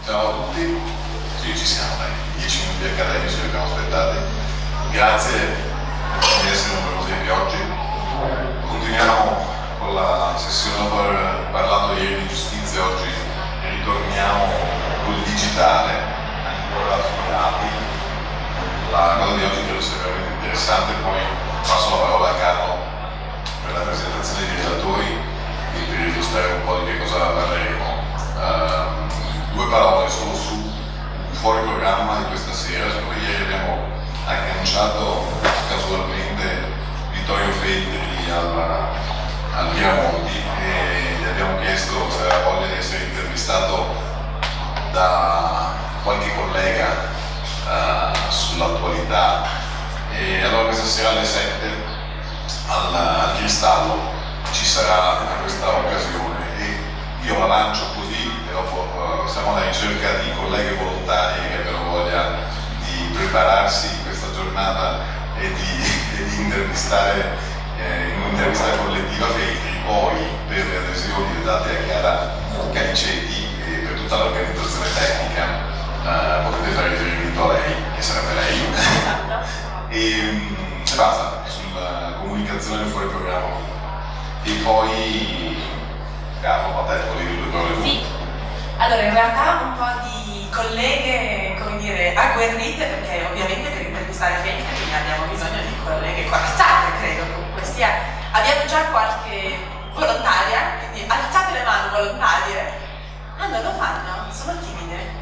Ciao a tutti, sì, ci siamo, dai, 10 minuti accademici li abbiamo aspettati. Grazie di essere numerosi anche oggi. Continuiamo con la sessione dopo aver parlato ieri di giustizia, oggi ritorniamo col digitale, ancora sui dati. La cosa di oggi credo sia veramente interessante, poi passo la parola a Carlo per la presentazione dei relatori e per illustrare un po' di che cosa parleremo. Due parole solo su fuori programma di questa sera. Siccome ieri abbiamo anche annunciato casualmente Vittorio Feltri al Piemonti e gli abbiamo chiesto se aveva voglia di essere intervistato da qualche collega sull'attualità, e allora questa sera alle 7 al Cristallo ci sarà questa occasione e io la lancio così, e dopo siamo alla ricerca di colleghe volontarie che abbiano voglia di prepararsi in questa giornata e di intervistare in un'intervista collettiva Feltri. Poi per le adesioni date a Chiara Calicetti e per tutta l'organizzazione tecnica potete fare riferimento a lei, che sarebbe lei. e basta, sulla comunicazione fuori programma. E poi Carlo, a te volevi due parole? Sì, allora in realtà un po' di colleghe, come dire, agguerrite, perché ovviamente per intervistare Feltri abbiamo bisogno di colleghe corazzate, credo, comunque sia. Abbiamo già qualche volontaria, quindi alzate le mani volontarie. Ah, non lo fanno? Sono timide.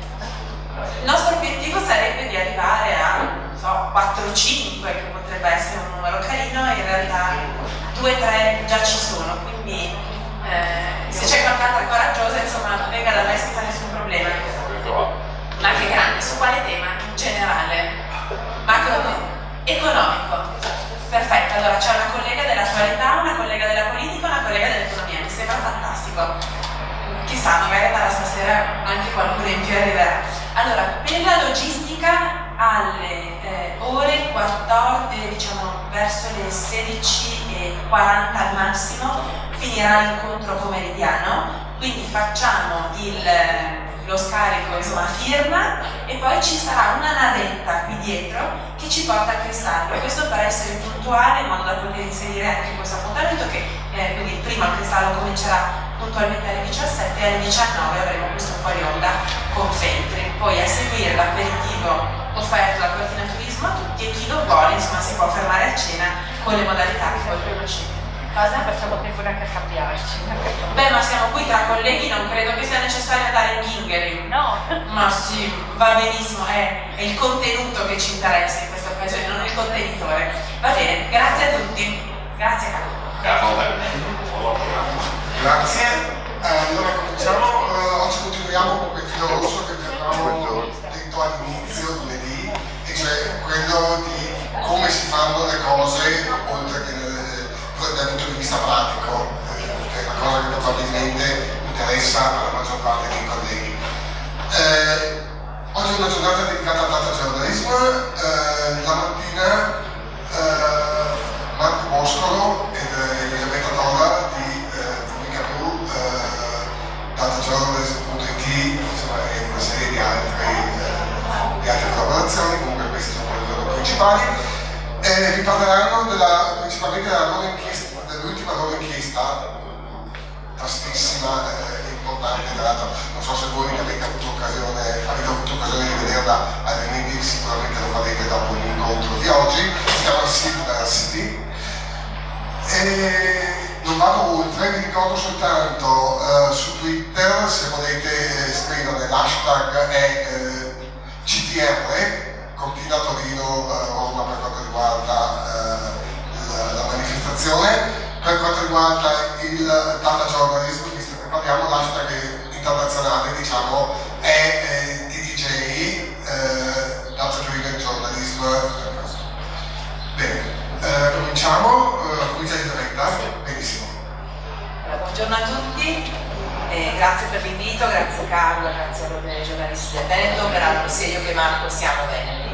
Il nostro obiettivo sarebbe di arrivare a, non so, 4-5, che potrebbe essere un numero carino, e in realtà 2-3 già ci sono, quindi se c'è qualche altra coraggiosa, insomma, venga da me senza nessun problema. Ma anche grande, su quale tema? In generale? Economico. Perfetto, allora c'è una collega dell'attualità, una collega della politica, una collega dell'economia, mi sembra fantastico. Chissà, magari dalla stasera anche qualcuno in più arriverà. Allora, per la logistica alle ore 14, diciamo verso le 16:40 al massimo, finirà l'incontro pomeridiano, quindi facciamo lo scarico, insomma, firma, e poi ci sarà una navetta qui dietro che ci porta al Cristallo. Questo per essere puntuale, in modo da poter inserire anche questo appuntamento, che quindi prima il Cristallo comincerà puntualmente alle 17 e alle 19 avremo questo fuori onda con Feltri. Poi a seguire l'aperitivo offerto dal coordinatorismo a tutti, e chi lo vuole, insomma, si può fermare a cena con le modalità che poi conoscete. Cosa? Facciamo tempo neanche a cambiarci. Beh, ma siamo qui tra colleghi, non credo che sia necessario andare in Gingheri. No. Ma sì, va benissimo, è il contenuto che ci interessa in questa occasione, non il contenitore. Va bene, grazie a tutti. Grazie Carlo. Grazie. Allora cominciamo. Oggi continuiamo con quel filo rosso che vi avevamo detto all'inizio, lunedì, e cioè quello di come si fanno le cose, oltre che dal punto di vista pratico, che è una cosa che probabilmente interessa alla maggior parte dei colleghi. Oggi è una giornata dedicata al data journalism. La mattina Marco Boscolo ed Elisabetta Tolla di Pubblica.ru, datajournalism.it, insomma, e una serie di altre collaborazioni, comunque questi sono le loro principali. Vi parleranno principalmente dell'ultima loro inchiesta, vastissima e importante. Tra l'altro non so se voi avete avuto occasione di vederla, altrimenti sicuramente lo farete dopo l'incontro di oggi. Si chiama Seedversity. Non vado oltre, vi ricordo soltanto su Twitter, se volete scrivere, l'hashtag è CTR, Cortina Torino Roma, per quanto riguarda la manifestazione. Per quanto riguarda il data journalism, visto che parliamo, l'hashtag internazionale, diciamo, è DDJ, Data Driven Journalism. Bene, cominciamo. Comincia Elisabetta. Benissimo. Buongiorno a tutti, grazie per l'invito, grazie Carlo, grazie all'Ordine dei giornalisti del Veneto. Peraltro sia io che Marco siamo veneti.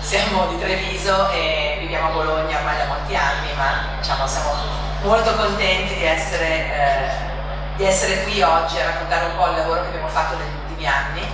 Siamo di Treviso e viviamo a Bologna ormai da molti anni, ma diciamo siamo molto contenti di essere qui oggi a raccontare un po' il lavoro che abbiamo fatto negli ultimi anni.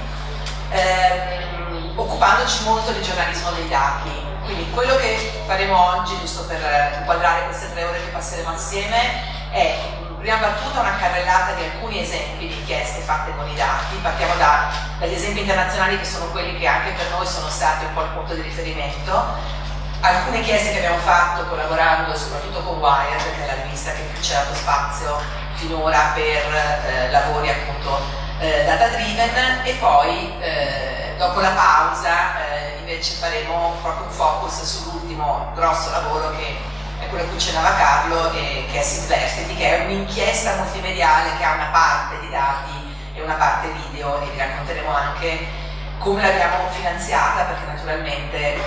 occupandoci molto di giornalismo dei dati. Quindi quello che faremo oggi, giusto per inquadrare queste 3 ore che passeremo assieme, è in prima battuta una carrellata di alcuni esempi di inchieste fatte con i dati. Partiamo dagli esempi internazionali, che sono quelli che anche per noi sono stati un po' il punto di riferimento. Alcune inchieste che abbiamo fatto collaborando soprattutto con Wired, che è la rivista che più ci ha dato spazio finora per lavori appunto data driven, e poi dopo la pausa invece faremo proprio un focus sull'ultimo grosso lavoro, che è quello a cui accennava Carlo, che è Seedversity, che è un'inchiesta multimediale che ha una parte di dati e una parte video, e vi racconteremo anche come l'abbiamo finanziata, perché naturalmente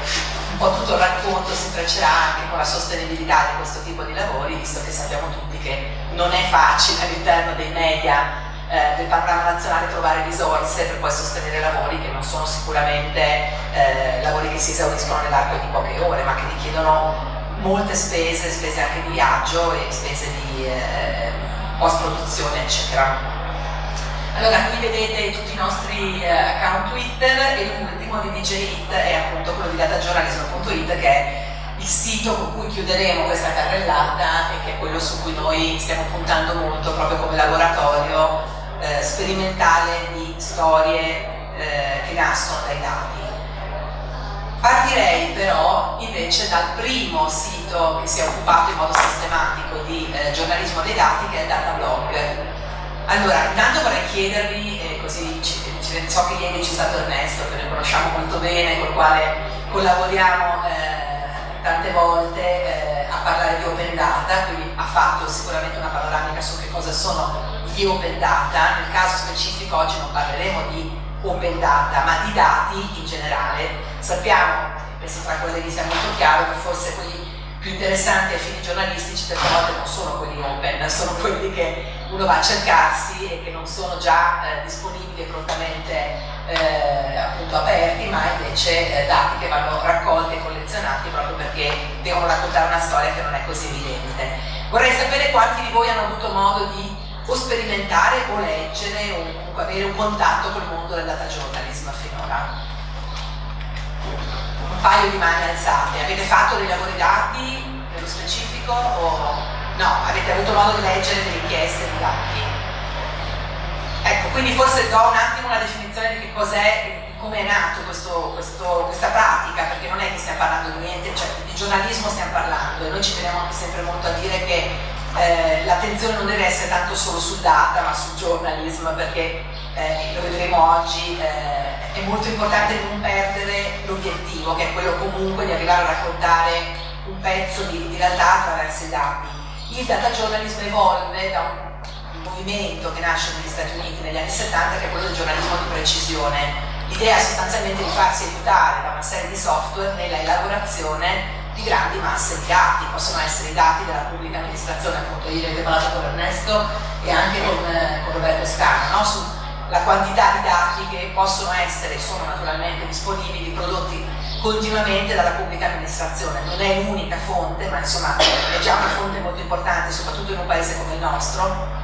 un po' tutto il racconto si intreccerà anche con la sostenibilità di questo tipo di lavori, visto che sappiamo tutti che non è facile all'interno dei media del panorama nazionale trovare risorse per poi sostenere lavori che non sono sicuramente lavori che si esauriscono nell'arco di poche ore, ma che richiedono molte spese anche di viaggio e spese di post-produzione, eccetera. Allora, qui vedete tutti i nostri account Twitter, e l'ultimo di DJ It è appunto quello di datajournalism.it, che è il sito con cui chiuderemo questa carrellata e che è quello su cui noi stiamo puntando molto proprio come laboratorio sperimentale di storie che nascono dai dati. Partirei però invece dal primo sito che si è occupato in modo sistematico di giornalismo dei dati, che è il Datablog. Allora, intanto vorrei chiedervi, così so che ieri c'è stato Ernesto, che noi conosciamo molto bene, col quale collaboriamo tante volte a parlare di open data, quindi ha fatto sicuramente una panoramica su che cosa sono gli open data. Nel caso specifico oggi non parleremo di open data, ma di dati in generale. Sappiamo, penso tra colleghi sia molto chiaro, che forse quelli più interessanti ai fini giornalistici delle volte non sono quelli open, sono quelli che uno va a cercarsi e che non sono già disponibili e prontamente appunto aperti, ma invece dati che vanno raccolti e collezionati proprio perché devono raccontare una storia che non è così evidente. Vorrei sapere quanti di voi hanno avuto modo di o sperimentare o leggere o comunque avere un contatto col mondo del data journalism finora. Un paio di mani alzate. Avete fatto dei lavori dati nello specifico o no? Avete avuto modo di leggere delle inchieste di dati? Ecco, quindi forse do un attimo una definizione di che cos'è, come è nato questa pratica, perché non è che stiamo parlando di niente, cioè di giornalismo stiamo parlando, e noi ci teniamo anche sempre molto a dire che l'attenzione non deve essere tanto solo sul data ma sul journalism, perché lo vedremo oggi, è molto importante non perdere l'obiettivo, che è quello comunque di arrivare a raccontare un pezzo di realtà attraverso i dati. Il data journalism evolve da un movimento che nasce negli Stati Uniti negli anni 70, che è quello del giornalismo di precisione. L'idea è sostanzialmente di farsi aiutare da una serie di software nella elaborazione di grandi masse di dati. Possono essere i dati della pubblica amministrazione, appunto ieri avete parlato con Ernesto e anche con Roberto Scano, no? Sulla quantità di dati che possono essere e sono naturalmente disponibili, prodotti continuamente dalla pubblica amministrazione. Non è l'unica fonte, ma insomma è già una fonte molto importante, soprattutto in un paese come il nostro.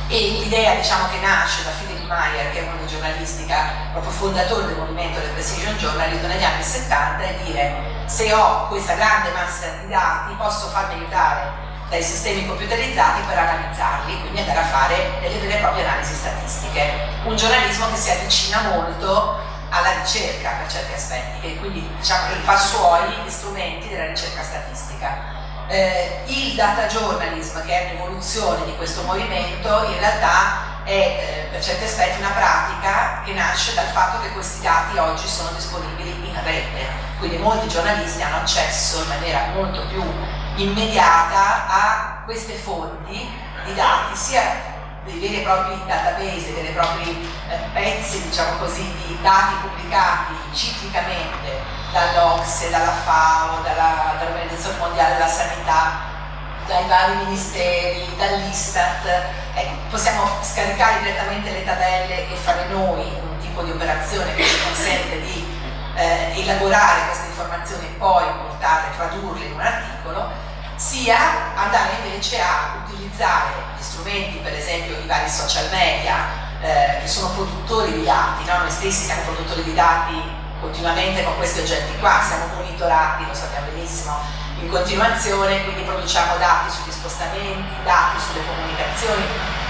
E l'idea, diciamo, che nasce da Philip Meyer, che è uno dei giornalisti, proprio fondatore del movimento del precision journalism negli anni 70, è dire: se ho questa grande massa di dati posso farmi aiutare dai sistemi computerizzati per analizzarli, quindi andare a fare delle vere e proprie analisi statistiche. Un giornalismo che si avvicina molto alla ricerca per certi aspetti, e quindi diciamo che fa suoi gli strumenti della ricerca statistica. Il data journalism, che è un'evoluzione di questo movimento, in realtà è per certi aspetti una pratica che nasce dal fatto che questi dati oggi sono disponibili in rete, quindi molti giornalisti hanno accesso in maniera molto più immediata a queste fonti di dati, sia dei veri e propri database, dei veri e propri pezzi, diciamo così, di dati pubblicati ciclicamente dall'Ocse, dalla FAO, dall'Organizzazione Mondiale della Sanità, dai vari ministeri, dall'Istat. Possiamo scaricare direttamente le tabelle e fare noi un tipo di operazione che ci consente di elaborare queste informazioni e poi portarle, tradurle in un articolo, sia andare invece a utilizzare gli strumenti, per esempio i vari social media, che sono produttori di dati, no? Noi stessi siamo produttori di dati continuamente con questi oggetti qua, siamo monitorati, lo sappiamo benissimo, in continuazione, quindi produciamo dati sugli spostamenti, dati sulle comunicazioni,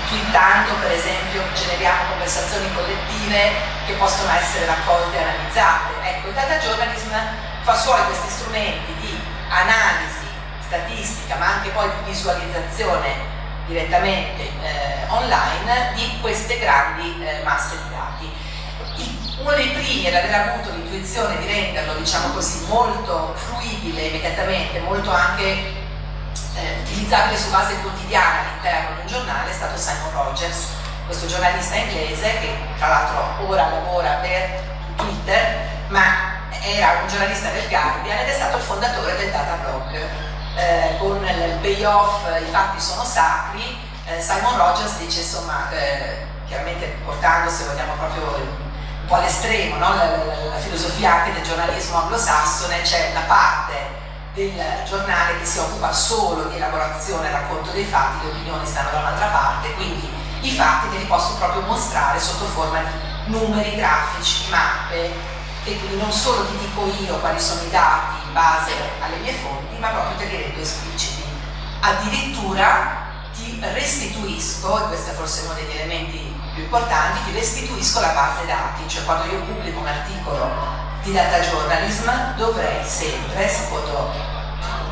twittando per esempio generiamo conversazioni collettive che possono essere raccolte e analizzate. Ecco, il data journalism fa suoi questi strumenti di analisi statistica ma anche poi di visualizzazione direttamente online di queste grandi masse di dati. Uno dei primi ad aver avuto l'intuizione di renderlo, diciamo così, molto fruibile immediatamente, molto anche utilizzabile su base quotidiana all'interno di un giornale è stato Simon Rogers, questo giornalista inglese che tra l'altro ora lavora per Twitter, ma era un giornalista del Guardian ed è stato il fondatore del data blog. Con il payoff i fatti sono sacri, Simon Rogers dice, insomma, chiaramente portando, se vogliamo, proprio un po' all'estremo, no? la filosofia anche del giornalismo anglosassone, c'è una parte del giornale che si occupa solo di elaborazione e racconto dei fatti, le opinioni stanno da un'altra parte, quindi i fatti te li posso proprio mostrare sotto forma di numeri, grafici, mappe, e quindi non solo ti dico io quali sono i dati in base alle mie fonti, ma proprio te li rendo espliciti. Addirittura ti restituisco, e questo è forse uno degli elementi più importanti, ti restituisco la base dati, cioè quando io pubblico un articolo di data journalism dovrei sempre, secondo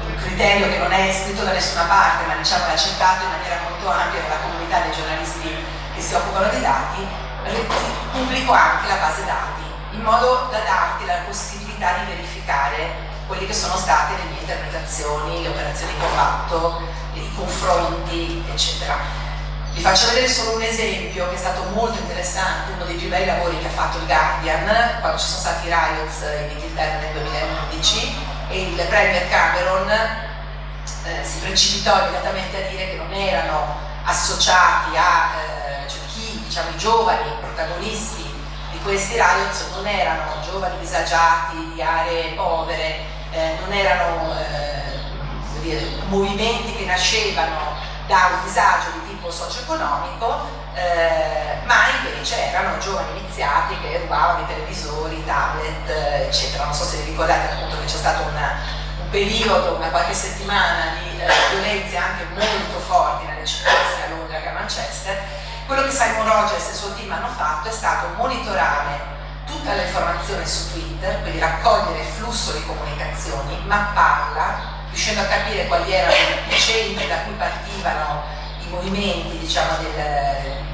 un criterio che non è scritto da nessuna parte, ma diciamo è accettato in maniera molto ampia dalla comunità dei giornalisti che si occupano dei dati, pubblico anche la base dati, in modo da darti la possibilità di verificare quelle che sono state le mie interpretazioni, le operazioni che ho fatto, i confronti, eccetera. Vi faccio vedere solo un esempio che è stato molto interessante, uno dei più bei lavori che ha fatto il Guardian, quando ci sono stati i riots in Inghilterra nel 2011, e il Premier Cameron si precipitò immediatamente a dire che non erano associati a cioè chi, diciamo, i giovani protagonisti di questi riots non erano giovani disagiati di aree povere, non erano movimenti che nascevano da un disagio di tipo socio-economico, ma invece erano giovani iniziati che rubavano i televisori, i tablet, eccetera. Non so se vi ricordate appunto che c'è stato un periodo, una qualche settimana di violenze anche molto forti nelle città sia a Londra che a Manchester. Quello che Simon Rogers e il suo team hanno fatto è stato monitorare tutta l'informazione su Twitter, quindi raccogliere il flusso di comunicazioni, mapparla, riuscendo a capire quali erano i centri da cui partivano i movimenti, diciamo, di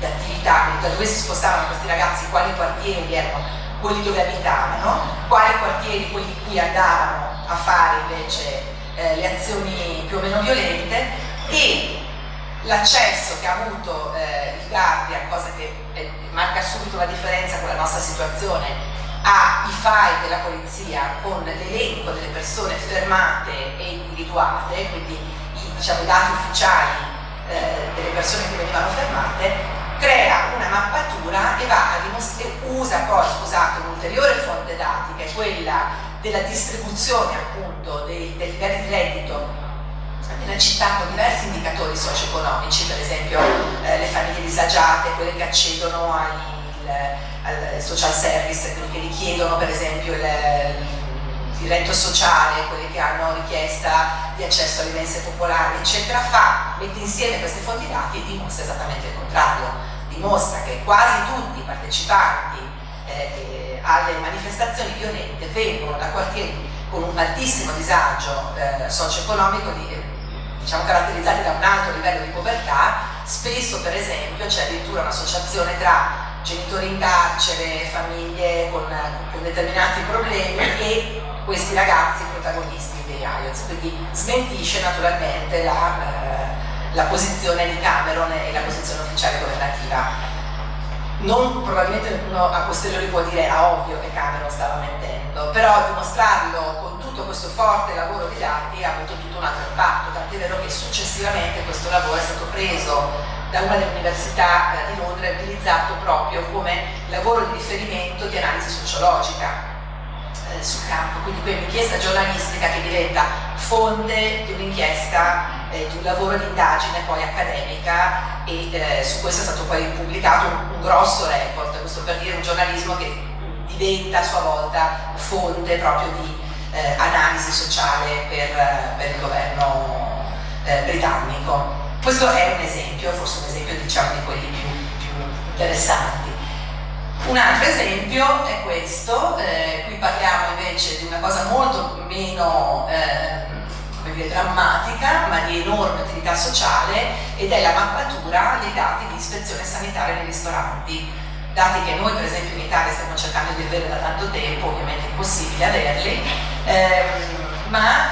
attività, quindi da dove si spostavano questi ragazzi, quali quartieri erano quelli dove abitavano, quali quartieri quelli in cui andavano a fare invece le azioni più o meno violente, e l'accesso che ha avuto il Guardian, cosa che marca subito la differenza con la nostra situazione, ai file della polizia con l'elenco delle persone fermate e individuate, quindi diciamo, i dati ufficiali delle persone che venivano fermate, crea una mappatura e va a usa poi, scusate, un'ulteriore fonte dati che è quella della distribuzione appunto dei livelli di reddito nella città, con diversi indicatori socio-economici, per esempio le famiglie disagiate, quelle che accedono al social service, quindi che richiedono per esempio il reddito sociale, quelli che hanno richiesta di accesso alle mense popolari, eccetera, mette insieme queste fonti dati e dimostra esattamente il contrario, dimostra che quasi tutti i partecipanti alle manifestazioni violente vengono da quartieri con un altissimo disagio socio-economico, diciamo caratterizzati da un alto livello di povertà. Spesso per esempio c'è addirittura un'associazione tra genitori in carcere, famiglie con determinati problemi e questi ragazzi protagonisti dei riots, quindi smentisce naturalmente la posizione di Cameron e la posizione ufficiale governativa. Probabilmente uno a posteriori può dire era ovvio che Cameron stava mentendo, però dimostrarlo con tutto questo forte lavoro di dati ha avuto tutto un altro impatto, tant'è vero che successivamente questo lavoro è stato preso da una delle università di Londra e utilizzato proprio come lavoro di riferimento di analisi sociologica sul campo, quindi un'inchiesta giornalistica che diventa fonte di un'inchiesta, di un lavoro di indagine poi accademica, e su questo è stato poi pubblicato un grosso report, questo per dire un giornalismo che di diventa a sua volta fonte proprio di analisi sociale per il governo britannico. Questo è un esempio, forse un esempio diciamo di quelli più interessanti. Un altro esempio è questo, qui parliamo invece di una cosa molto meno come dire, drammatica, ma di enorme utilità sociale, ed è la mappatura dei dati di ispezione sanitaria nei ristoranti. Dati che noi per esempio in Italia stiamo cercando di avere da tanto tempo, ovviamente è impossibile averli, ma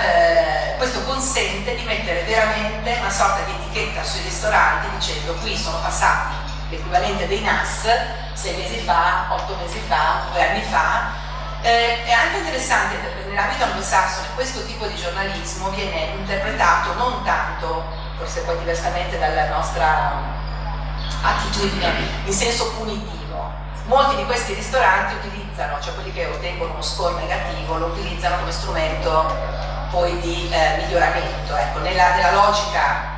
questo consente di mettere veramente una sorta di etichetta sui ristoranti dicendo qui sono passati l'equivalente dei NAS 6 mesi fa, 8 mesi fa, 2 anni fa. È anche interessante perché nell'ambito anglosassone questo tipo di giornalismo viene interpretato non tanto, forse poi diversamente dalla nostra attitudine, in senso punitivo. Molti di questi ristoranti utilizzano, cioè quelli che ottengono uno score negativo, lo utilizzano come strumento poi di miglioramento. Ecco, nella logica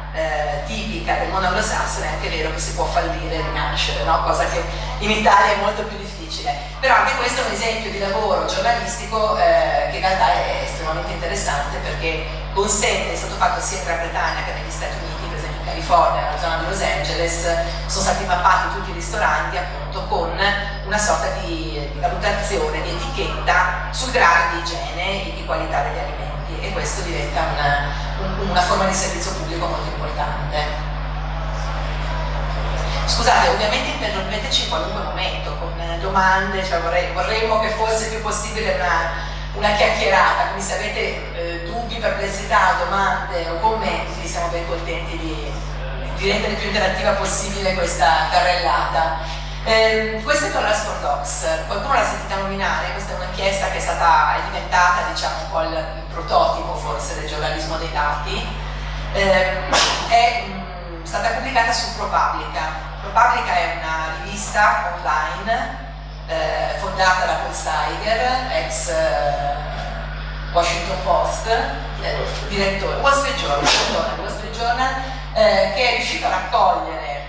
tipica del mondo anglosassone è anche vero che si può fallire e rinascere, no? Cosa che in Italia è molto più difficile. Però anche questo è un esempio di lavoro giornalistico che in realtà è estremamente interessante perché consente, è stato fatto sia in Gran Bretagna che negli Stati Uniti, per esempio in California, nella zona di Los Angeles, sono stati mappati tutti i ristoranti appunto con una sorta di valutazione, di etichetta sul grado di igiene e di qualità degli alimenti, e questo diventa una forma di servizio pubblico molto importante. Scusate, ovviamente interrompeteci in qualunque momento con domande, cioè vorremmo che fosse più possibile una chiacchierata, quindi se avete dubbi, perplessità, domande o commenti siamo ben contenti di rendere più interattiva possibile questa carrellata. Questo è Dollars for Dogs, qualcuno l'ha sentita nominare, questa è un'inchiesta che è diventata diciamo un po' il prototipo forse del giornalismo dei dati, è stata pubblicata su ProPublica. ProPublica è una rivista online fondata da Paul Steiger, ex Washington Post, direttore, Wall Street Journal, che è riuscito a raccogliere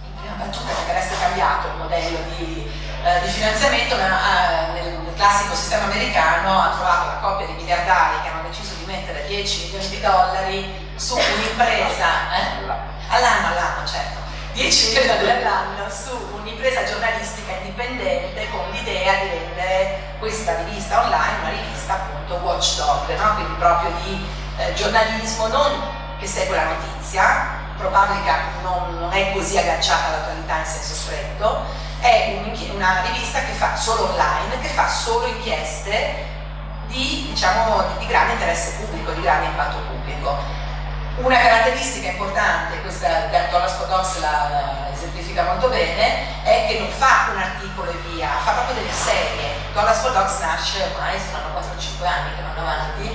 in prima battuta, perché resta cambiato il modello di finanziamento, ma nel classico sistema americano ha trovato una coppia di miliardari che hanno deciso di mettere 10 milioni di dollari su un'impresa all'anno, certo, 10 milioni all'anno su un'impresa giornalistica indipendente con l'idea di rendere questa rivista online una rivista appunto watchdog, no? Quindi proprio di giornalismo non che segue la notizia. ProPublica non è così agganciata all'attualità in senso stretto, è una rivista che fa solo online, che fa solo inchieste di grande interesse pubblico, di grande impatto pubblico. Una caratteristica importante, questa Dollars for Dogs la esemplifica molto bene, è che non fa un articolo e via, fa proprio delle serie. Dollars for Dogs nasce ormai, saranno 4-5 anni che vanno avanti,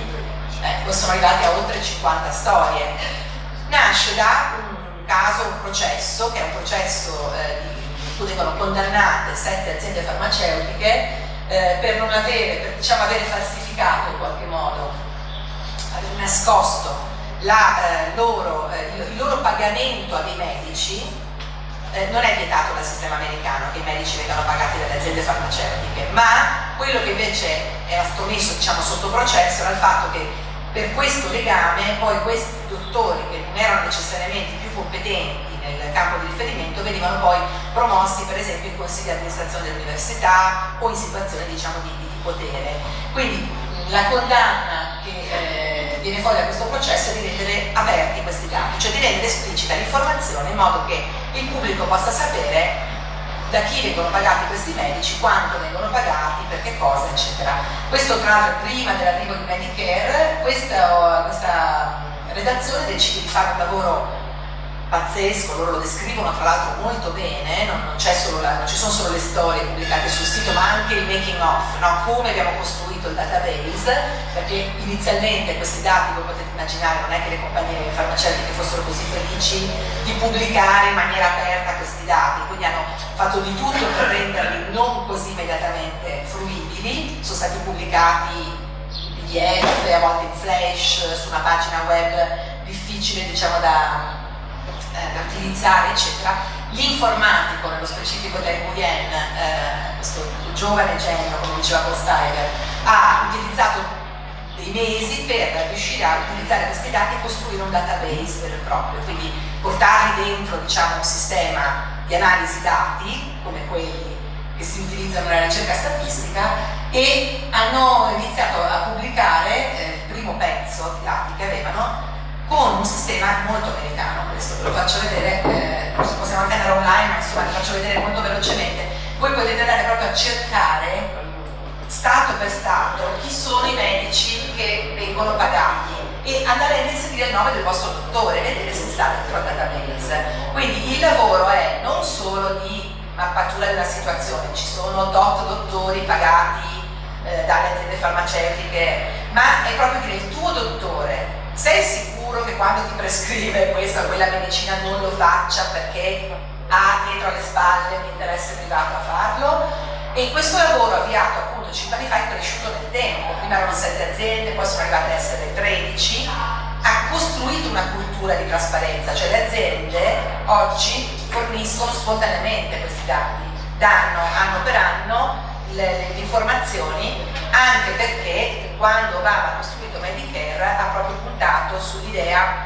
poi sono arrivati a oltre 50 storie. Nasce da un caso, un processo, che è un processo in cui vengono condannate 7 aziende farmaceutiche per non avere, avere falsificato in qualche modo, aver nascosto il loro pagamento a dei medici. Non è vietato dal sistema americano che i medici vengano pagati dalle aziende farmaceutiche, ma quello che invece era stato messo sotto processo era il fatto che per questo legame poi questi dottori, che non erano necessariamente più competenti nel campo di riferimento, venivano poi promossi per esempio in consigli di amministrazione dell'università o in situazioni di potere. Quindi la condanna che viene fuori da questo processo è di rendere aperti questi dati, cioè di rendere esplicita l'informazione in modo che il pubblico possa sapere da chi vengono pagati questi medici, quanto vengono pagati, per che cosa, eccetera. Questo tra l'altro prima dell'arrivo di Medicare, questa redazione decide di fare un lavoro pazzesco, loro lo descrivono tra l'altro molto bene, non ci sono solo le storie pubblicate sul sito, ma anche il making of, no? Come abbiamo costruito il database, perché inizialmente questi dati, come potete immaginare, non è che le compagnie farmaceutiche fossero così felici di pubblicare in maniera aperta questi dati, quindi hanno fatto di tutto per renderli non così immediatamente fruibili, sono stati pubblicati in PDF, a volte in flash, su una pagina web difficile da utilizzare, eccetera. L'informatico, nello specifico del Nguyen, questo giovane genio, come diceva Paul Steiger, ha utilizzato dei mesi per riuscire a utilizzare questi dati e costruire un database vero e proprio, quindi portarli dentro, diciamo, un sistema di analisi dati come quelli che si utilizzano nella ricerca statistica, e hanno iniziato a pubblicare il primo pezzo di dati che avevano con un sistema molto americano. Questo ve lo faccio vedere, possiamo anche andare online, ma insomma vi faccio vedere molto velocemente. Voi potete andare proprio a cercare stato per stato chi sono i medici che vengono pagati e andare a inserire il nome del vostro dottore e vedere se sta dentro al database. Quindi il lavoro è non solo di mappatura della situazione, ci sono tot dottori pagati dalle aziende farmaceutiche, ma è proprio dire il tuo dottore, sei sicuro che quando ti prescrive questa o quella medicina non lo faccia perché ha dietro alle spalle un interesse privato a farlo? E questo lavoro avviato appunto 5 anni fa è cresciuto nel tempo, prima erano 7 aziende, poi sono arrivate a essere 13, ha costruito una cultura di trasparenza, cioè le aziende oggi forniscono spontaneamente questi dati, danno anno per anno le informazioni, anche perché quando Obama ha costruito Medicare ha proprio puntato sull'idea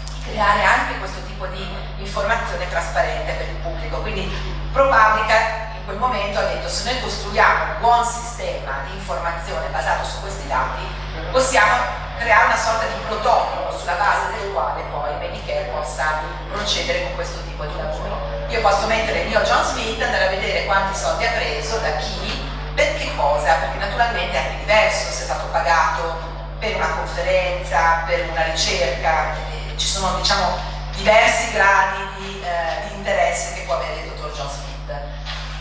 di creare anche questo tipo di informazione trasparente per il pubblico. Quindi ProPublica in quel momento ha detto: se noi costruiamo un buon sistema di informazione basato su questi dati, possiamo creare una sorta di prototipo sulla base del quale poi Medicare possa procedere con questo tipo di lavoro. Io posso mettere il mio John Smith, andare a vedere quanti soldi ha preso, da chi, per che cosa, perché naturalmente è anche diverso se è stato pagato per una conferenza, per una ricerca, ci sono, diciamo, diversi gradi di interesse che può avere il dottor John Smith.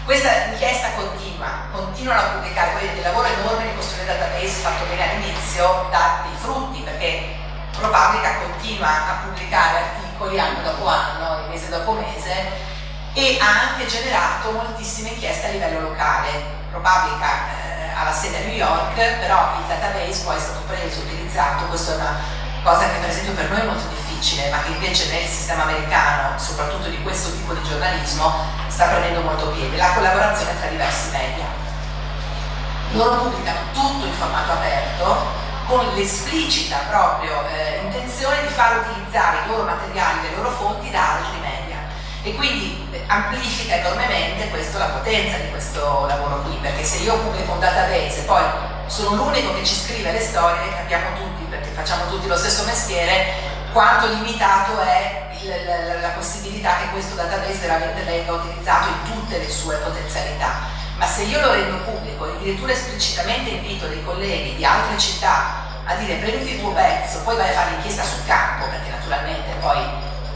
Questa inchiesta continuano a pubblicare, poi il lavoro enorme di costruire database fatto bene all'inizio dà dei frutti, perché ProPublica continua a pubblicare articoli anno dopo anno, mese dopo mese, e ha anche generato moltissime inchieste a livello locale. ProPublica ha la sede a New York, però il database poi è stato preso, utilizzato, questa è una cosa che per esempio per noi è molto difficile, ma che invece nel sistema americano, soprattutto di questo tipo di giornalismo, sta prendendo molto piede, la collaborazione tra diversi media. Loro pubblicano tutto in formato aperto, con l'esplicita proprio intenzione di far utilizzare i loro materiali, le loro fonti da altri media, e quindi amplifica enormemente questo, la potenza di questo lavoro qui, perché se io pubblico un database e poi sono l'unico che ci scrive le storie, capiamo tutti, perché facciamo tutti lo stesso mestiere, quanto limitato è la possibilità che questo database veramente venga utilizzato in tutte le sue potenzialità. Ma se io lo rendo pubblico e addirittura esplicitamente invito dei colleghi di altre città a dire: prenditi il tuo pezzo, poi vai a fare l'inchiesta sul campo, perché naturalmente poi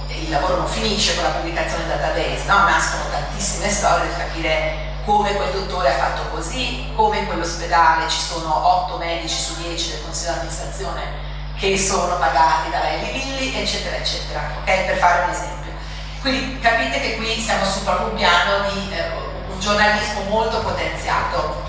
il lavoro non finisce con la pubblicazione del database, no? Nascono tantissime storie per capire come quel dottore ha fatto così, come in quell'ospedale ci sono 8 medici su 10 del consiglio di amministrazione che sono pagati da Eli Lilly, eccetera eccetera, ok? Per fare un esempio. Quindi capite che qui siamo su proprio un piano di un giornalismo molto potenziato.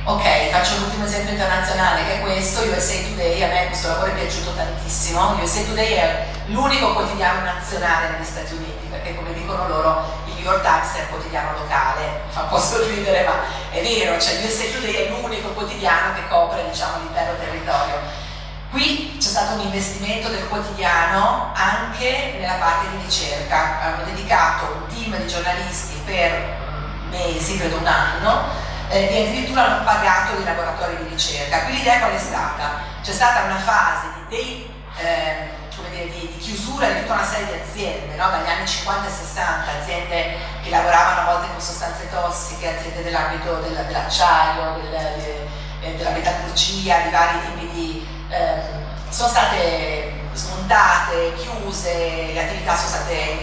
Ok, faccio l'ultimo esempio internazionale, che è questo, USA Today. A me questo lavoro è piaciuto tantissimo. USA Today è l'unico quotidiano nazionale negli Stati Uniti, perché come dicono loro il New York Times è un quotidiano locale, fa un po' sorridere, ma è vero, cioè USA Today è l'unico quotidiano che copre, diciamo, l'intero territorio. Qui c'è stato un investimento del quotidiano anche nella parte di ricerca, hanno dedicato un team di giornalisti per mesi, credo un anno, e addirittura hanno pagato dei laboratori di ricerca. Qui l'idea qual è stata? C'è stata una fase di chiusura di tutta una serie di aziende, no? Dagli anni 50 e 60, aziende che lavoravano a volte con sostanze tossiche, aziende dell'ambito dell'acciaio, della metallurgia, di vari tipi di... sono state smontate, chiuse, le attività sono state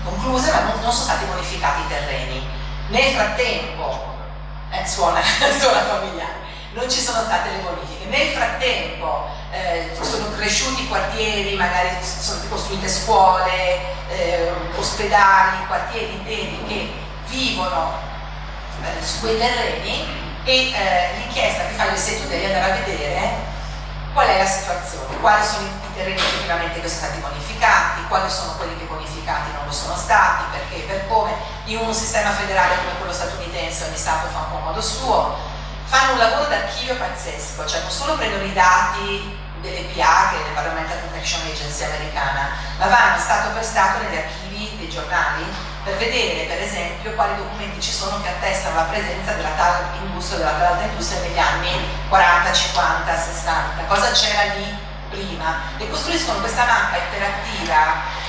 concluse, ma non sono stati bonificati i terreni. Nel frattempo, suona familiare, non ci sono state le bonifiche. Nel frattempo sono cresciuti quartieri, magari sono state costruite scuole, ospedali, quartieri interi che vivono su quei terreni, e l'inchiesta che fa il USA Today è andare a vedere qual è la situazione, quali sono i terreni effettivamente che sono stati bonificati, quali sono quelli che bonificati non lo sono stati, perché, per come. in un sistema federale come quello statunitense, ogni Stato fa un po' a modo suo, fanno un lavoro d'archivio pazzesco, cioè non solo prendono i dati dell'EPA, che è l'Environmental Protection Agency americana, ma vanno Stato per Stato negli archivi dei giornali per vedere, per esempio, quali documenti ci sono che attestano la presenza della tal industria, della tal altra industria negli anni 40, 50, 60, cosa c'era lì prima, e costruiscono questa mappa interattiva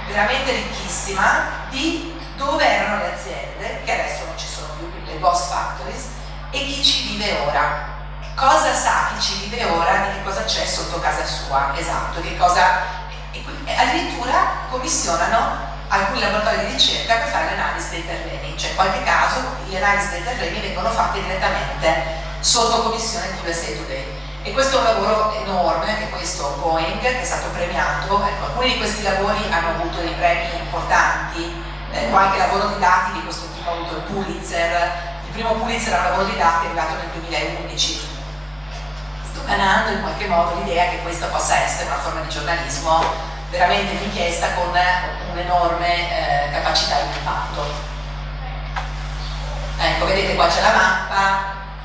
veramente ricchissima di dove erano le aziende, che adesso non ci sono più, le ghost factories, e chi ci vive ora. Cosa sa chi ci vive ora di che cosa c'è sotto casa sua, esatto, che cosa, e addirittura commissionano alcuni laboratori di ricerca per fare l'analisi dei terreni, cioè in qualche caso le analisi dei terreni vengono fatte direttamente sotto commissione di USA Today. E questo è un lavoro enorme, anche questo Boeing, che è stato premiato, ecco, alcuni di questi lavori hanno avuto dei premi importanti, qualche lavoro di dati di questo tipo ha avuto il Pulitzer, il primo Pulitzer era un lavoro di dati arrivato nel 2011. Ganando in qualche modo l'idea che questa possa essere una forma di giornalismo veramente d'inchiesta con un'enorme capacità di impatto. Ecco, vedete qua c'è la mappa,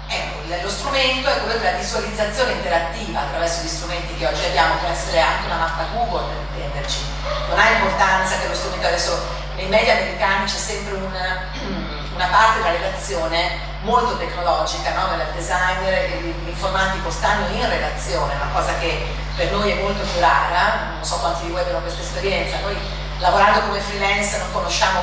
ecco, lo strumento è quello della visualizzazione interattiva attraverso gli strumenti che oggi abbiamo, può essere anche una mappa Google per intenderci. Non ha importanza che lo strumento adesso, nei media americani c'è sempre una parte della redazione molto tecnologica, no? Il designer e l'informatico stanno in redazione, una cosa che per noi è molto più rara, non so quanti di voi abbiano questa esperienza, noi lavorando come freelance non conosciamo,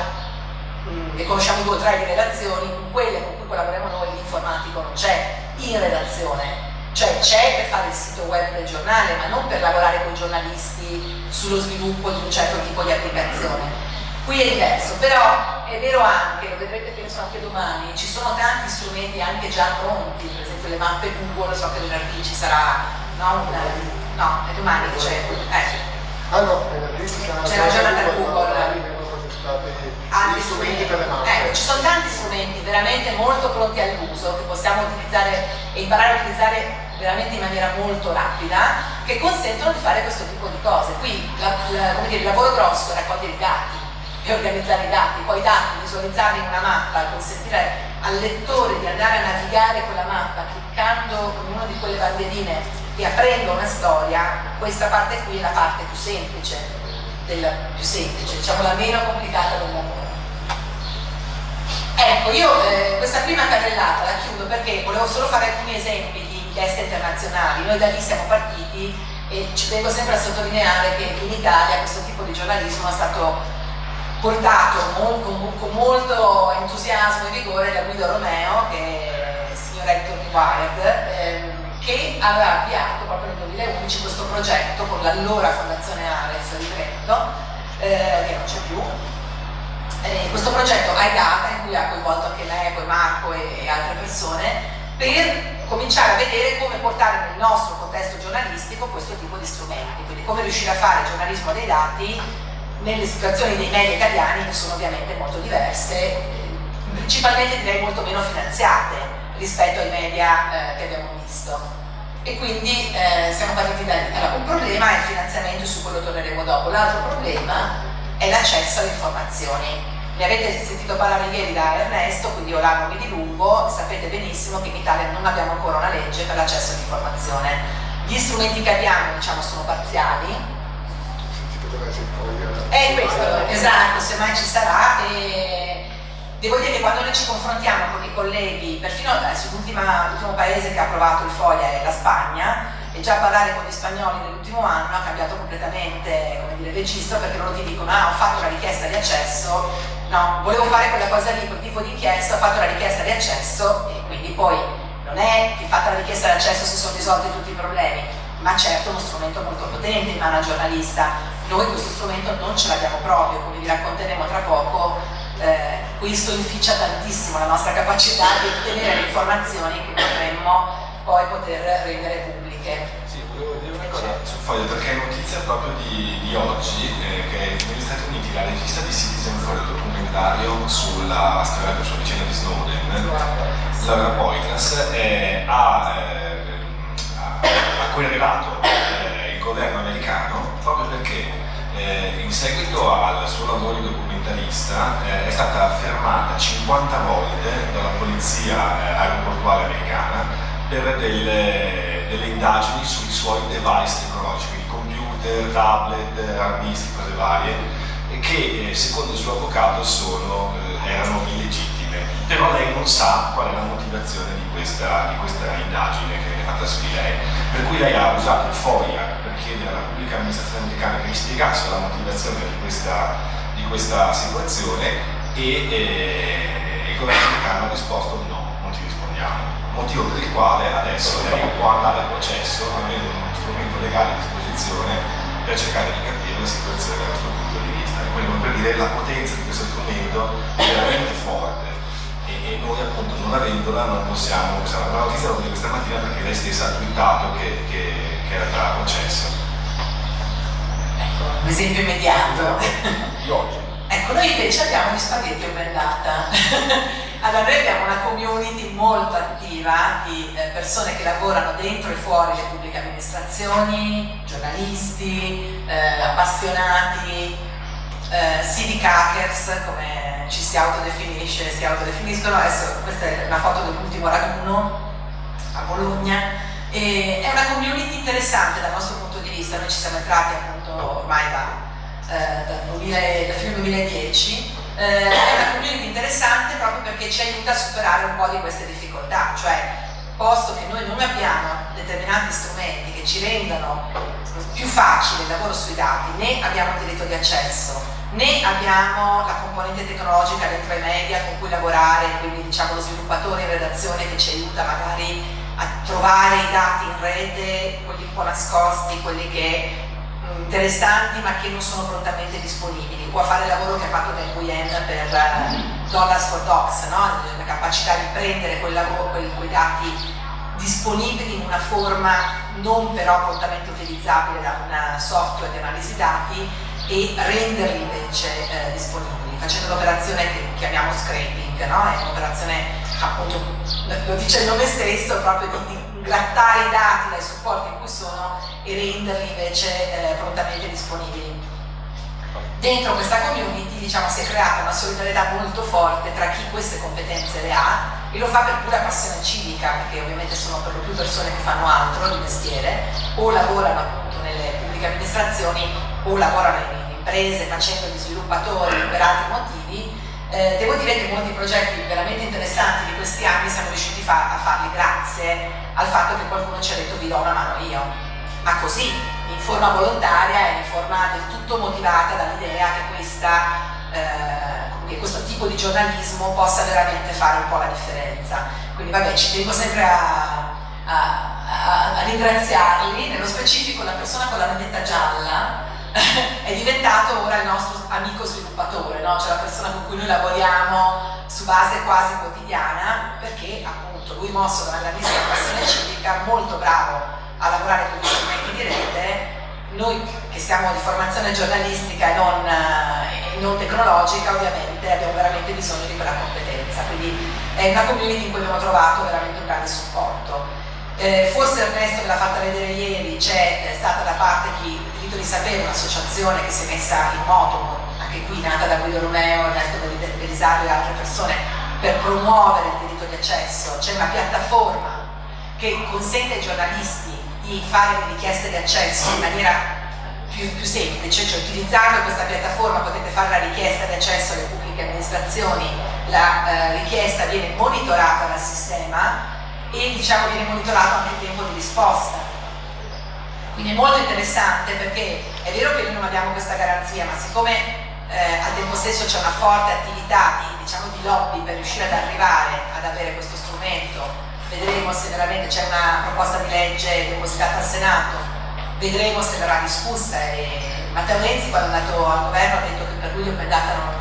ne conosciamo 2 o 3 di redazioni, in quelle con cui collaboriamo noi l'informatico non c'è in redazione, cioè c'è per fare il sito web del giornale, ma non per lavorare con i giornalisti sullo sviluppo di un certo tipo di applicazione. Qui è diverso, però è vero anche, lo vedrete penso anche domani, ci sono tanti strumenti anche già pronti, per esempio le mappe Google, so che venerdì ci sarà, no, è domani che c'è, c'è la giornata Google, altri strumenti per le mappe. Ci sono tanti strumenti veramente molto pronti all'uso che possiamo utilizzare e imparare a utilizzare veramente in maniera molto rapida, che consentono di fare questo tipo di cose. Qui come dire, il lavoro grosso è raccogliere i dati e organizzare i dati, poi i dati, visualizzarli in una mappa, consentire al lettore di andare a navigare quella mappa cliccando con una di quelle bandierine e aprendo una storia. Questa parte qui è la parte più semplice, diciamo la meno complicata del lavoro. Ecco, io questa prima carrellata la chiudo perché volevo solo fare alcuni esempi di inchieste internazionali. Noi da lì siamo partiti e ci tengo sempre a sottolineare che in Italia questo tipo di giornalismo è stato portato con molto entusiasmo e vigore da Guido Romeo, che è il signor Hector Wired, che aveva avviato proprio nel 2011 questo progetto con l'allora Fondazione Ares di Trento, che non c'è più. Questo progetto iData, in cui ha coinvolto anche me, poi Marco e altre persone, per cominciare a vedere come portare nel nostro contesto giornalistico questo tipo di strumenti, quindi come riuscire a fare giornalismo dei dati nelle situazioni dei media italiani che sono ovviamente molto diverse, principalmente direi molto meno finanziate rispetto ai media che abbiamo visto. E quindi siamo partiti da lì. Allora, un problema è il finanziamento, su quello torneremo dopo. L'altro problema è l'accesso alle informazioni. Ne avete sentito parlare ieri da Ernesto, quindi io là non mi dilungo, sapete benissimo che in Italia non abbiamo ancora una legge per l'accesso all'informazione. Gli strumenti che abbiamo, diciamo, sono parziali. È questo, esatto, semmai ci sarà. E devo dire che quando noi ci confrontiamo con i colleghi, perfino adesso l'ultimo paese che ha approvato il Foglia è la Spagna, e già parlare con gli spagnoli nell'ultimo anno ha cambiato completamente, come dire, il registro, perché loro ti dicono: ah, ho fatto la richiesta di accesso, no, volevo fare quella cosa lì, quel tipo di inchiesta, ho fatto la richiesta di accesso, e quindi poi non è che fatta la richiesta di accesso si sono risolti tutti i problemi, ma certo è uno strumento molto potente in mano al giornalista. Noi questo strumento non ce l'abbiamo proprio, come vi racconteremo tra poco. Questo inficia tantissimo la nostra capacità di ottenere le informazioni che potremmo poi poter rendere pubbliche. Sì, volevo dire una cosa sul Foglio, perché è notizia proprio di oggi che negli Stati Uniti la regista di Citizen for il documentario sulla storia della sua vicenda di Snowden, Laura Poitras, ha querelato il governo americano proprio perché in seguito al suo lavoro di documentarista è stata fermata 50 volte dalla polizia aeroportuale americana per delle indagini sui suoi device tecnologici, quindi computer, tablet, hard disk, cose varie, che secondo il suo avvocato erano illegittime, però lei non sa qual è la motivazione di questa indagine che viene fatta su di lei, per cui lei ha usato il FOIA per chiedere alla pubblica amministrazione americana che gli spiegasse la motivazione di questa situazione e il governo americano ha risposto no, non ti rispondiamo, motivo per il quale adesso lei può andare a processo avendo uno strumento legale a disposizione per cercare di capire la situazione dal nostro punto di vista. Quindi per dire la potenza di questo strumento è veramente forte e noi appunto non avendola non possiamo usare. La notizia di questa mattina perché lei stessa ha twittato che era già a processo. Ecco, un esempio immediato. Di oggi. Ecco, noi invece abbiamo gli spaghetti open data. Allora, noi abbiamo una community molto attiva di persone che lavorano dentro e fuori le pubbliche amministrazioni, giornalisti, appassionati, civic hackers, come ci si autodefiniscono. Adesso questa è una foto dell'ultimo raduno a Bologna. E è una community interessante dal nostro punto di vista. Noi ci siamo entrati appunto ormai dal fine 2010. È una community interessante proprio perché ci aiuta a superare un po' di queste difficoltà, cioè posto che noi non abbiamo determinati strumenti che ci rendano più facile il lavoro sui dati, né abbiamo il diritto di accesso, né abbiamo la componente tecnologica dentro ai media con cui lavorare, quindi diciamo lo sviluppatore in redazione che ci aiuta magari a trovare i dati in rete, quelli un po' nascosti, quelli che interessanti ma che non sono prontamente disponibili, o a fare il lavoro che ha fatto Del Nguyen per Dollars for Docs, no? La capacità di prendere quei dati disponibili in una forma non però prontamente utilizzabile da un software di analisi dati e renderli invece disponibili, facendo l'operazione che chiamiamo scraping, no? È un'operazione, appunto, lo dice il nome stesso, proprio di grattare i dati dai supporti in cui sono e renderli invece prontamente disponibili. Dentro questa community, diciamo, si è creata una solidarietà molto forte tra chi queste competenze le ha e lo fa per pura passione civica, perché ovviamente sono per lo più persone che fanno altro di mestiere, o lavorano appunto nelle pubbliche amministrazioni o lavorano in imprese facendo gli sviluppatori per altri motivi. Devo dire che molti progetti veramente interessanti di questi anni siamo riusciti a farli grazie al fatto che qualcuno ci ha detto vi do una mano io, ma così, in forma volontaria e in forma del tutto motivata dall'idea che questo tipo di giornalismo possa veramente fare un po' la differenza. Quindi vabbè, ci tengo sempre a ringraziarli, nello specifico la persona con la maglietta gialla è diventato ora il nostro amico sviluppatore, no? Cioè la persona con cui noi lavoriamo su base quasi quotidiana, perché appunto lui, mosso da una grandissima passione civica, molto bravo a lavorare con gli strumenti di rete. Noi che siamo di formazione giornalistica e non tecnologica, ovviamente abbiamo veramente bisogno di quella competenza, quindi è una community in cui abbiamo trovato veramente un grande supporto. Forse Ernesto, che l'ha fatta vedere ieri, c'è stata da parte chi il diritto di sapere, un'associazione che si è messa in moto, anche qui nata da Guido Romeo, Ernesto Belisario e altre persone, per promuovere il diritto di accesso. C'è una piattaforma che consente ai giornalisti di fare le richieste di accesso in maniera più semplice, cioè utilizzando questa piattaforma potete fare la richiesta di accesso alle pubbliche amministrazioni, la richiesta viene monitorata dal sistema e diciamo viene monitorato anche il tempo di risposta. Quindi è molto interessante perché è vero che noi non abbiamo questa garanzia, ma siccome al tempo stesso c'è una forte attività di lobby per riuscire ad arrivare ad avere questo strumento, vedremo se veramente c'è una proposta di legge depositata al Senato, vedremo se verrà discussa. E Matteo Renzi, quando è andato al governo, ha detto che per lui l'open data non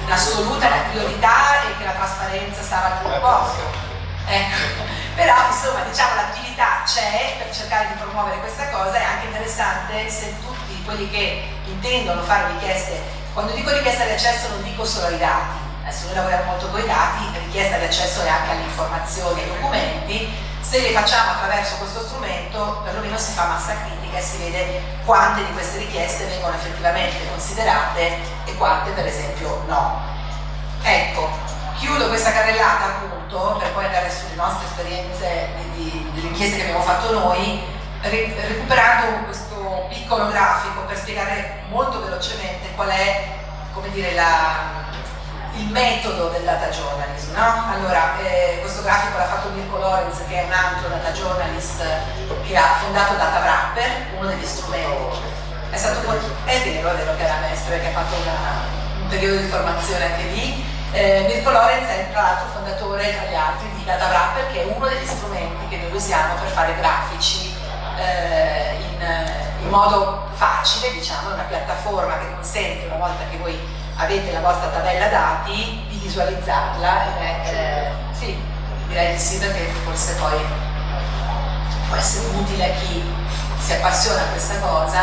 un'assoluta priorità e che la trasparenza stava al primo posto. Però insomma diciamo l'attività c'è per cercare di promuovere questa cosa. È anche interessante se tutti quelli che intendono fare richieste, quando dico richiesta di accesso non dico solo ai dati, adesso noi lavoriamo molto con i dati, richiesta di accesso è anche alle informazioni e ai documenti, Se le facciamo attraverso questo strumento, perlomeno si fa massa critica e si vede quante di queste richieste vengono effettivamente considerate e quante per esempio no. Ecco, chiudo questa carrellata appunto per poi andare sulle nostre esperienze delle inchieste che abbiamo fatto noi, recuperando questo piccolo grafico per spiegare molto velocemente qual è, come dire, il metodo del data journalism, no? Allora, questo grafico l'ha fatto Mirko Lorenz, che è un altro data journalist che ha fondato Data Wrapper, uno degli strumenti. È vero che era maestro e che ha fatto un periodo di formazione anche lì. Mirko Lorenz è tra l'altro fondatore, tra gli altri, di Data Wrapper, che è uno degli strumenti che noi usiamo per fare grafici in modo facile, diciamo, è una piattaforma che consente, una volta che voi avete la vostra tabella dati, di visualizzarla. Sì, direi di sì, perché forse poi può essere utile a chi si appassiona a questa cosa.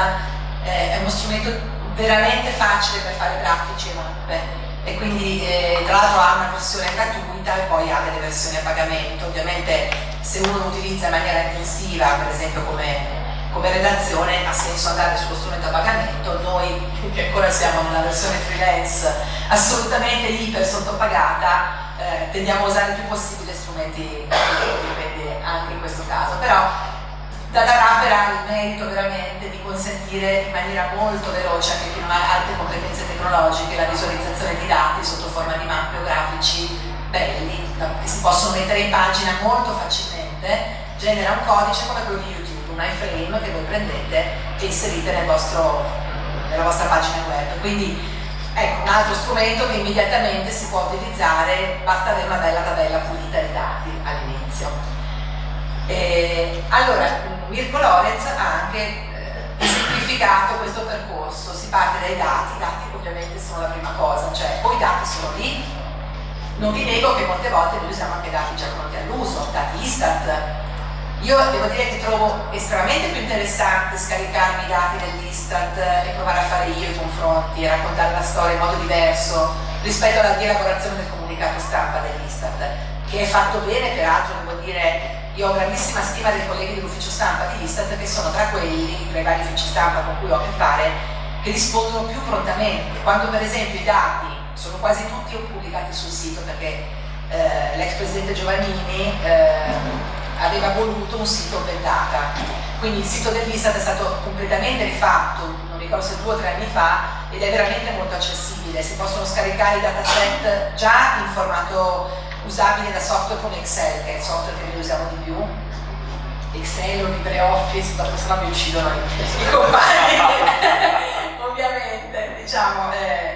È uno strumento veramente facile per fare grafici e mappe, e quindi tra l'altro ha una versione gratuita e poi ha delle versioni a pagamento. Ovviamente se uno lo utilizza in maniera intensiva, per esempio come redazione, ha senso andare sullo strumento a pagamento. Noi che ancora siamo nella versione freelance assolutamente iper sottopagata, tendiamo a usare il più possibile strumenti gratuiti anche in questo caso. Però Data Wrapper ha il merito veramente di consentire in maniera molto veloce, anche chi non ha alte competenze tecnologiche, la visualizzazione di dati sotto forma di mappe o grafici belli, che si possono mettere in pagina molto facilmente. Genera un codice come quello di YouTube, un iframe che voi prendete e inserite nella vostra pagina web. Quindi ecco un altro strumento che immediatamente si può utilizzare, basta avere una bella tabella pulita di dati all'inizio. Allora, Mirko Lorenz ha anche semplificato questo percorso. Si parte dai dati, i dati ovviamente sono la prima cosa, cioè o i dati sono lì. Non vi nego che molte volte noi usiamo anche dati già pronti all'uso, dati Istat. Io devo dire che trovo estremamente più interessante scaricarmi i dati dell'Istat e provare a fare io i confronti e raccontare la storia in modo diverso rispetto alla rielaborazione del comunicato stampa dell'Istat, che è fatto bene. Peraltro devo dire, io ho grandissima stima dei colleghi dell'ufficio stampa di Istat, che sono tra quelli, tra i vari uffici stampa con cui ho a che fare, che rispondono più prontamente. Quando per esempio i dati sono quasi tutti pubblicati sul sito, perché l'ex presidente Giovannini aveva voluto un sito open data, quindi il sito dell'Istat è stato completamente rifatto, non ricordo se 2 o 3 anni fa, ed è veramente molto accessibile. Si possono scaricare i dataset già in formato usabile da software come Excel, che è il software che noi usiamo di più, Excel o LibreOffice, dopo se no mi uccidono i compagni ovviamente, diciamo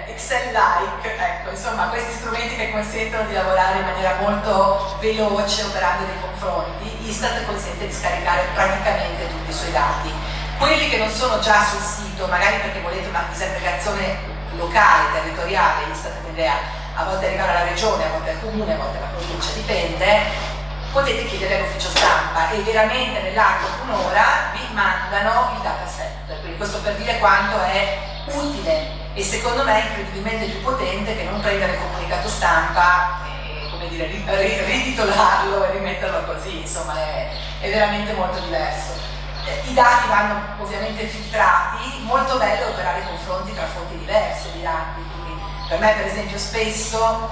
Excel-like, ecco, insomma questi strumenti che consentono di lavorare in maniera molto veloce operando dei confronti. Istat consente di scaricare praticamente tutti i suoi dati. Quelli che non sono già sul sito, magari perché volete una disaggregazione locale, territoriale, Istat tende a volte arrivare alla regione, a volte al comune, a volte alla provincia, dipende, potete chiedere all'ufficio stampa e veramente nell'arco di un'ora vi mandano il dataset. Quindi questo per dire quanto è utile e secondo me incredibilmente più potente che non prendere il comunicato stampa e, come dire, rititolarlo e rimetterlo così. Insomma è veramente molto diverso. I dati vanno ovviamente filtrati, molto bello operare confronti tra fonti diverse di dati. Quindi per me per esempio spesso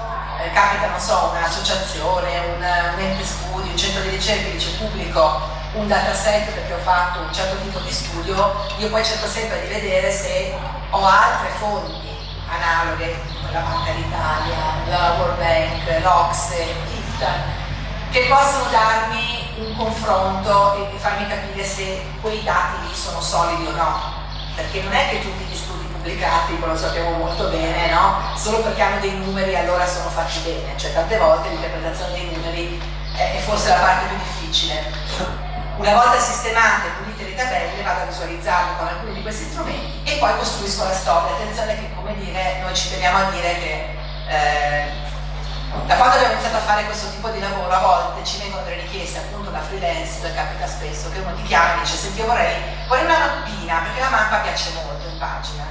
capita, non so, un'associazione, un ente studi, un centro di ricerca dice pubblico un dataset perché ho fatto un certo tipo di studio, io poi cerco sempre di vedere se ho altre fonti analoghe, la Banca d'Italia, la World Bank, l'Ocse, l'IFTA, che possono darmi un confronto e farmi capire se quei dati lì sono solidi o no, perché non è che tutti gli studi pubblicati, lo sappiamo molto bene, no? Solo perché hanno dei numeri allora sono fatti bene, cioè tante volte l'interpretazione dei numeri è forse la parte più difficile. Una volta sistemate e pulite le tabelle vado a visualizzarle con alcuni di questi strumenti e poi costruisco la storia. Attenzione che, come dire, noi ci teniamo a dire che da quando abbiamo iniziato a fare questo tipo di lavoro a volte ci vengono delle richieste appunto da freelance, capita spesso che uno ti chiama e dice senti io vorrei una mappina perché la mappa piace molto in pagina.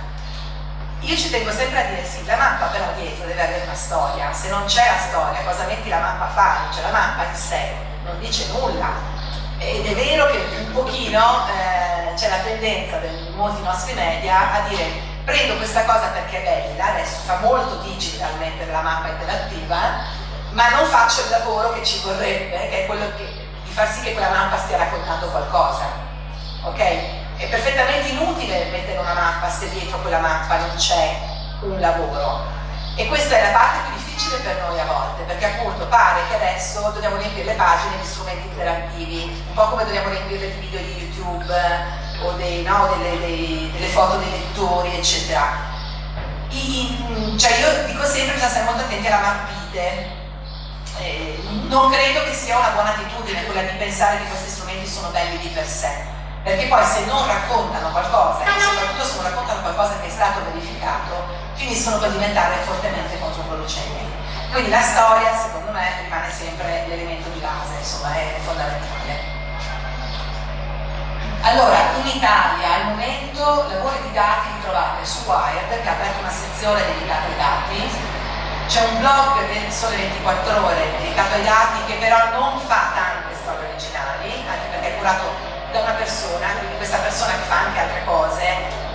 Io ci tengo sempre a dire sì, la mappa però dietro deve avere una storia, se non c'è la storia cosa metti la mappa a fare? Cioè la mappa in sé non dice nulla, Ed è vero che un pochino c'è la tendenza di molti nostri media a dire prendo questa cosa perché è bella, adesso fa molto digital mettere la mappa interattiva, ma non faccio il lavoro che ci vorrebbe, che è quello di far sì che quella mappa stia raccontando qualcosa, ok? È perfettamente inutile mettere una mappa se dietro quella mappa non c'è un lavoro, e questa è la parte più difficile per noi a volte, perché appunto pare che adesso dobbiamo riempire le pagine di strumenti interattivi, un po' come dobbiamo riempire di video di YouTube o delle foto dei lettori, eccetera. Cioè io dico sempre bisogna stare molto attenti alla mappite. Non credo che sia una buona attitudine quella di pensare che questi strumenti sono belli di per sé, perché poi se non raccontano qualcosa, e soprattutto se non raccontano qualcosa che è stato verificato, finiscono per diventare fortemente controproducenti. Quindi la storia, secondo me, rimane sempre l'elemento di base, insomma, è fondamentale. Allora, in Italia al momento lavori di dati li trovate su Wired, che ha aperto una sezione dedicata ai dati. C'è un blog del Sole 24 Ore dedicato ai dati che però non fa tante storie originali, anche perché è curato da una persona, quindi questa persona che fa anche altre cose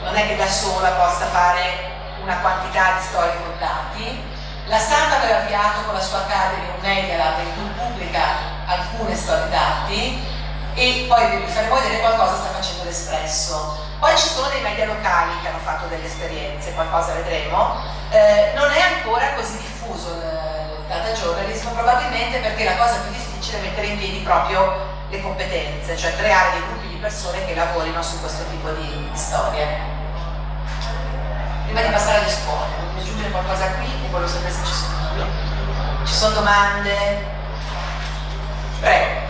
non è che da sola possa fare una quantità di storie con dati. La Stampa aveva avviato con la sua Academy un Media Lab in cui pubblica alcune storie dati, e poi vi faremo vedere qualcosa sta facendo l'Espresso. Poi ci sono dei media locali che hanno fatto delle esperienze, qualcosa vedremo. Non è ancora così diffuso il data journalism, probabilmente perché la cosa più difficile è mettere in piedi proprio le competenze, cioè creare dei gruppi di persone che lavorino su questo tipo di storie. Prima di passare alle scuole, voglio aggiungere qualcosa qui e voglio sapere se ci sono domande. Prego.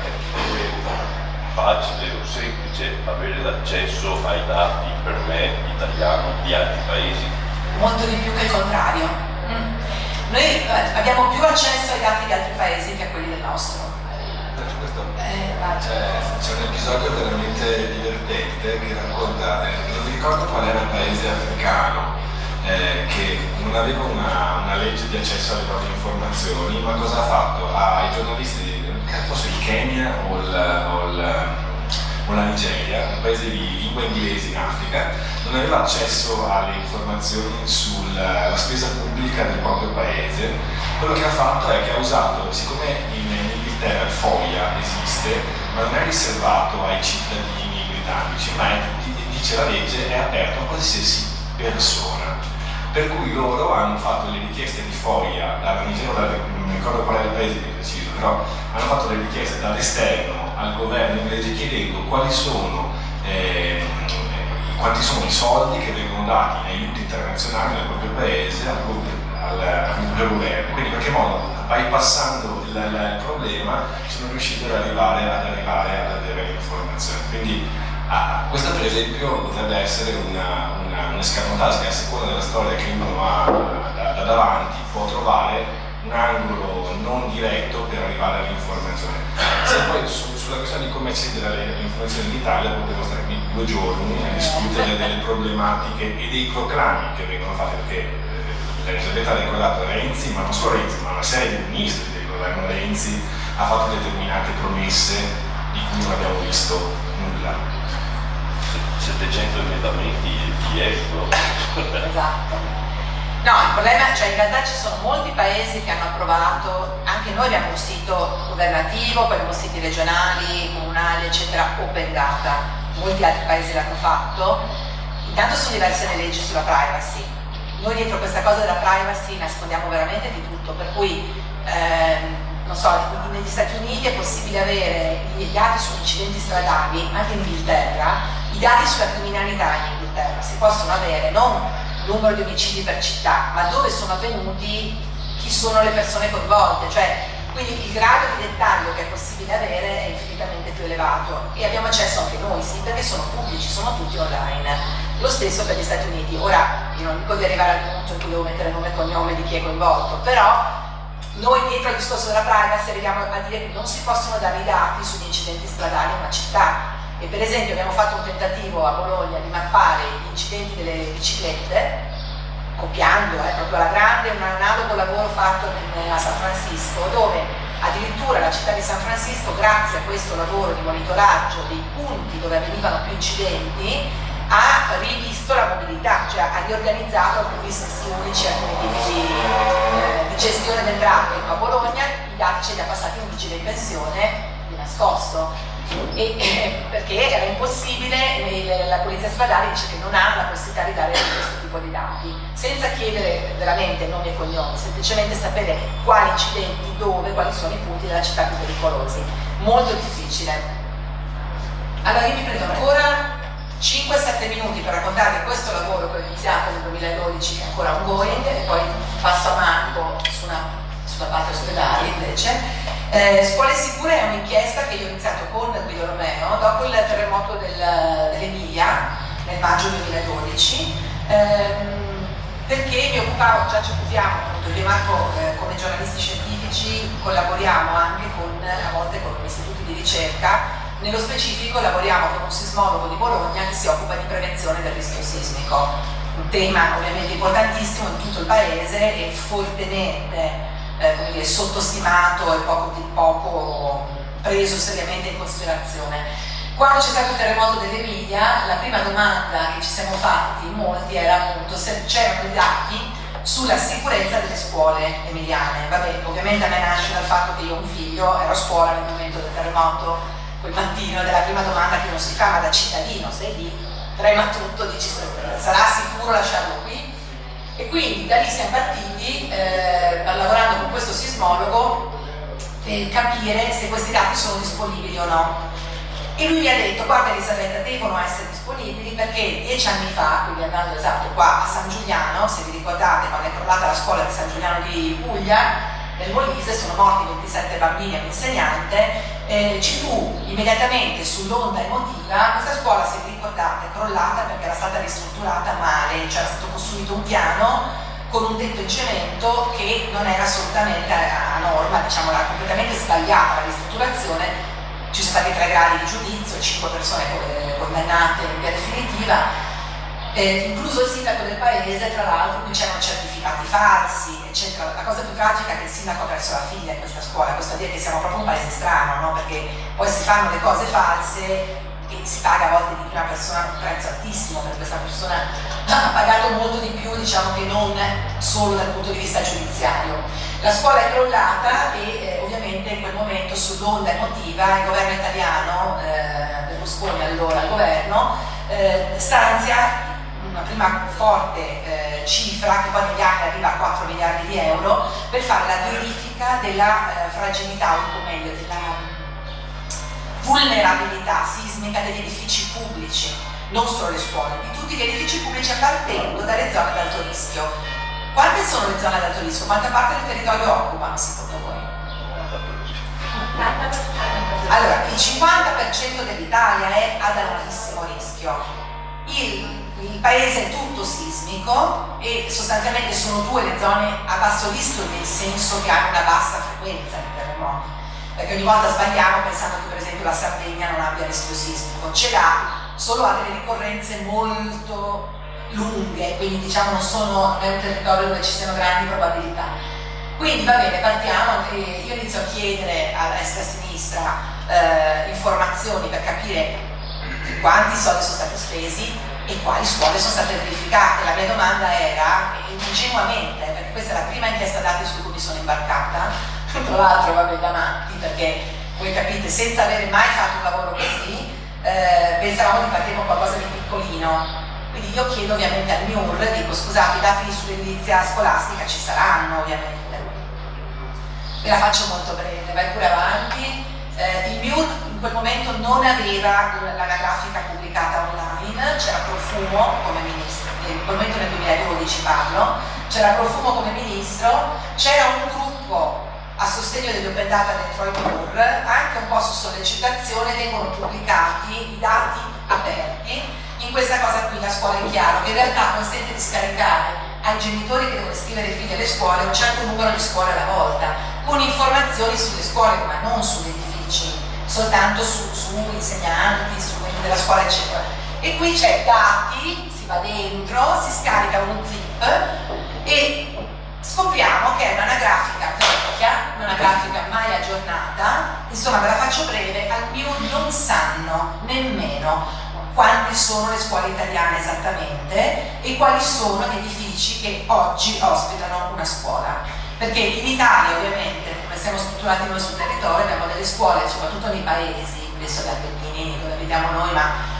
Facile o semplice avere l'accesso ai dati per me italiano di altri paesi? Molto di più che il contrario. Noi abbiamo più accesso ai dati di altri paesi che a quelli del nostro. C'è un episodio veramente divertente che racconta, non mi ricordo qual era il paese africano, che non aveva una legge di accesso alle proprie informazioni, ma cosa ha fatto? Ai giornalisti, forse il Kenya o la Nigeria, un paese di lingua inglese in Africa, non aveva accesso alle informazioni sulla spesa pubblica del proprio paese. Quello che ha fatto è che ha usato, siccome in Inghilterra il FOIA esiste, ma non è riservato ai cittadini britannici, ma dice la legge, è aperto a qualsiasi persona. Per cui loro hanno fatto le richieste di FOIA dalla Nigeria, non mi ricordo qual è il paese di preciso, però hanno fatto le richieste dall'esterno al governo inglese chiedendo quanti sono i soldi che vengono dati in aiuti internazionali nel proprio paese al proprio governo. Quindi in qualche modo, bypassando il problema, sono riusciti ad arrivare ad avere l'informazione. Quindi questo per esempio potrebbe essere un escamotage che a seconda della storia che uno ha da davanti può trovare un angolo non diretto per arrivare all'informazione. Se poi sulla questione di come accedere alle informazioni in Italia potremmo stare qui 2 giorni a discutere delle problematiche e dei proclami che vengono fatti, perché Elisabetta ha ricordato Renzi, ma non solo Renzi, ma una serie di ministri del governo Renzi ha fatto determinate promesse di cui non abbiamo visto nulla. 700 emendamenti di esito. Esatto. No, il problema, cioè in realtà ci sono molti paesi che hanno approvato, anche noi abbiamo un sito governativo, poi abbiamo siti regionali, comunali, eccetera, open data. Molti altri paesi l'hanno fatto. Intanto sono diverse le leggi sulla privacy. Noi dietro questa cosa della privacy nascondiamo veramente di tutto, per cui non so, negli Stati Uniti è possibile avere i dati sugli incidenti stradali, anche in Inghilterra, i dati sulla criminalità in Inghilterra si possono avere, non numero di omicidi per città, ma dove sono avvenuti, chi sono le persone coinvolte, cioè quindi il grado di dettaglio che è possibile avere è infinitamente più elevato, e abbiamo accesso anche noi, sì, perché sono pubblici, sono tutti online. Lo stesso per gli Stati Uniti. Ora, io non dico di arrivare al punto in cui devo mettere nome e cognome di chi è coinvolto, però noi dietro al discorso della privacy arriviamo a dire che non si possono dare i dati sugli incidenti stradali in una città. E per esempio abbiamo fatto un tentativo a Bologna di mappare gli incidenti delle biciclette, copiando proprio alla grande un analogo lavoro fatto a San Francisco, dove addirittura la città di San Francisco, grazie a questo lavoro di monitoraggio dei punti dove avvenivano più incidenti, ha rivisto la mobilità, cioè ha riorganizzato alcuni stessi unici, alcuni tipi di gestione del traffico. A Bologna i dati ce li ha passati un vigile in pensione di nascosto, perché era impossibile, la polizia stradale dice che non ha la possibilità di dare questo tipo di dati, senza chiedere veramente nomi e cognomi, semplicemente sapere quali incidenti, dove, quali sono i punti della città più pericolosi. Molto difficile. Allora io mi prendo ancora 5-7 minuti per raccontarvi questo lavoro che ho iniziato nel 2012, che è ancora ongoing, e poi passo a Marco sulla parte ospedale invece. Scuole Sicure è un'inchiesta che io ho iniziato con Guido Romeo dopo il terremoto dell'Emilia nel maggio 2012, perché mi occupavo, già ci occupiamo, appunto, io e Marco come giornalisti scientifici collaboriamo anche a volte con istituti di ricerca. Nello specifico lavoriamo con un sismologo di Bologna che si occupa di prevenzione del rischio sismico, un tema ovviamente importantissimo in tutto il paese e fortemente come dire, sottostimato e poco preso seriamente in considerazione. Quando c'è stato il terremoto dell'Emilia, la prima domanda che ci siamo fatti molti era appunto se c'erano dei dati sulla sicurezza delle scuole emiliane. Vabbè, ovviamente a me nasce dal fatto che io ho un figlio, ero a scuola nel momento del terremoto, quel mattino, ed è la prima domanda che uno si fa, ma da cittadino sei lì, trema tutto, dici sarà sicuro lasciarlo qui? E quindi da lì siamo partiti lavorando con questo sismologo per capire se questi dati sono disponibili o no. E lui mi ha detto: guarda Elisabetta, devono essere disponibili perché 10 anni fa, quindi andando esatto qua a San Giuliano, se vi ricordate quando è crollata la scuola di San Giuliano di Puglia, nel Molise sono morti 27 bambini e un insegnante, ci fu immediatamente sull'onda emotiva, questa scuola, se vi ricordate, è crollata perché era stata ristrutturata male, cioè era stato costruito un piano con un tetto in cemento che non era assolutamente a norma, diciamo, era completamente sbagliata la ristrutturazione. Ci sono stati 3 gradi di giudizio, 5 persone condannate in via definitiva, incluso il sindaco del paese, tra l'altro, qui c'erano certificati falsi, eccetera. La cosa più tragica è che il sindaco ha perso la figlia in questa scuola, questo vuol dire che siamo proprio un paese strano, no? Perché poi si fanno le cose false e si paga a volte di prima persona un prezzo altissimo, perché questa persona ha pagato molto di più, diciamo, che non solo dal punto di vista giudiziario. La scuola è crollata e ovviamente in quel momento, sull'onda emotiva, il governo italiano, Berlusconi allora al governo, stanzia una prima forte cifra che poi negli anni arriva a 4 miliardi di euro per fare la verifica della fragilità, o meglio della vulnerabilità sismica degli edifici pubblici, non solo le scuole, di tutti gli edifici pubblici partendo dalle zone ad alto rischio. Quante sono le zone ad alto rischio? Quanta parte del territorio occupano secondo voi? Allora, il 50% dell'Italia è ad altissimo rischio. Il paese è tutto sismico e sostanzialmente sono 2 le zone a basso rischio, nel senso che hanno una bassa frequenza di terremoti, perché ogni volta sbagliamo pensando che per esempio la Sardegna non abbia rischio sismico, ce l'ha, solo ha delle ricorrenze molto lunghe, quindi diciamo non è un territorio dove ci siano grandi probabilità. Quindi va bene, partiamo, io inizio a chiedere a destra e a sinistra informazioni per capire quanti soldi sono stati spesi e quali scuole sono state verificate. La mia domanda era, ingenuamente, perché questa è la prima inchiesta dati su cui mi sono imbarcata, tra l'altro vabbè da matti, perché voi capite, senza avere mai fatto un lavoro così, pensavamo di partire con qualcosa di piccolino. Quindi io chiedo ovviamente al MIUR, dico scusate, i dati sull'edilizia scolastica ci saranno ovviamente. Ve la faccio molto breve, vai pure avanti. Il MIUR in quel momento non aveva l'anagrafica pubblicata online, c'era Profumo come ministro, in quel momento nel 2012 parlo, c'era Profumo come ministro, c'era un gruppo a sostegno degli open data dentro il MIUR, anche un po' su sollecitazione vengono pubblicati i dati aperti. In questa cosa qui la scuola è chiaro che in realtà consente di scaricare ai genitori che devono iscrivere i figli alle scuole un certo numero di scuole alla volta, con informazioni sulle scuole ma non sugli edifici, soltanto su insegnanti, su quelli della scuola eccetera. E qui c'è dati, si va dentro, si scarica uno zip e scopriamo che è un'anagrafica vecchia, un'anagrafica mai aggiornata. Insomma, ve la faccio breve, al MIUR non sanno nemmeno quante sono le scuole italiane esattamente e quali sono gli edifici che oggi ospitano una scuola. Perché in Italia, ovviamente, come siamo strutturati noi sul territorio, abbiamo delle scuole, soprattutto nei paesi, adesso gli Appennini dove abitiamo noi, ma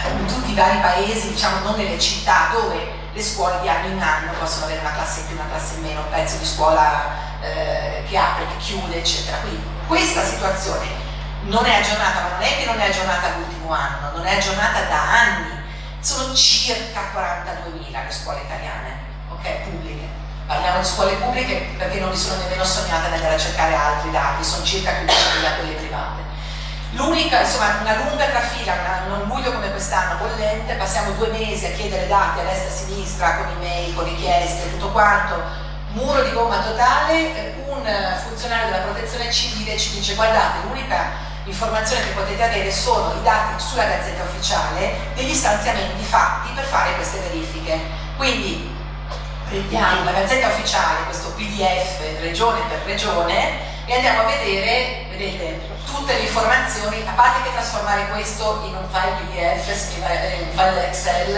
in tutti i vari paesi, diciamo non nelle città, dove le scuole di anno in anno possono avere una classe in più, una classe in meno, un pezzo di scuola che apre, che chiude, eccetera. Quindi questa situazione non è aggiornata, ma non è che non è aggiornata l'ultimo anno, non è aggiornata da anni. Sono circa 42.000 le scuole italiane, ok, pubbliche. Parliamo di scuole pubbliche perché non mi sono nemmeno sognata di andare a cercare altri dati, sono circa 15.000 quelle private. L'unica, insomma, una lunga trafila, un luglio come quest'anno bollente, passiamo 2 mesi a chiedere dati a destra e a sinistra, con email, con richieste, tutto quanto, muro di gomma totale. Un funzionario della protezione civile ci dice: guardate, l'unica informazione che potete avere sono i dati sulla Gazzetta Ufficiale degli stanziamenti fatti per fare queste verifiche. Quindi prendiamo la Gazzetta Ufficiale, questo PDF regione per regione, e andiamo a vedere, vedete, tutte le informazioni, a parte che trasformare questo in un file PDF, in un file Excel,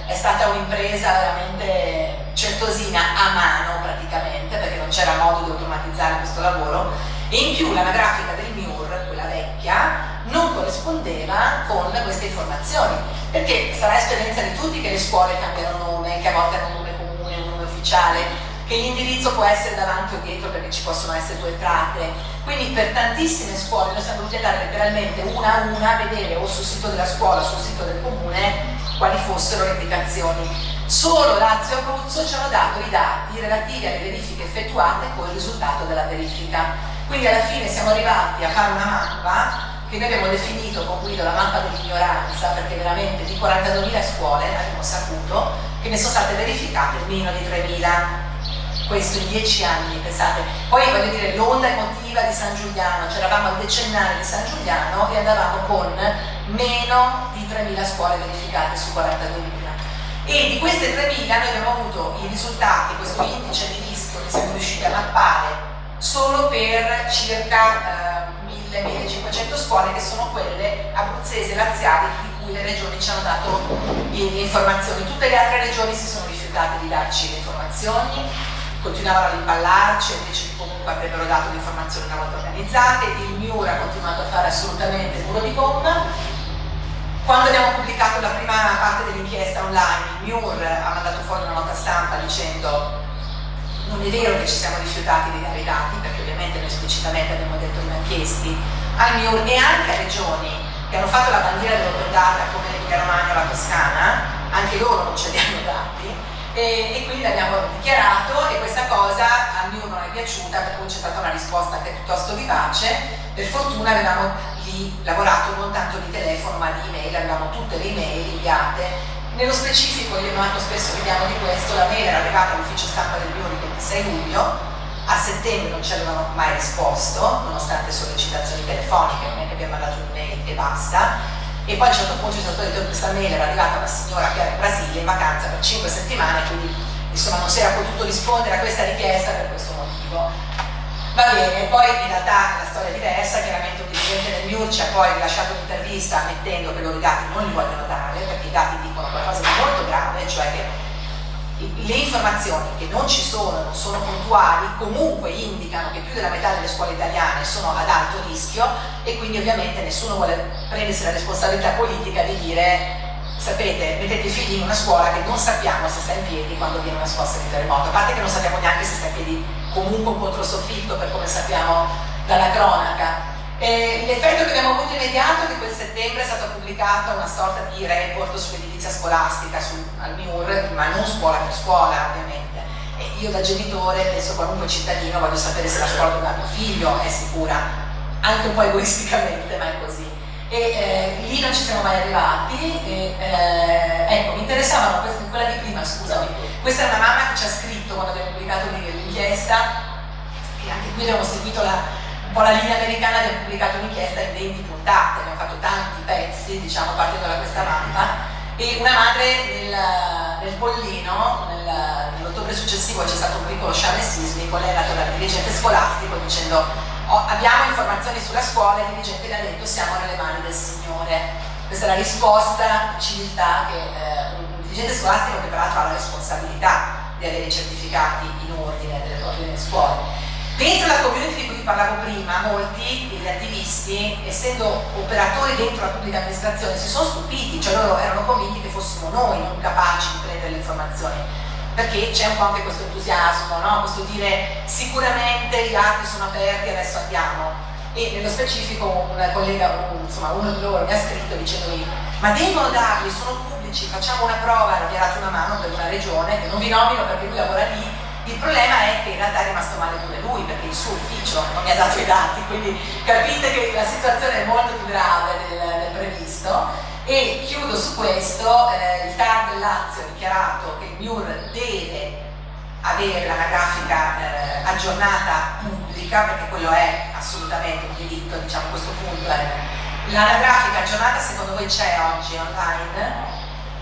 è stata un'impresa veramente certosina, a mano praticamente, perché non c'era modo di automatizzare questo lavoro, e in più l'anagrafica del MIUR, quella vecchia, non corrispondeva con queste informazioni, perché sarà esperienza di tutti che le scuole cambiano nome, che a volte hanno un nome comune, un nome ufficiale, che l'indirizzo può essere davanti o dietro perché ci possono essere 2 entrate. Quindi per tantissime scuole noi siamo dovuti andare letteralmente una a una a vedere o sul sito della scuola o sul sito del comune quali fossero le indicazioni. Solo Lazio e Abruzzo ci hanno dato i dati relativi alle verifiche effettuate con il risultato della verifica. Quindi alla fine siamo arrivati a fare una mappa che noi abbiamo definito con Guido la mappa dell'ignoranza, perché veramente di 42.000 scuole abbiamo saputo che ne sono state verificate meno di 3.000. Questo in 10 anni, pensate. Poi voglio dire, l'onda emotiva di San Giuliano, cioè eravamo al decennale di San Giuliano e andavamo con meno di 3.000 scuole verificate su 42.000. E di queste 3.000 noi abbiamo avuto i risultati, questo indice di rischio che siamo riusciti a mappare solo per circa 1.000-1.500 scuole, che sono quelle abruzzesi e laziali di cui le regioni ci hanno dato le informazioni. Tutte le altre regioni si sono rifiutate di darci le informazioni, continuavano a rimpallarci, invece comunque avrebbero dato le informazioni una volta organizzate. Il MIUR ha continuato a fare assolutamente il muro di gomma. Quando abbiamo pubblicato la prima parte dell'inchiesta online, il MIUR ha mandato fuori una nota stampa dicendo: non è vero che ci siamo rifiutati di dare i dati, perché ovviamente noi esplicitamente abbiamo detto che abbiamo chiesti al MIUR e anche a regioni che hanno fatto la bandiera dell'open data come l'Emilia Romagna o la Toscana, anche loro non ci diano dati. E quindi l'abbiamo dichiarato, e questa cosa a MIUR non è piaciuta, per cui c'è stata una risposta anche piuttosto vivace. Per fortuna avevamo lì lavorato non tanto di telefono ma di email, avevamo tutte le email inviate. Nello specifico, io molto spesso vediamo di questo, la mail era arrivata all'ufficio stampa del MIUR il 26 luglio, a settembre non ci avevano mai risposto, nonostante sollecitazioni telefoniche, non è che abbiamo mandato un'email e basta. E poi a un certo punto ci è stato detto che questa mail era arrivata a una signora che era in Brasile in vacanza per 5 settimane, quindi insomma non si era potuto rispondere a questa richiesta per questo motivo. Va bene, poi in realtà la storia è diversa, chiaramente un dirigente del MIUR ci ha poi rilasciato un'intervista ammettendo che loro i dati non li vogliono dare, perché i dati dicono qualcosa di molto grave, cioè che le informazioni che non ci sono, non sono puntuali, comunque indicano che più della metà delle scuole italiane sono ad alto rischio, e quindi ovviamente nessuno vuole prendersi la responsabilità politica di dire: sapete, mettete i figli in una scuola che non sappiamo se sta in piedi quando viene una scossa di terremoto, a parte che non sappiamo neanche se sta in piedi comunque un controsoffitto, per come sappiamo dalla cronaca. L'effetto che abbiamo avuto immediato è che quel settembre è stata pubblicata una sorta di report sull'edilizia scolastica al MIUR, ma non scuola per scuola ovviamente. E io da genitore, penso qualunque cittadino, voglio sapere se la scuola dove va mio figlio è sicura, anche un po' egoisticamente, ma è così. E lì non ci siamo mai arrivati. Ecco, mi interessavano quella di prima, scusami. Questa è una mamma che ci ha scritto quando abbiamo pubblicato l'inchiesta, e anche qui abbiamo seguito un po' la linea americana, abbiamo pubblicato un'inchiesta in 20 puntate, abbiamo fatto tanti pezzi, diciamo, partendo da questa mappa. E una madre nel Pollino, nell'ottobre successivo c'è stato un piccolo sciame sismico, lei è andato dal dirigente scolastico dicendo abbiamo informazioni sulla scuola, il dirigente le ha detto siamo nelle mani del Signore. Questa è la risposta di civiltà che un dirigente scolastico che peraltro ha la responsabilità di avere i certificati in ordine delle proprie scuole. Dentro la community di cui parlavo prima, molti degli attivisti, essendo operatori dentro la pubblica amministrazione, si sono stupiti, cioè loro erano convinti che fossimo noi non capaci di prendere le informazioni, perché c'è un po' anche questo entusiasmo, no? Questo dire sicuramente gli atti sono aperti, adesso andiamo. E nello specifico un collega, uno di loro mi ha scritto dicendomi ma devono darli, sono pubblici, facciamo una prova, mi ha dato una mano per una regione, che non vi nomino perché lui lavora lì. Il problema è che in realtà è rimasto male pure lui perché il suo ufficio non mi ha dato i dati, quindi capite che la situazione è molto più grave del previsto. E chiudo su questo, il TAR del Lazio ha dichiarato che il MIUR deve avere l'anagrafica aggiornata pubblica, perché quello è assolutamente un diritto, diciamo a questo punto. L'anagrafica aggiornata secondo voi c'è oggi online?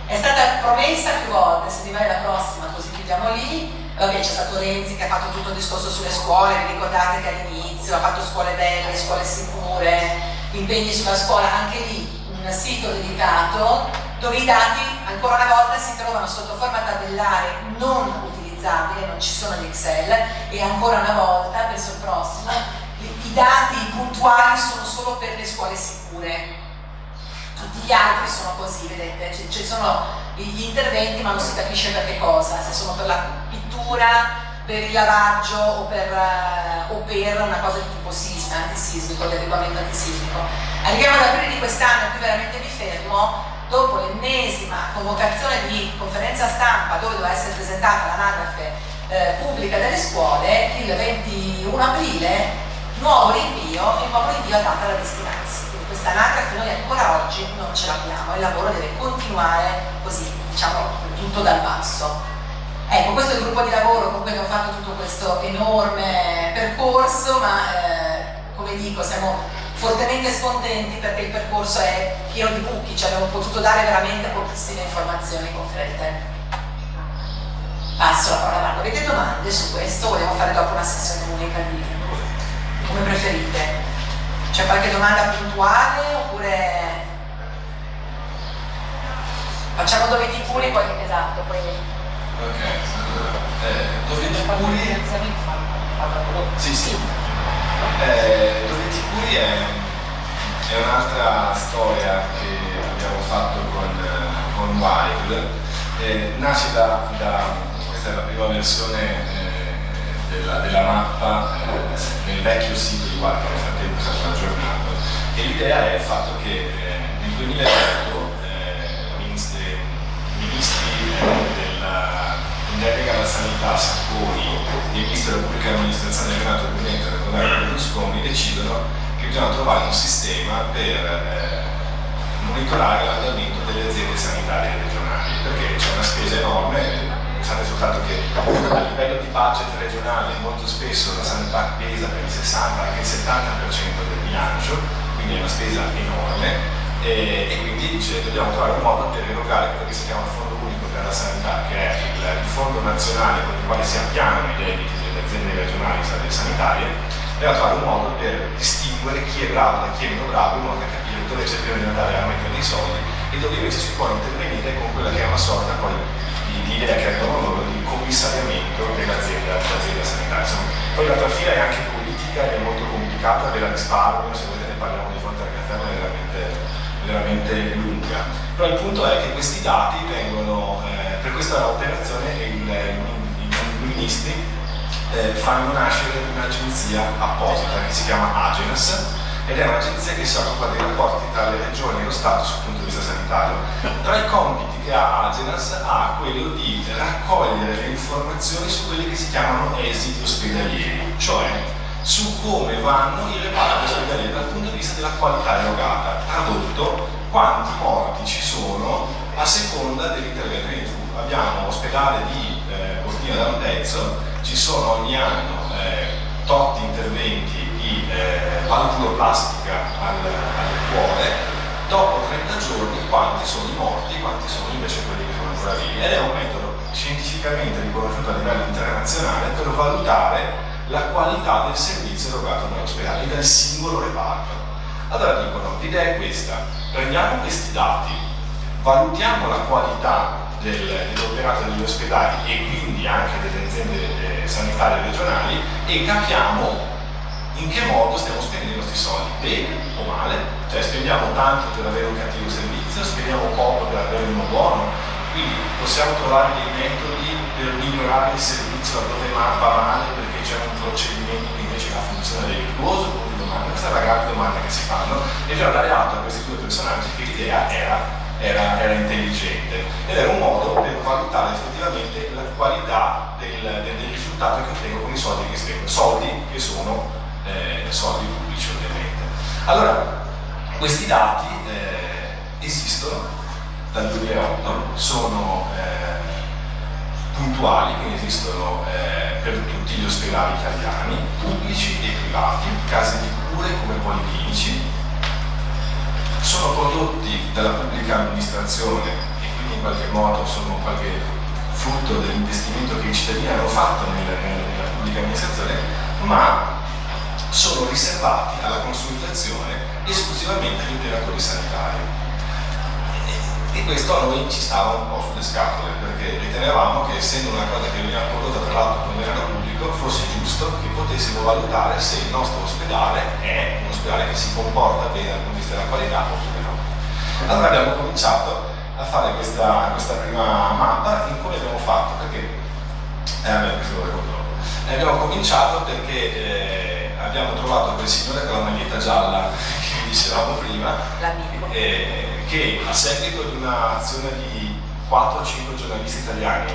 È stata promessa più volte, se rimane la prossima così chiudiamo lì. Vabbè, c'è stato Renzi che ha fatto tutto il discorso sulle scuole, vi ricordate che all'inizio ha fatto scuole belle, scuole sicure, impegni sulla scuola, anche lì un sito dedicato dove i dati ancora una volta si trovano sotto forma tabellare non utilizzabile, non ci sono gli Excel, e ancora una volta, penso il prossimo, i dati puntuali sono solo per le scuole sicure. Tutti gli altri sono così, vedete, ci sono gli interventi ma non si capisce per che cosa, se sono per la pittura, per il lavaggio o per una cosa di tipo antisismico, l'adeguamento antisismico. Arriviamo ad aprile di quest'anno, qui veramente mi fermo, dopo l'ennesima convocazione di conferenza stampa dove doveva essere presentata l'anagrafe pubblica delle scuole, il 21 aprile, nuovo rinvio e nuovo rinvio a data da destinarsi. Questa anagrafe noi ancora oggi non ce l'abbiamo e il lavoro deve continuare così, diciamo, tutto dal basso. Ecco, questo è il gruppo di lavoro con cui abbiamo fatto tutto questo enorme percorso, ma come dico, siamo fortemente scontenti perché il percorso è pieno di buchi, cioè abbiamo potuto dare veramente pochissime informazioni concrete. Passo la parola avanti. Avete domande su questo? Vogliamo fare dopo una sessione unica di come preferite? C'è qualche domanda puntuale oppure facciamo doveti puri poi esatto poi ok, doveti puri sì doveti puri è un'altra storia che abbiamo fatto con Wild. Nasce da questa è la prima versione della mappa nel vecchio sito di Wild, che nel frattempo è stato aggiornato, e l'idea è il fatto che nel 2008 ministri in delega alla sanità Sacconi e il ministro della pubblica amministrazione Renato Brunetta del governo Berlusconi decidono che bisogna trovare un sistema per monitorare l'andamento delle aziende sanitarie regionali, perché c'è una spesa enorme. Pensate soltanto che a livello di budget regionale molto spesso la sanità pesa per il 60, anche il 70% del bilancio, quindi è una spesa enorme, e quindi dice dobbiamo trovare un modo per erogare quello che si chiama il Fondo Unico per la Sanità, che è il fondo nazionale con il quale si appianano i debiti delle aziende regionali sanitarie, e trovare un modo per distinguere chi è bravo da chi è meno bravo, in modo da capire dove c'è bisogno di andare a mettere dei soldi e dove invece si può intervenire con quella che è una sorta poi di idea che avevano loro di commissariamento dell'azienda sanitaria. Insomma, poi l'altra fila è anche politica ed è molto complicata, ve la risparmio, se volete ne parliamo di fronte al caffè, ma è veramente lunga. Però il punto è che questi dati vengono, per questa operazione i ministri fanno nascere un'agenzia apposita che si chiama Agenas, ed è un'agenzia che si occupa dei rapporti tra le regioni e lo Stato sul punto di vista sanitario. Tra i compiti che ha Agenas ha quello di raccogliere le informazioni su quelli che si chiamano esiti ospedalieri, cioè su come vanno i reparti ospedalieri dal punto di vista della qualità erogata. Tradotto, quanti morti ci sono a seconda dell'intervento. Quindi abbiamo ospedale di Cortina d'Ampezzo, ci sono ogni anno tot interventi di valvuloplastica al cuore, dopo 30 giorni quanti sono i morti, quanti sono invece quelli che sono Foravini, ed è un metodo scientificamente riconosciuto a livello internazionale per valutare la qualità del servizio erogato dall'ospedale, dal singolo reparto. Allora dicono, l'idea è questa: prendiamo questi dati, valutiamo la qualità dell'operato degli ospedali e quindi anche delle aziende sanitarie regionali e capiamo in che modo stiamo spendendo i nostri soldi, bene o male, cioè spendiamo tanto per avere un cattivo servizio, spendiamo poco per avere uno buono, quindi possiamo trovare dei metodi per migliorare il servizio laddove mappa male perché c'è un procedimento che invece la funzione del virtuoso, questa è la grande domanda che si fanno, e bisogna dare atto a questi due personaggi che l'idea era intelligente ed era un modo per valutare effettivamente la qualità del risultato che ottengo con i soldi che spendo, soldi che sono soldi pubblici ovviamente. Allora, questi dati esistono dal 2008, sono puntuali, quindi esistono per tutti gli ospedali italiani, pubblici e privati, case di cure come policlinici, sono prodotti dalla pubblica amministrazione e quindi in qualche modo sono qualche frutto dell'investimento che i cittadini hanno fatto nella pubblica amministrazione, ma sono riservati alla consultazione esclusivamente agli operatori sanitari. E questo a noi ci stava un po' sulle scatole, perché ritenevamo che, essendo una cosa che veniva prodotta tra l'altro con denaro pubblico, fosse giusto che potessimo valutare se il nostro ospedale è un ospedale che si comporta bene dal punto di vista della qualità oppure no. Allora abbiamo cominciato a fare questa prima mappa. In come abbiamo fatto? Perché questo lo racconto dopo. Abbiamo cominciato perché abbiamo trovato quel signore con la maglietta gialla che vi dicevamo prima, che a seguito di un'azione di 4 o 5 giornalisti italiani,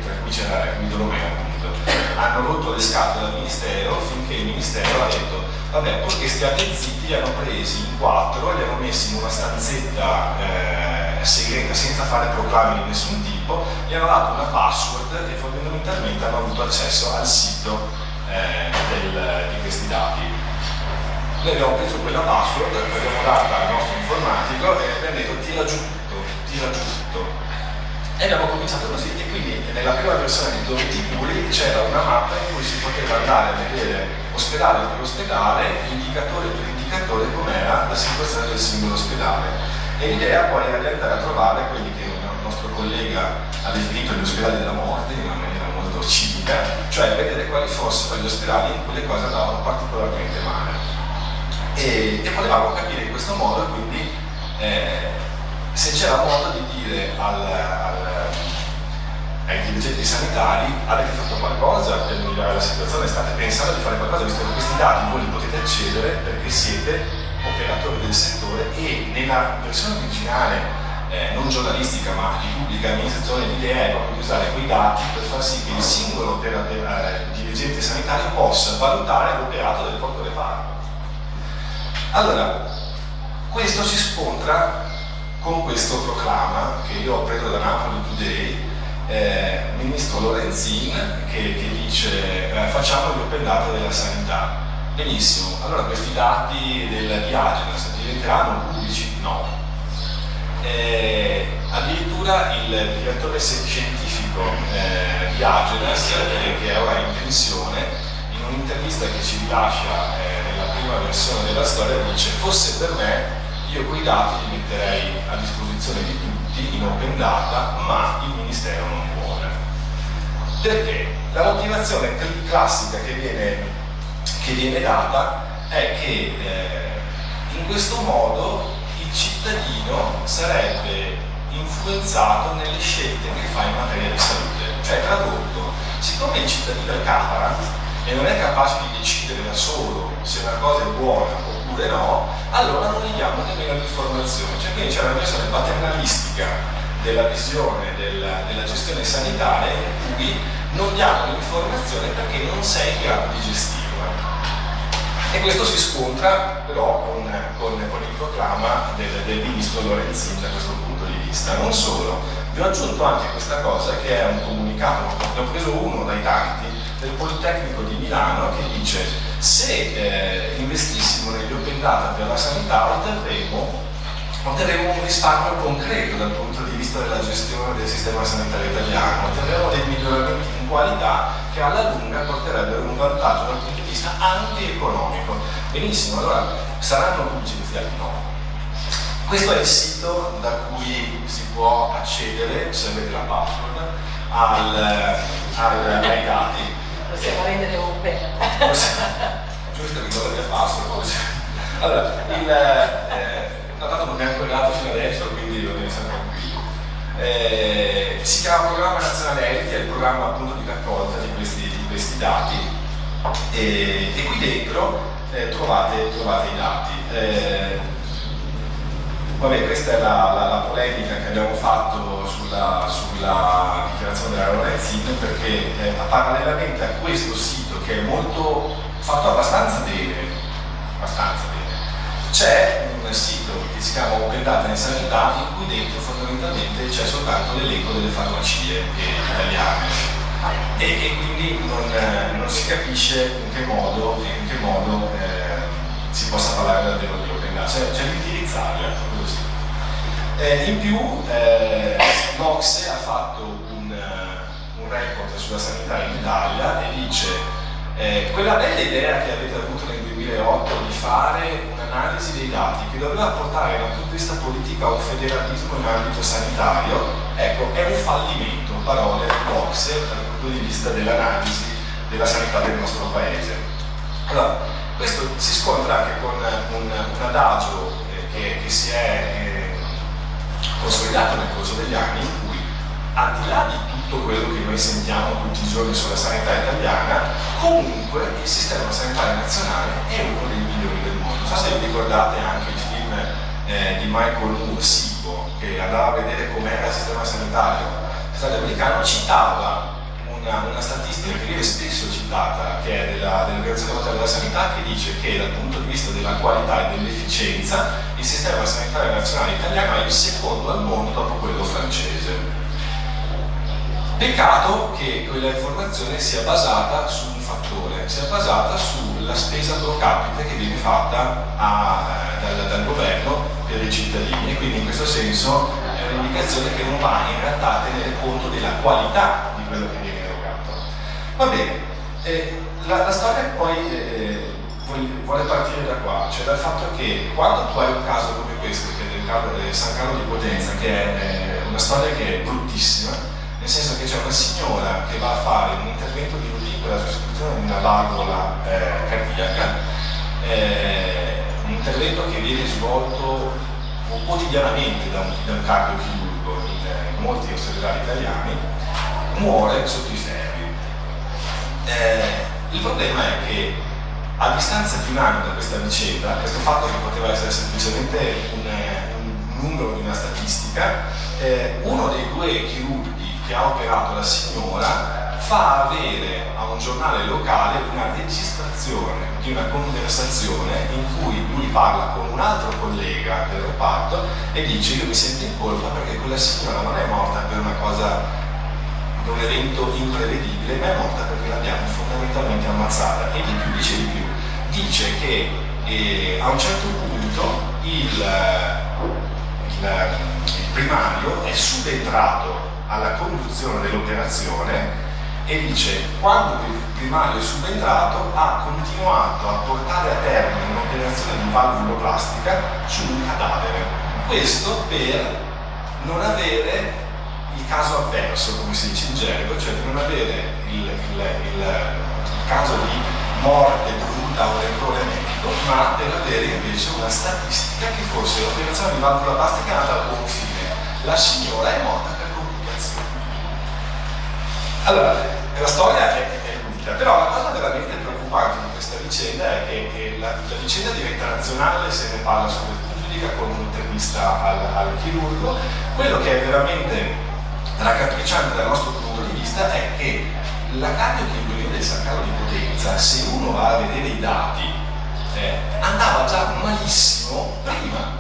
tra cui c'era Guido Romeo appunto, hanno rotto le scatole al Ministero, finché il Ministero ha detto vabbè, purché stiate zitti, li hanno presi in 4, li hanno messi in una stanzetta segreta senza fare proclami di nessun tipo, gli hanno dato una password e fondamentalmente hanno avuto accesso al sito di questi dati. Noi abbiamo preso quella password, l'abbiamo data al nostro informatico e abbiamo detto tira giù tutto. E abbiamo cominciato così, e quindi nella prima versione di Doveti Puri c'era una mappa in cui si poteva andare a vedere ospedale per ospedale, indicatore per indicatore, com'era la situazione del singolo ospedale. E l'idea poi era di andare a trovare quelli che il nostro collega ha definito gli ospedali della morte in una maniera molto civica, cioè vedere quali fossero gli ospedali in cui le cose andavano particolarmente male. E volevamo capire in questo modo quindi se c'era modo di dire ai dirigenti sanitari: avete fatto qualcosa per migliorare la situazione, state pensando di fare qualcosa, visto che questi dati voi li potete accedere perché siete operatori del settore. E nella versione originale, non giornalistica ma di pubblica amministrazione, l'idea è proprio di usare quei dati per far sì che il singolo dirigente sanitario possa valutare l'operato del proprio reparto. Allora, questo si scontra con questo proclama che io ho preso da Napoli Today, ministro Lorenzin, che dice facciamo gli open data della sanità. Benissimo, allora questi dati di Agenas diventeranno pubblici? No. Addirittura il direttore scientifico di Agenas, che è ora in pensione, in un'intervista che ci rilascia nella prima versione della storia, dice: fosse per me, io quei dati li metterei a disposizione di tutti in open data, ma il Ministero non vuole. Perché? La motivazione classica che viene data è che in questo modo il cittadino sarebbe influenzato nelle scelte che fa in materia di salute. Cioè, tradotto, siccome il cittadino è capara e non è capace di decidere da solo se una cosa è buona oppure no, allora non gli diamo nemmeno l'informazione. Cioè, quindi c'è una versione paternalistica della visione della gestione sanitaria in cui non diamo l'informazione perché non sei in grado di gestirla. E questo si scontra però con il proclama del ministro Lorenzin da questo punto di vista. Non solo, vi ho aggiunto anche questa cosa che è un comunicato, ne ho preso uno dai tanti, del Politecnico di Milano, che dice: se investissimo negli open data per la sanità otterremo otterremo un risparmio concreto dal punto di vista della gestione del sistema sanitario italiano, otterremo dei miglioramenti in qualità che alla lunga porterebbero un vantaggio dal punto di vista anche economico. Benissimo, allora saranno pubblicizzati? No. Questo è il sito da cui si può accedere, se avete la password, ai dati. Possiamo rendere open. Giusto, ricordate la password. Allora, tanto non mi ha collegato fino adesso, quindi lo devi sempre tranquillo. Si chiama Programma Nazionale Eliti, è il programma appunto di raccolta di questi dati, e qui dentro trovate i dati. Vabbè, questa è la polemica che abbiamo fatto sulla dichiarazione della Lorenzin, perché parallelamente a questo sito, che è molto fatto abbastanza bene, c'è un sito che si chiama Open Data in Sanità, in cui dentro fondamentalmente c'è soltanto l'elenco delle farmacie italiane, e quindi non si capisce in che modo si possa parlare davvero di Open Data, c'è l'utilizzare. In più l'Ocse ha fatto un report sulla sanità in Italia e dice quella bella idea che avete avuto nel 2008 di fare un'analisi dei dati che doveva portare dal punto di vista politico a un federalismo in ambito sanitario, ecco, è un fallimento, parole dell'Ocse dal punto di vista dell'analisi della sanità del nostro paese. Allora, questo si scontra anche con un adagio che si è consolidato nel corso degli anni, in cui, al di là di tutto quello che noi sentiamo tutti i giorni sulla sanità italiana, comunque il sistema sanitario nazionale è uno dei migliori del mondo. Non so se vi ricordate anche il film di Michael Moore, Sipo, che andava a vedere com'era il sistema sanitario americano, citava una statistica che viene spesso citata, che è dell'Organizzazione Mondiale della Sanità, che dice che dal punto di vista della qualità e dell'efficienza il sistema sanitario nazionale italiano è il secondo al mondo dopo quello francese. Peccato che quella informazione sia basata su un fattore, sia basata sulla spesa pro capite che viene fatta dal governo per i cittadini, e quindi in questo senso è un'indicazione che non va in realtà a tenere conto della qualità di quello che viene. Va bene, la storia poi vuole partire da qua, cioè dal fatto che quando tu hai un caso come questo, che è del caso del San Carlo di Potenza, che è una storia che è bruttissima, nel senso che c'è una signora che va a fare un intervento di routine per la sostituzione di una valvola cardiaca, un intervento che viene svolto quotidianamente da un cardiochirurgo in molti ospedali italiani, muore sotto i ferri. Il problema è che a distanza di un anno da questa vicenda, questo fatto che poteva essere semplicemente un numero di una statistica, uno dei due chirurghi che ha operato la signora fa avere a un giornale locale una registrazione di una conversazione in cui lui parla con un altro collega del reparto e dice: io mi sento in colpa perché quella signora non è morta per una cosa, un evento imprevedibile, ma è morta perché l'abbiamo fondamentalmente ammazzata. E di più, dice che a un certo punto il primario è subentrato alla conduzione dell'operazione, e dice: quando il primario è subentrato ha continuato a portare a termine un'operazione di valvuloplastica su un cadavere, questo per non avere il caso avverso, come si dice in gergo, cioè di non avere il caso di morte dovuta a un errore medico, ma per avere invece una statistica che fosse l'operazione di valvola plastica è andata a buon fine, la signora è morta per complicazioni. Allora, la storia è lunga, però la cosa veramente preoccupante di questa vicenda è che la vicenda diventa nazionale se ne parla su Repubblica con un'intervista al chirurgo. Quello che è veramente raccapricciante dal nostro punto di vista è che la cardiochirurgia del San Carlo di Potenza, se uno va a vedere i dati, andava già malissimo prima,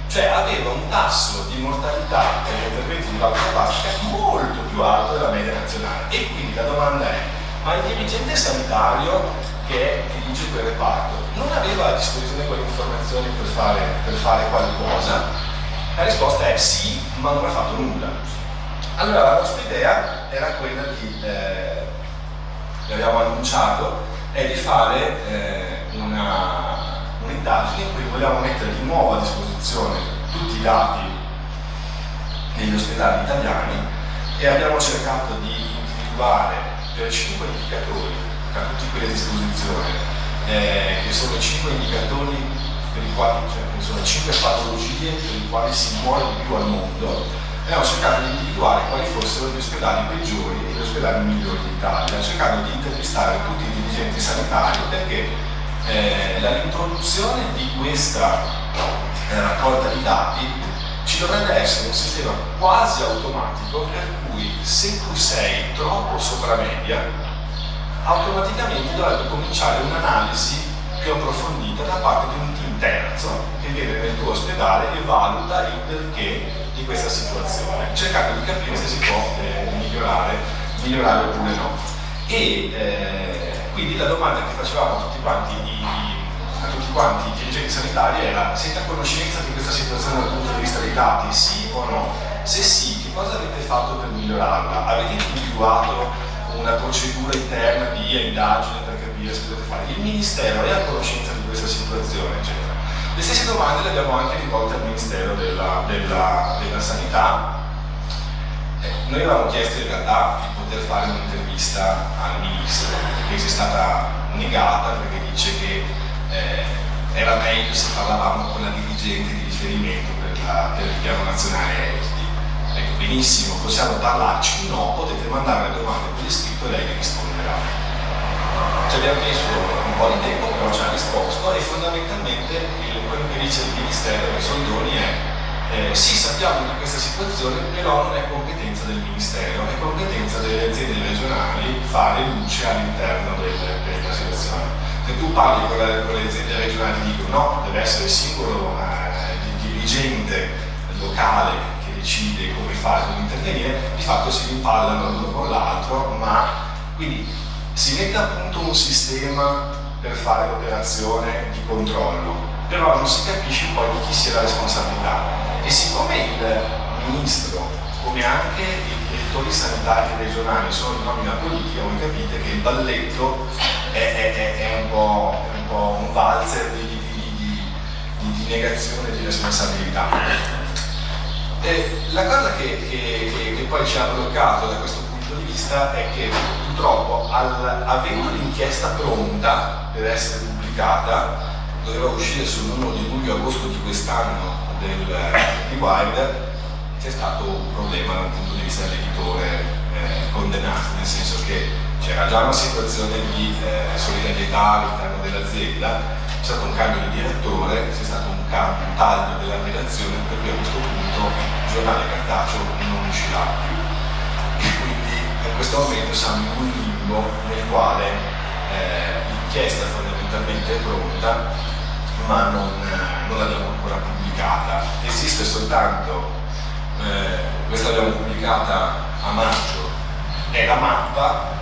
cioè aveva un tasso di mortalità per gli interventi di valvola plastica molto più alto della media nazionale. E quindi la domanda è: ma il dirigente sanitario che dirige quel reparto non aveva a disposizione quelle informazioni per fare qualcosa? La risposta è sì, ma non ha fatto nulla. Allora la nostra idea era quella di, l'abbiamo annunciato, è di fare un'indagine in cui vogliamo mettere di nuovo a disposizione tutti i dati degli ospedali italiani e abbiamo cercato di individuare per 5 indicatori, tra tutti quelli a disposizione, che sono i 5 indicatori per i quali, cioè, sono 5 patologie per i quali si muore di più al mondo. Abbiamo cercato di individuare quali fossero gli ospedali peggiori e gli ospedali migliori d'Italia, cercando di intervistare tutti i dirigenti sanitari, perché l'introduzione di questa raccolta di dati ci dovrebbe essere un sistema quasi automatico per cui se tu sei troppo sopra media, automaticamente dovrebbe cominciare un'analisi più approfondita da parte di un team terzo che viene nel tuo ospedale e valuta il perché di questa situazione, cercando di capire se si può migliorare oppure no. E quindi la domanda che facevamo a tutti quanti i dirigenti sanitari era: siete a conoscenza di questa situazione dal punto di vista dei dati? Sì o no? Se sì, che cosa avete fatto per migliorarla? Avete individuato una procedura interna di indagine per capire se potete fare? Il Ministero è a conoscenza di questa situazione, eccetera. Le stesse domande le abbiamo anche rivolte al Ministero della Sanità. Noi avevamo chiesto in realtà di poter fare un'intervista al Ministro, che ci è stata negata perché dice che era meglio se parlavamo con la dirigente di riferimento per il piano nazionale esiti. Ecco, benissimo, possiamo parlarci, no, potete mandare le domande per iscritto e lei le risponderà. Ci abbiamo messo un po' di tempo, però ci ha risposto e fondamentalmente quello che dice il Ministero dei Soldoni è sì, sappiamo di questa situazione, però non è competenza del Ministero, è competenza delle aziende regionali fare luce all'interno della situazione. Se tu parli con le aziende regionali dicono no, deve essere il singolo dirigente locale che decide come fare, come intervenire, di fatto si impallano l'uno con l'altro, ma quindi si mette a punto un sistema per fare l'operazione di controllo, però non si capisce poi di chi sia la responsabilità. E siccome il Ministro, come anche i direttori sanitari regionali sono di nomina politica, voi capite che il balletto è un po' un valzer di negazione di responsabilità. La cosa che poi ci ha bloccato da questo punto di vista è che purtroppo avendo l'inchiesta pronta per essere pubblicata, doveva uscire sul numero di luglio-agosto di quest'anno di Wired, c'è stato un problema dal punto di vista dell'editore condannato, nel senso che c'era già una situazione di solidarietà all'interno dell'azienda, c'è stato un cambio di direttore, c'è stato un taglio della redazione, per cui a questo punto il giornale cartaceo non uscirà più. E quindi in questo momento siamo in un limbo nel quale l'inchiesta fondamentalmente è pronta, ma non l'abbiamo ancora pubblicata. Esiste soltanto, questa l'abbiamo pubblicata a maggio, è la mappa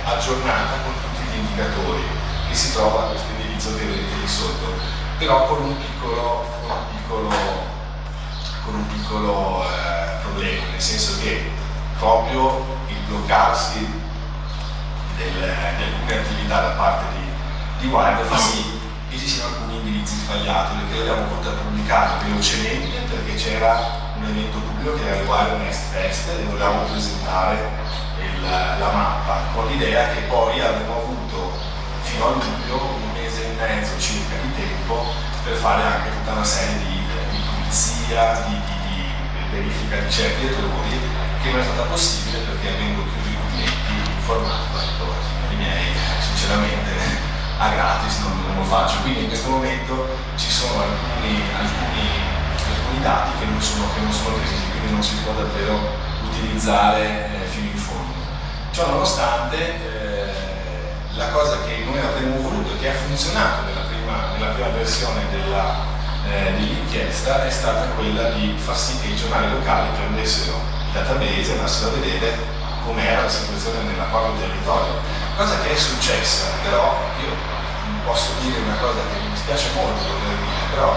aggiornata con tutti gli indicatori che si trova a questo indirizzo che vedete lì sotto, però con un piccolo problema, nel senso che proprio il bloccarsi di alcune attività da parte di Wired fa sì che ci siano alcuni indirizzi sbagliati, perché l'abbiamo potuto pubblicare velocemente perché c'era un evento pubblico che era il Wired Next Fest e volevamo presentare la mappa, con l'idea che poi avremmo avuto fino a luglio un mese e mezzo circa di tempo per fare anche tutta una serie di pulizia, di verifica di certi errori, che non è stata possibile perché avendo chiuso i rubinetti informatico, i miei sinceramente a gratis non lo faccio, quindi in questo momento ci sono alcuni dati che non sono precisi, quindi non si può davvero utilizzare fino in fondo. Ciò nonostante la cosa che noi avremmo voluto e che ha funzionato nella prima versione dell'inchiesta è stata quella di far sì che i giornali locali prendessero il database e andassero a vedere com'era la situazione nella proprio territorio, cosa che è successa. Però io posso dire una cosa che mi dispiace molto dover dire, però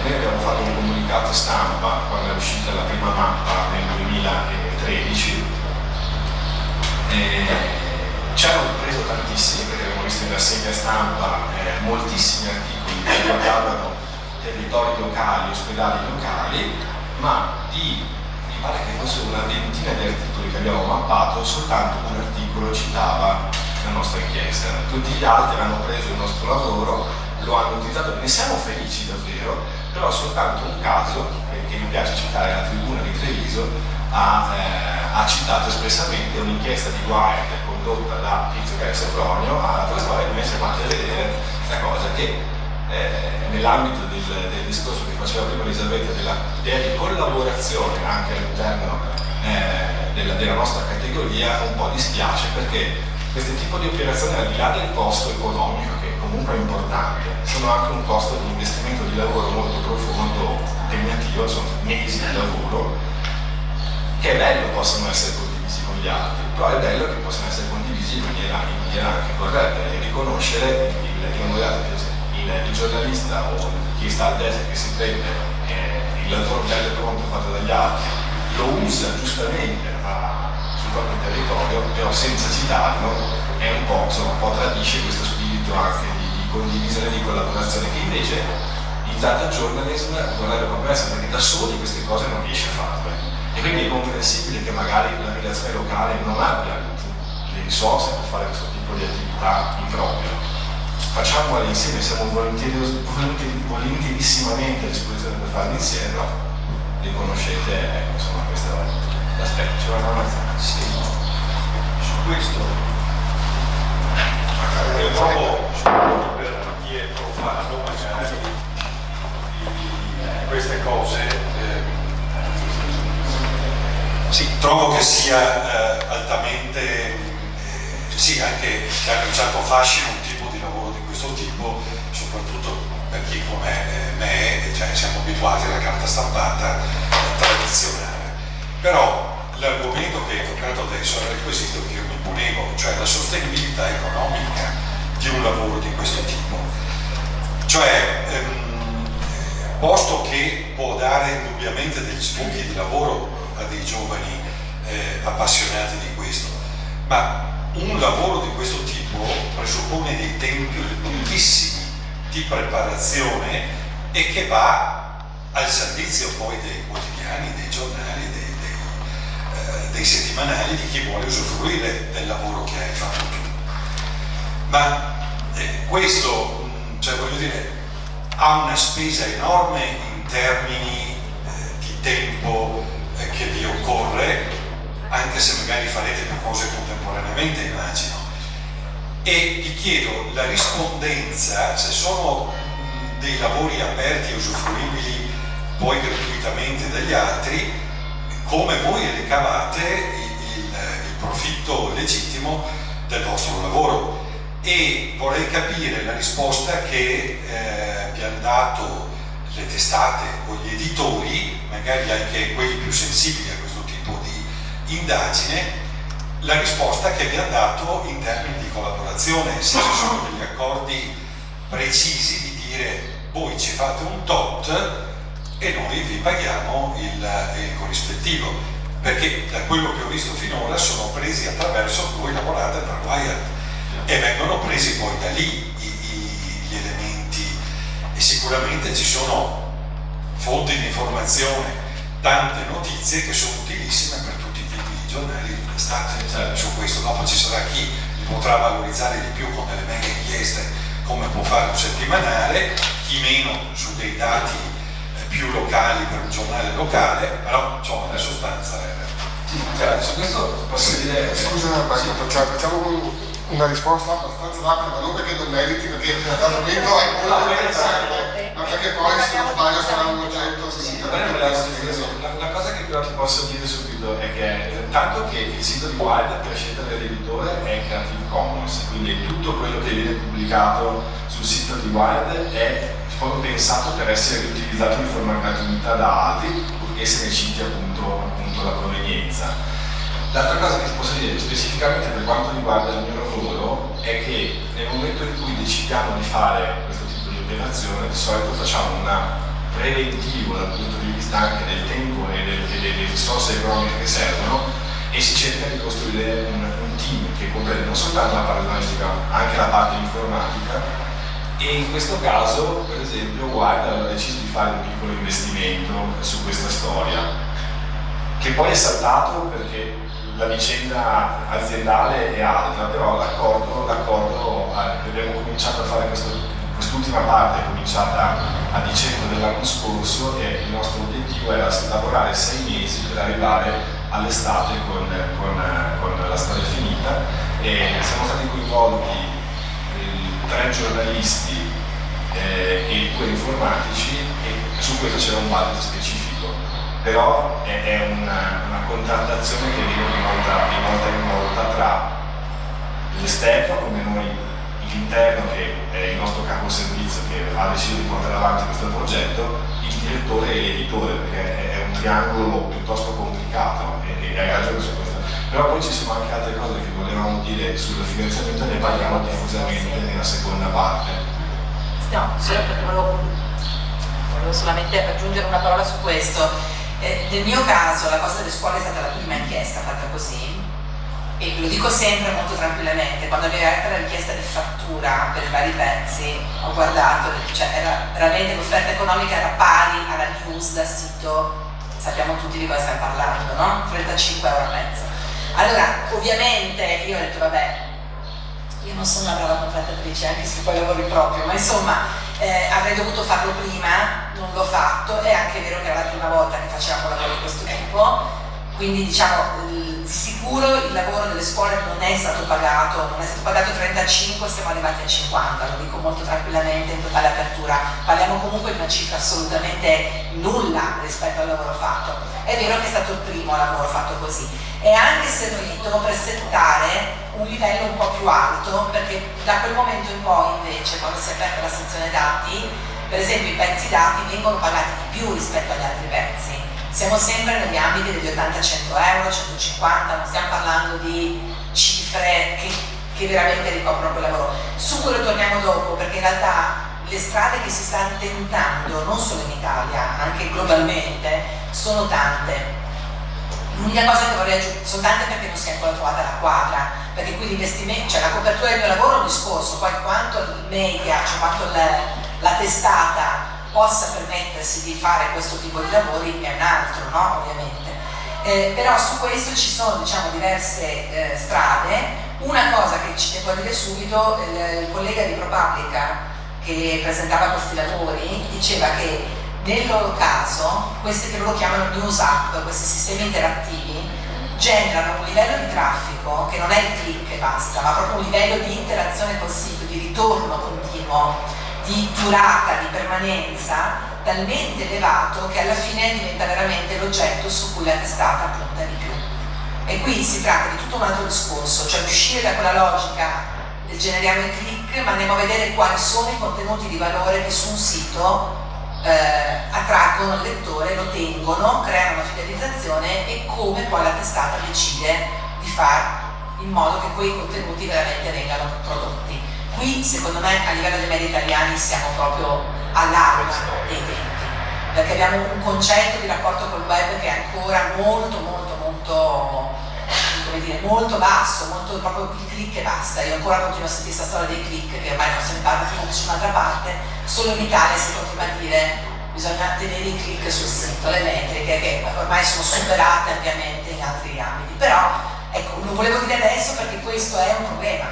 noi abbiamo fatto un comunicato stampa quando è uscita la prima mappa nel 2013. Ci hanno preso tantissimi, perché abbiamo visto in rassegna stampa moltissimi articoli che riguardavano territori locali, ospedali locali, ma mi pare che fosse una ventina di articoli che abbiamo mappato, soltanto un articolo citava la nostra inchiesta. Tutti gli altri hanno preso il nostro lavoro, lo hanno utilizzato, ne siamo felici davvero, però soltanto un caso, che mi piace citare, la Tribuna di Treviso, ha citato espressamente un'inchiesta di Wired condotta da Tizio Caio Sempronio alla tua storia, e noi siamo andati a vedere la cosa che nell'ambito del discorso che faceva prima Elisabetta dell'idea di collaborazione anche all'interno della nostra categoria, un po' dispiace, perché questo tipo di operazioni, al di là del costo economico, che comunque è importante, sono anche un costo di investimento di lavoro molto profondo, molto impegnativo, sono mesi di lavoro, che è bello possano essere condivisi con gli altri, però è bello che possano essere condivisi in maniera anche corretta, e riconoscere il giornalista o chi sta a destra che si prende il lavoro bello e pronto fatto dagli altri, lo usa giustamente sul proprio territorio, però senza citarlo è un po' tradisce questo spirito anche di condivisione e di collaborazione, che invece il data journalism vorrebbe proprio essere, perché da soli queste cose non riesce a farle, e quindi è comprensibile che magari la redazione locale non abbia le risorse per fare questo tipo di attività in proprio. Facciamole insieme, siamo volentierissimamente a disposizione per farle insieme, però riconoscete, insomma, questo è l'aspetto. C'è una domanda? Sì, su questo io trovo, per chi è profano magari di queste cose, sì, trovo che sia altamente, sì, anche che abbia un certo fascino un tipo di lavoro di questo tipo, soprattutto per chi come me, cioè siamo abituati alla carta stampata tradizionale. Però l'argomento che hai toccato adesso era il quesito che io mi ponevo, cioè la sostenibilità economica di un lavoro di questo tipo. Cioè, posto che può dare indubbiamente degli sbocchi di lavoro a dei giovani appassionati di questo, ma un lavoro di questo tipo presuppone dei tempi lunghissimi di preparazione e che va al servizio poi dei quotidiani, dei giornali, dei settimanali, di chi vuole usufruire del lavoro che hai fatto tu. Ma questo, cioè voglio dire, ha una spesa enorme in termini di tempo che vi occorre, anche se magari farete più cose contemporaneamente, immagino. E vi chiedo la rispondenza, se sono dei lavori aperti e usufruibili poi gratuitamente dagli altri, come voi ricavate il profitto legittimo del vostro lavoro. E vorrei capire la risposta che vi hanno dato le testate o gli editori, magari anche quelli più sensibili a questo tipo di indagine, la risposta che vi ha dato in termini di collaborazione, se ci sono degli accordi precisi di dire voi ci fate un tot e noi vi paghiamo il corrispettivo, perché da quello che ho visto finora sono presi attraverso, voi lavorate per Wired e vengono presi poi da lì gli elementi, e sicuramente ci sono fonti di informazione, tante notizie che sono utilissime per tutti i tipi di giornali stati su questo. Dopo ci sarà chi li potrà valorizzare di più con delle mega inchieste, come può fare un settimanale, chi meno su dei dati più locali per un giornale locale, però insomma la sostanza è... Su questo posso dire... Scusa, facciamo una risposta abbastanza rapida, ma non perché non meriti, perché l'argomento è molto interessante, ma perché poi se non sbaglio sarà un oggetto La cosa che però ti posso dire subito è che tanto che il sito di Wired per scelta dell'editore è Creative Commons, quindi tutto quello che viene pubblicato sul sito di Wired è pensato per essere riutilizzato in forma gratuita da altri, purché se ne citi appunto la provenienza. L'altra cosa che ti posso dire specificamente per quanto riguarda il mio lavoro è che nel momento in cui decidiamo di fare questo tipo di operazione, di solito facciamo una preventivo dal punto di vista anche del tempo e delle risorse economiche che servono, e si cerca di costruire un team che comprende non soltanto la parte logistica ma anche la parte informatica. E in questo caso, per esempio, Wild aveva deciso di fare un piccolo investimento su questa storia, che poi è saltato perché la vicenda aziendale è altra, però l'accordo abbiamo cominciato a fare quest'ultima parte, è cominciata a dicembre dell'anno scorso, e il nostro obiettivo era lavorare 6 mesi per arrivare all'estate con la storia finita, e siamo stati coinvolti 3 giornalisti e 2 informatici, e su questo c'era un budget specifico, però è una contrattazione che viene di volta in volta tra l'esterno, come noi, l'interno, che è il nostro capo servizio che ha deciso di portare avanti questo progetto, il direttore e l'editore, perché è un triangolo piuttosto complicato, e hai ragione su questo. Però poi ci sono anche altre cose che volevamo dire sul finanziamento, ne parliamo diffusamente nella seconda parte. No, solo perché volevo solamente aggiungere una parola su questo. Nel mio caso la cosa delle scuole è stata la prima inchiesta fatta così, e lo dico sempre molto tranquillamente. Quando mi è arrivata la richiesta di fattura per i vari pezzi, ho guardato, cioè era veramente, l'offerta economica era pari alla news da sito, sappiamo tutti di cosa stiamo parlando, no? 35,5 euro. Allora, ovviamente io ho detto vabbè, io non sono una brava contrattatrice, anche se poi lavoro in proprio, ma insomma avrei dovuto farlo prima, non l'ho fatto. È anche vero che era la prima volta che facevamo lavoro di questo tipo, quindi diciamo di sicuro il lavoro delle scuole non è stato pagato 35, siamo arrivati a 50, lo dico molto tranquillamente, in totale apertura. Parliamo comunque di una cifra assolutamente nulla rispetto al lavoro fatto. È vero che è stato il primo lavoro fatto così, è anche servito per settare un livello un po' più alto, perché da quel momento in poi invece, quando si è aperta la sezione dati, per esempio i pezzi dati vengono pagati di più rispetto agli altri pezzi. Siamo sempre negli ambiti degli 80-100 euro, 150, non stiamo parlando di cifre che veramente ricoprono quel lavoro. Su quello torniamo dopo, perché in realtà le strade che si stanno tentando, non solo in Italia, anche globalmente, sono tante. L'unica cosa che vorrei aggiungere, sono tante perché non si è ancora trovata la quadra, perché qui l'investimento, cioè la copertura del mio lavoro è un discorso, poi quanto il media, cioè quanto la testata possa permettersi di fare questo tipo di lavori è un altro, no? Ovviamente. Però su questo ci sono, diciamo, diverse strade. Una cosa che ci tengo a dire subito, il collega di ProPublica che presentava questi lavori diceva che nel loro caso, questi che loro chiamano news app, questi sistemi interattivi, generano un livello di traffico che non è il click e basta, ma proprio un livello di interazione col sito, di ritorno continuo, di durata, di permanenza talmente elevato che alla fine diventa veramente l'oggetto su cui la testata punta di più. E qui si tratta di tutto un altro discorso, cioè uscire da quella logica del generiamo i click, ma andiamo a vedere quali sono i contenuti di valore che su un sito attraggono il lettore, lo tengono, creano una fidelizzazione, e come poi la testata decide di fare in modo che quei contenuti veramente vengano prodotti. Qui secondo me a livello dei media italiani siamo proprio all'alba dei tempi, perché abbiamo un concetto di rapporto col web che è ancora molto molto basso, molto proprio il click e basta. Io ancora continuo a sentire questa storia dei click, che ormai non se ne parla più da nessun'altra parte. Solo in Italia si continua a dire bisogna tenere i click sul sito, le metriche che ormai sono superate ampiamente in altri ambiti. Però ecco, lo volevo dire adesso perché questo è un problema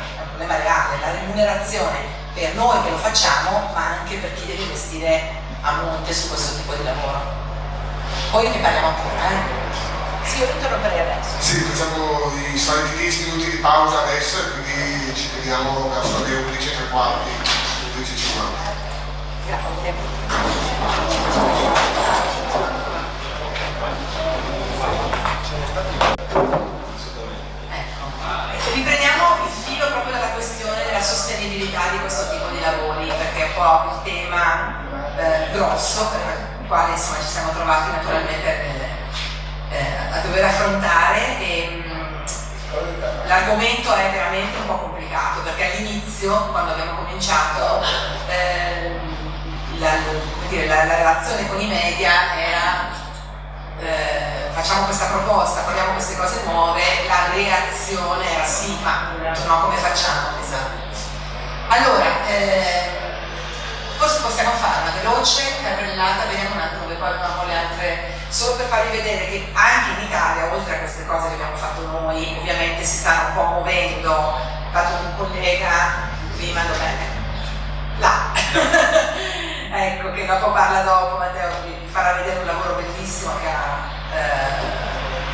reale, la remunerazione per noi che lo facciamo, ma anche per chi deve investire a monte su questo tipo di lavoro. Poi ne parliamo ancora, Sì, io interromperei adesso. Sì, facciamo i soliti 10 minuti di pausa adesso e quindi ci vediamo verso le 11:15, 11:50. Grazie. Riprendiamo il filo proprio dalla questione della sostenibilità di questo tipo di lavori, perché è un po' il tema grosso per il quale insomma, ci siamo trovati naturalmente a dover affrontare, e l'argomento è veramente un po' complicato, perché all'inizio, quando abbiamo cominciato, la relazione con i media era facciamo questa proposta, proviamo queste cose nuove, la reazione era sì, ma no, come facciamo? Esatto. Allora, forse possiamo fare una veloce carrellata, vediamo un attimo che poi abbiamo le altre, solo per farvi vedere che anche in Italia, oltre a queste cose che abbiamo fatto noi, ovviamente si stanno un po' muovendo. Ho fatto un collega prima, dov'è? Là. Ecco, che dopo parla dopo, Matteo vi farà vedere un lavoro bellissimo che ha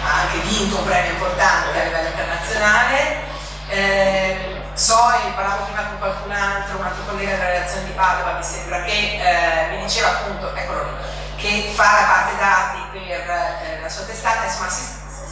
anche vinto un premio importante a livello internazionale. Parlavo prima con qualcun altro, un altro collega della redazione di Padova, mi sembra che mi diceva appunto, eccolo lì, che fa la parte dati per la sua testata, insomma si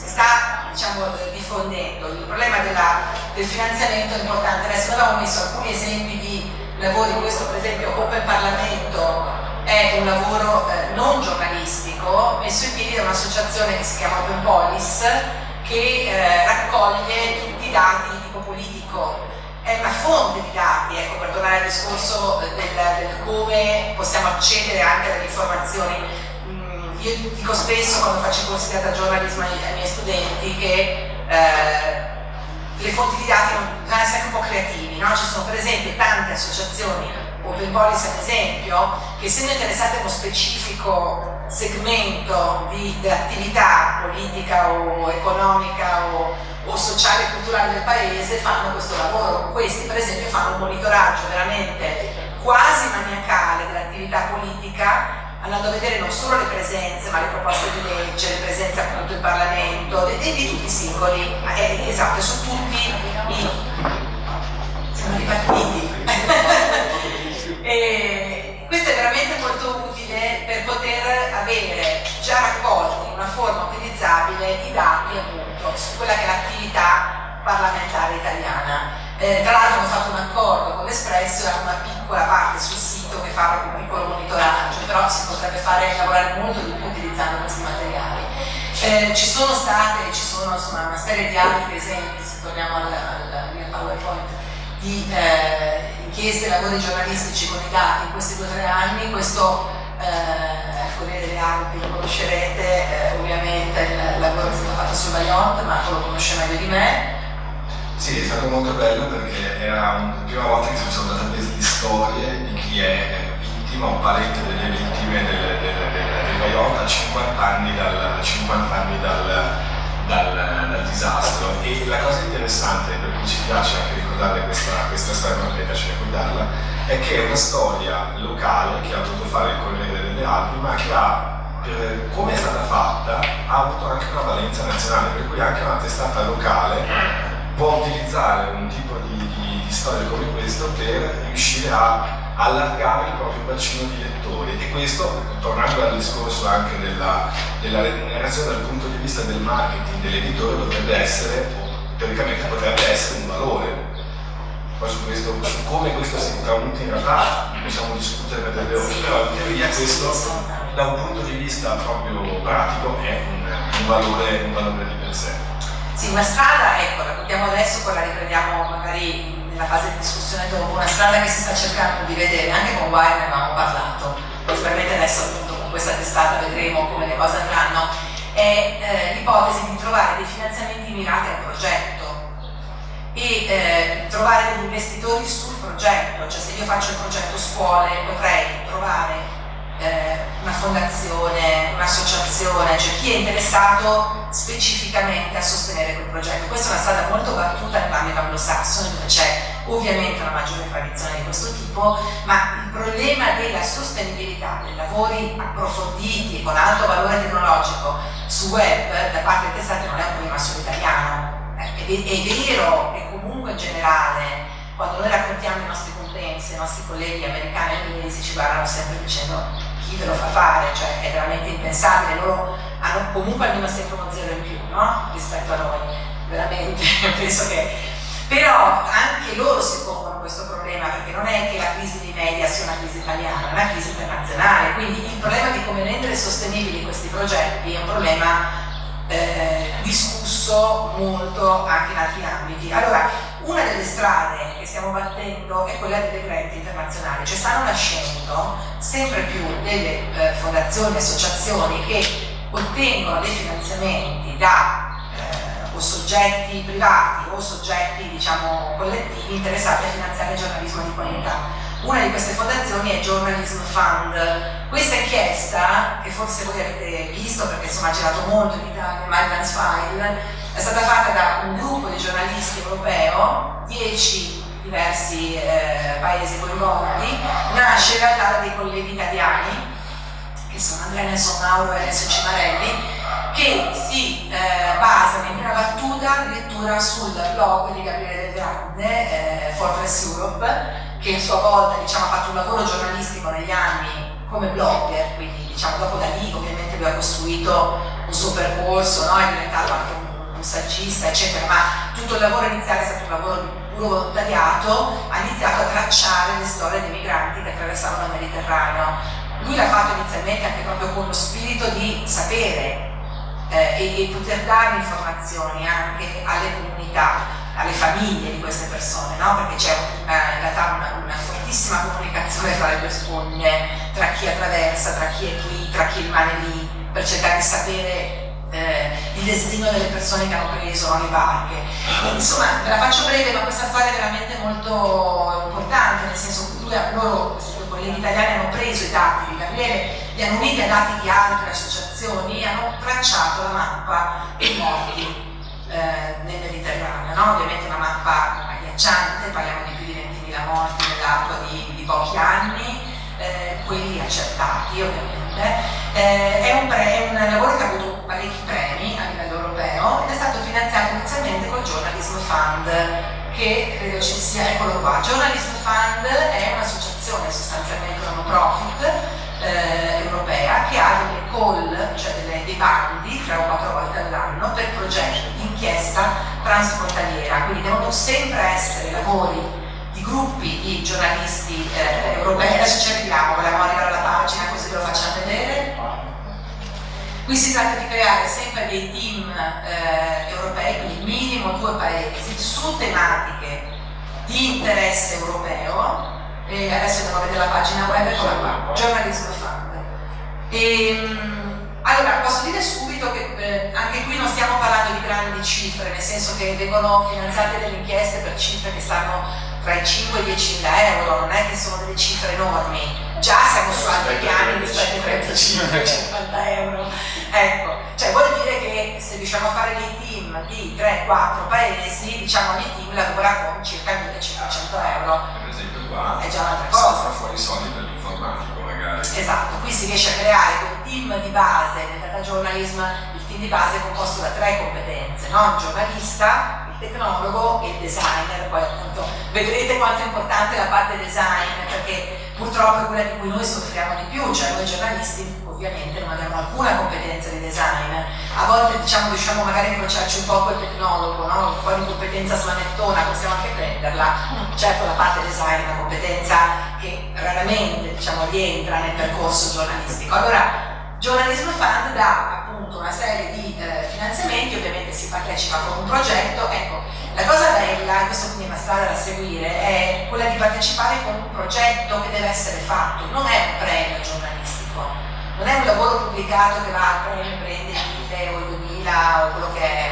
sta, diciamo, diffondendo. Il problema del finanziamento è importante. Adesso noi abbiamo messo alcuni esempi di lavori, questo per esempio Open Parlamento è un lavoro non giornalistico messo in piedi da un'associazione che si chiama Open Police, che raccoglie tutti i dati di tipo politico. È una fonte di dati, ecco, per tornare al discorso del come possiamo accedere anche alle informazioni. Io dico spesso, quando faccio i corsi di data journalism ai miei studenti, che le fonti di dati bisogna essere anche un po' creativi, no? Ci sono per esempio tante associazioni, Open Policy è un esempio, che essendo interessate a uno specifico segmento dell'attività politica o economica o sociale e culturale del paese, fanno questo lavoro. Questi per esempio fanno un monitoraggio veramente quasi maniacale dell'attività politica, andando a vedere non solo le presenze, ma le proposte di legge, le presenze appunto in Parlamento, di tutti i singoli, esatto, su tutti i partiti. E questo è veramente molto utile per poter avere già raccolti in una forma utilizzabile i dati appunto su quella che è l'attività parlamentare italiana. Tra l'altro ho fatto un accordo con l'Espresso, ha una piccola parte sul sito che fa proprio un piccolo monitoraggio, però si potrebbe lavorare molto di più utilizzando questi materiali. Ci sono insomma una serie di altri esempi, se torniamo al mio PowerPoint, di inchieste e lavori giornalistici con i dati in questi 2 o 3 anni. Questo il Corriere delle Alpi lo conoscerete, ovviamente il lavoro che è stato fatto sul Vajont, Marco lo conosce meglio di me. Sì, è stato molto bello perché era la prima volta che si faceva un database di storie di chi è vittima o parente delle vittime del Vajont a 50 anni dal disastro. E la cosa interessante, per cui ci piace anche ricordare questa storia, non mi piace ricordarla, è che è una storia locale che ha voluto fare il Corriere delle Alpi, ma che per come è stata fatta ha avuto anche una valenza nazionale, per cui anche una testata locale può utilizzare un tipo di storia come questo per riuscire a allargare il proprio bacino di lettori. E questo, tornando al discorso anche della remunerazione dal punto di vista del marketing dell'editore, dovrebbe essere, o teoricamente potrebbe essere un valore. Poi su come questo si tramuti in realtà possiamo discutere per delle ore, però in teoria questo da un punto di vista proprio pratico è un valore di per sé. Sì, una strada, ecco, la raccontiamo adesso, poi la riprendiamo magari nella fase di discussione dopo. Una strada che si sta cercando di vedere, anche con Wire ne avevamo parlato, probabilmente adesso appunto con questa testata vedremo come le cose andranno, è l'ipotesi di trovare dei finanziamenti mirati al progetto e trovare degli investitori sul progetto. Cioè, se io faccio il progetto scuole potrei trovare una fondazione, un'associazione, cioè chi è interessato specificamente a sostenere quel progetto. Questa è una strada molto battuta nell'ambito anglosassone, dove c'è ovviamente una maggiore tradizione di questo tipo, ma il problema della sostenibilità dei lavori approfonditi con alto valore tecnologico su web da parte dei testati non è un problema solo italiano. È vero che comunque in generale, quando noi raccontiamo i nostri compensi, i nostri colleghi americani e inglesi ci guardano sempre dicendo chi ve lo fa fare, cioè è veramente impensabile, loro hanno comunque almeno sempre uno zero in più, no? Rispetto a noi, veramente, penso che... Però anche loro si pongono questo problema, perché non è che la crisi dei media sia una crisi italiana, è una crisi internazionale, quindi il problema di come rendere sostenibili questi progetti è un problema discusso molto anche in altri ambiti. Allora, una delle strade che che stiamo battendo è quella delle grandi internazionali, cioè stanno nascendo sempre più delle fondazioni, associazioni che ottengono dei finanziamenti da o soggetti privati o soggetti diciamo collettivi interessati a finanziare il giornalismo di qualità. Una di queste fondazioni è Journalism Fund. Questa inchiesta, che forse voi avete visto perché insomma ha girato molto in Italia, Migrants File, è stata fatta da un gruppo di giornalisti europeo, 10 diversi paesi coinvolti, nasce in realtà da dei colleghi italiani che sono Andrea Nelson Mauro e Alessio Cimarelli, che si basano in prima battuta addirittura sul blog di Gabriele Del Grande, Fortress Europe, che a sua volta diciamo, ha fatto un lavoro giornalistico negli anni come blogger, quindi diciamo, dopo da lì ovviamente lui ha costruito un suo percorso, no? È diventato anche un saggista eccetera, ma tutto il lavoro iniziale è stato un lavoro di puro volontariato, ha iniziato a tracciare le storie dei migranti che attraversavano il Mediterraneo. Lui l'ha fatto inizialmente anche proprio con lo spirito di sapere e poter dare informazioni anche alle comunità, alle famiglie di queste persone, no? Perché c'è in realtà una fortissima comunicazione tra le due sponde, tra chi attraversa, tra chi è qui, tra chi rimane lì, per cercare di sapere il destino delle persone che hanno preso le barche. Insomma, ve la faccio breve, ma questa storia è veramente molto importante, nel senso che loro, questi due colleghi italiani, hanno preso i dati di Gabriele, li hanno uniti a dati di altre associazioni e hanno tracciato la mappa dei morti nel Mediterraneo, no? Ovviamente una mappa agghiacciante, parliamo di più di 20.000 morti nell'arco di pochi anni, quelli accertati ovviamente. È un lavoro che ha avuto parecchi premi a livello europeo ed è stato finanziato inizialmente col Journalism Fund, che credo ci sia, eccolo qua. Journalism Fund è un'associazione sostanzialmente non profit europea che ha delle call, cioè dei bandi 3 o 4 volte all'anno per progetti di inchiesta transfrontaliera, quindi devono sempre essere lavori di gruppi di giornalisti europei. Adesso ci arriviamo, vogliamo arrivare alla pagina così ve lo facciamo vedere. Qui si tratta di creare sempre dei team europei, quindi minimo 2 paesi, su tematiche di interesse europeo. E adesso andiamo a vedere la pagina web, eccola qua, Journalism Fund. Allora, posso dire subito che anche qui non stiamo parlando di grandi cifre, nel senso che vengono finanziate delle inchieste per cifre che stanno tra i 5 e i 10.000 euro, non è che sono delle cifre enormi, già siamo su altri piani rispetto ai 35-50 euro. Ecco, cioè vuol dire che se riusciamo a fare dei team di 3-4 paesi, diciamo ogni team lavora con circa 1.500 euro. Per esempio qua è già un'altra cosa. Fa fuori soldi per l'informatico magari. Esatto, qui si riesce a creare quel team di base nel data journalism. Il team di base è composto da 3 competenze, no? Il giornalista, il tecnologo e il designer. Poi appunto vedrete quanto è importante la parte design, perché purtroppo è quella di cui noi soffriamo di più, cioè noi giornalisti ovviamente non abbiamo alcuna competenza di design, a volte diciamo riusciamo magari a incrociarci un po' col tecnologo, no? Un po' di competenza slanettona possiamo anche prenderla, certo la parte design è una competenza che raramente diciamo rientra nel percorso giornalistico. Allora Journalism Fund dà appunto una serie di finanziamenti, ovviamente si partecipa con un progetto. Ecco, la cosa bella, e questo quindi è una strada da seguire, è quella di partecipare con un progetto che deve essere fatto, non è un premio giornalistico, non è un lavoro pubblicato che va al premio, prende 1.000 o 2.000 o quello che è.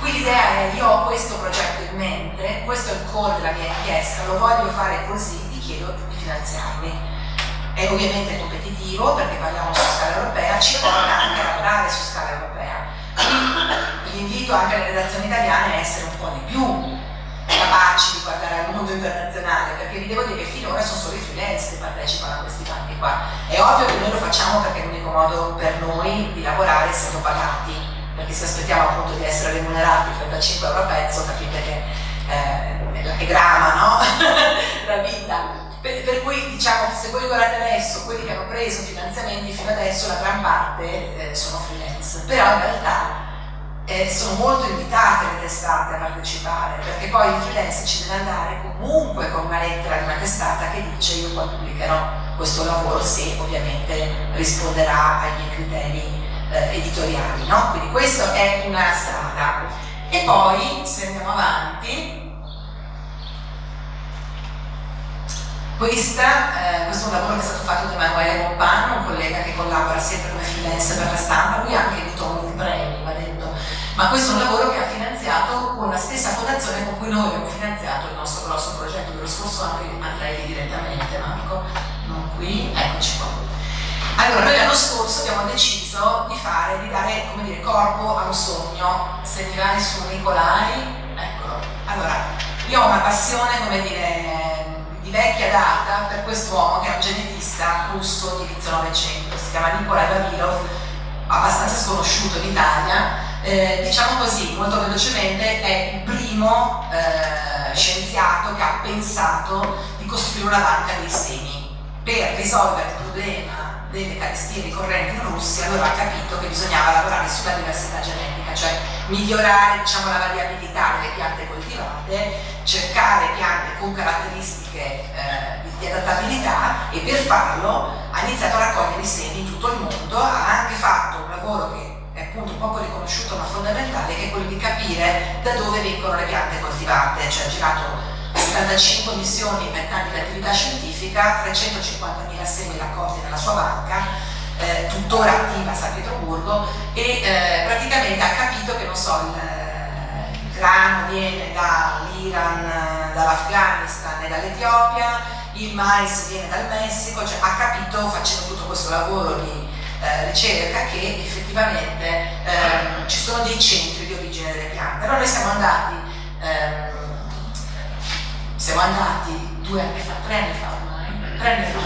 Qui l'idea è: io ho questo progetto in mente, questo è il core della mia inchiesta, lo voglio fare così, ti chiedo di finanziarmi. È ovviamente competitivo perché parliamo su scala europea, ci porta anche a lavorare su scala europea. Quindi l'invito anche alle redazioni italiane è essere un po' di più capaci di guardare al mondo internazionale, perché vi devo dire che finora sono solo i freelance che partecipano a questi bandi qua. È ovvio che noi lo facciamo perché è l'unico modo per noi di lavorare essendo pagati, perché se aspettiamo appunto di essere remunerati 35 euro a pezzo, capite che è grama, no? La vita. Per cui diciamo che se voi guardate adesso quelli che hanno preso finanziamenti fino adesso, la gran parte sono freelance, però in realtà sono molto invitate le testate a partecipare, perché poi il freelance ci deve andare comunque con una lettera di una testata che dice: io poi pubblicherò questo lavoro se ovviamente risponderà ai miei criteri editoriali, no? Quindi questa è una strada. E poi se andiamo avanti, questo è un lavoro che è stato fatto da Emanuele Mompano, un collega che collabora sempre come freelance per la stampa. Lui ha anche avuto molti premi, va detto, ma questo è un lavoro che ha finanziato con la stessa fondazione con cui noi abbiamo finanziato il nostro grosso progetto dello scorso anno. Andrei lì direttamente, Marco, non qui, eccoci qua. Allora, noi l'anno scorso abbiamo deciso di dare, come dire, corpo a un sogno. Se mi vai su Nicolai, eccolo. Allora, io ho una passione, come dire, di vecchia data per quest'uomo che è un genetista russo di inizio Novecento, si chiama Nikolai Vavilov, abbastanza sconosciuto in Italia. Diciamo così, molto velocemente, è il primo scienziato che ha pensato di costruire una banca dei semi per risolvere il problema delle carestie ricorrenti in Russia. Allora ha capito che bisognava lavorare sulla diversità genetica, cioè migliorare, diciamo, la variabilità delle piante coltivate, cercare piante con caratteristiche di adattabilità, e per farlo ha iniziato a raccogliere i semi in tutto il mondo. Ha anche fatto un lavoro che è appunto poco riconosciuto ma fondamentale, che è quello di capire da dove vengono le piante coltivate, cioè ha girato 75 missioni in 20 anni di attività scientifica, 350.000 semi raccolti nella sua banca, tuttora attiva a San Pietroburgo, e praticamente ha capito che, non so, il grano viene dall'Iran, dall'Afghanistan e dall'Etiopia, il mais viene dal Messico, cioè ha capito, facendo tutto questo lavoro di ricerca, che effettivamente ci sono dei centri di origine delle piante. Allora noi siamo andati 2 anni fa, 3 anni fa ormai, 3 anni fa,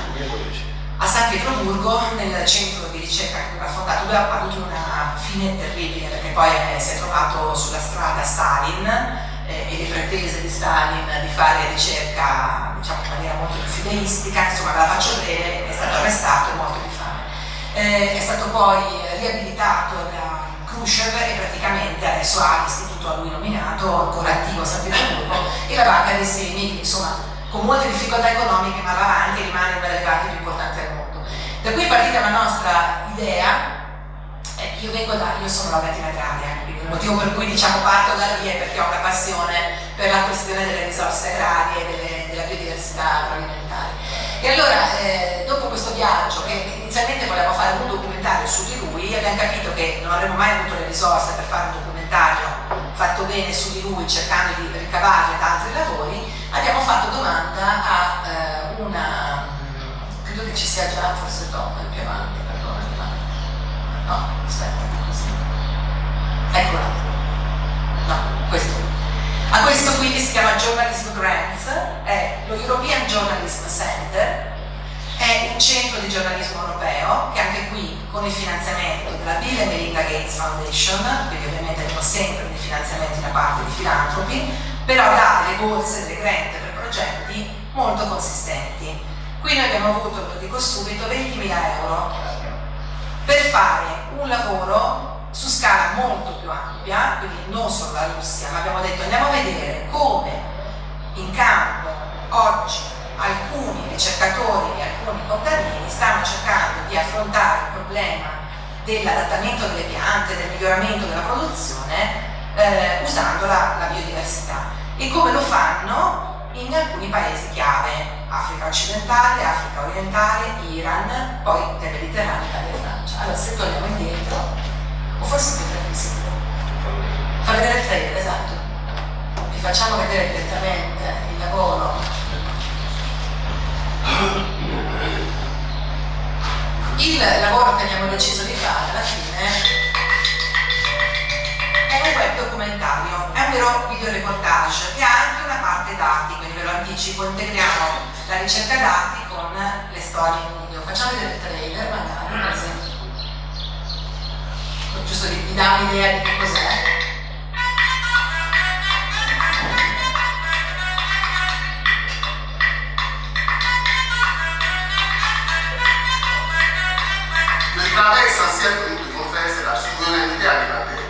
a San Pietroburgo, nel centro di ricerca che aveva fondato. Lui ha avuto una fine terribile, perché poi si è trovato sulla strada Stalin e le pretese di Stalin di fare ricerca, diciamo, in maniera molto più fideistica. Insomma, ve la faccio breve, è stato arrestato e morto di fame. È stato poi riabilitato da Khrushchev e praticamente adesso ha l'istituto a lui nominato, ancora attivo a San Pietroburgo, e la banca dei semi, che insomma con molte difficoltà economiche ma va avanti e rimane una delle banche più importanti al mondo. Da qui è partita la nostra idea. Io sono laureata in agraria, quindi il motivo per cui, diciamo, parto da lì è perché ho una passione per la questione delle risorse agrarie e della biodiversità agroalimentare. E allora, dopo questo viaggio, che inizialmente volevamo fare un documentario su di lui, abbiamo capito che non avremmo mai avuto le risorse per fare un documentario fatto bene su di lui, cercando di ricavarle da altri lavori. Abbiamo fatto domanda a credo che ci sia già, forse dopo, più avanti, perdonami, no, aspetta, così. Eccola. No, questo. A questo qui, che si chiama Journalism Grants, è lo European Journalism Center, è un centro di giornalismo europeo che anche qui, con il finanziamento della Bill e Melinda Gates Foundation, quindi ovviamente abbiamo sempre dei finanziamenti da parte di filantropi, però dà delle borse, delle grant per progetti molto consistenti. Qui noi abbiamo avuto, lo dico subito, 20.000 euro per fare un lavoro su scala molto più ampia, quindi non solo la Russia, ma abbiamo detto andiamo a vedere come in campo oggi alcuni ricercatori e alcuni contadini stanno cercando di affrontare il problema dell'adattamento delle piante, del miglioramento della produzione usando la biodiversità, e come lo fanno in alcuni paesi chiave: Africa occidentale, Africa orientale, Iran, poi nel Mediterraneo, Italia e Francia. Allora, se torniamo indietro, o forse più tranquillo, fa vedere il trailer, esatto, vi facciamo vedere direttamente il lavoro. Il lavoro che abbiamo deciso di fare alla fine è un web documentario, è un vero video reportage che ha anche una parte dati, quindi ve lo anticipo, integriamo la ricerca dati con le storie in video. Facciamo vedere il trailer magari, così, giusto vi dà un'idea di che cos'è. Nuestra mesa siempre en tu conferencia la soberanía de la tierra.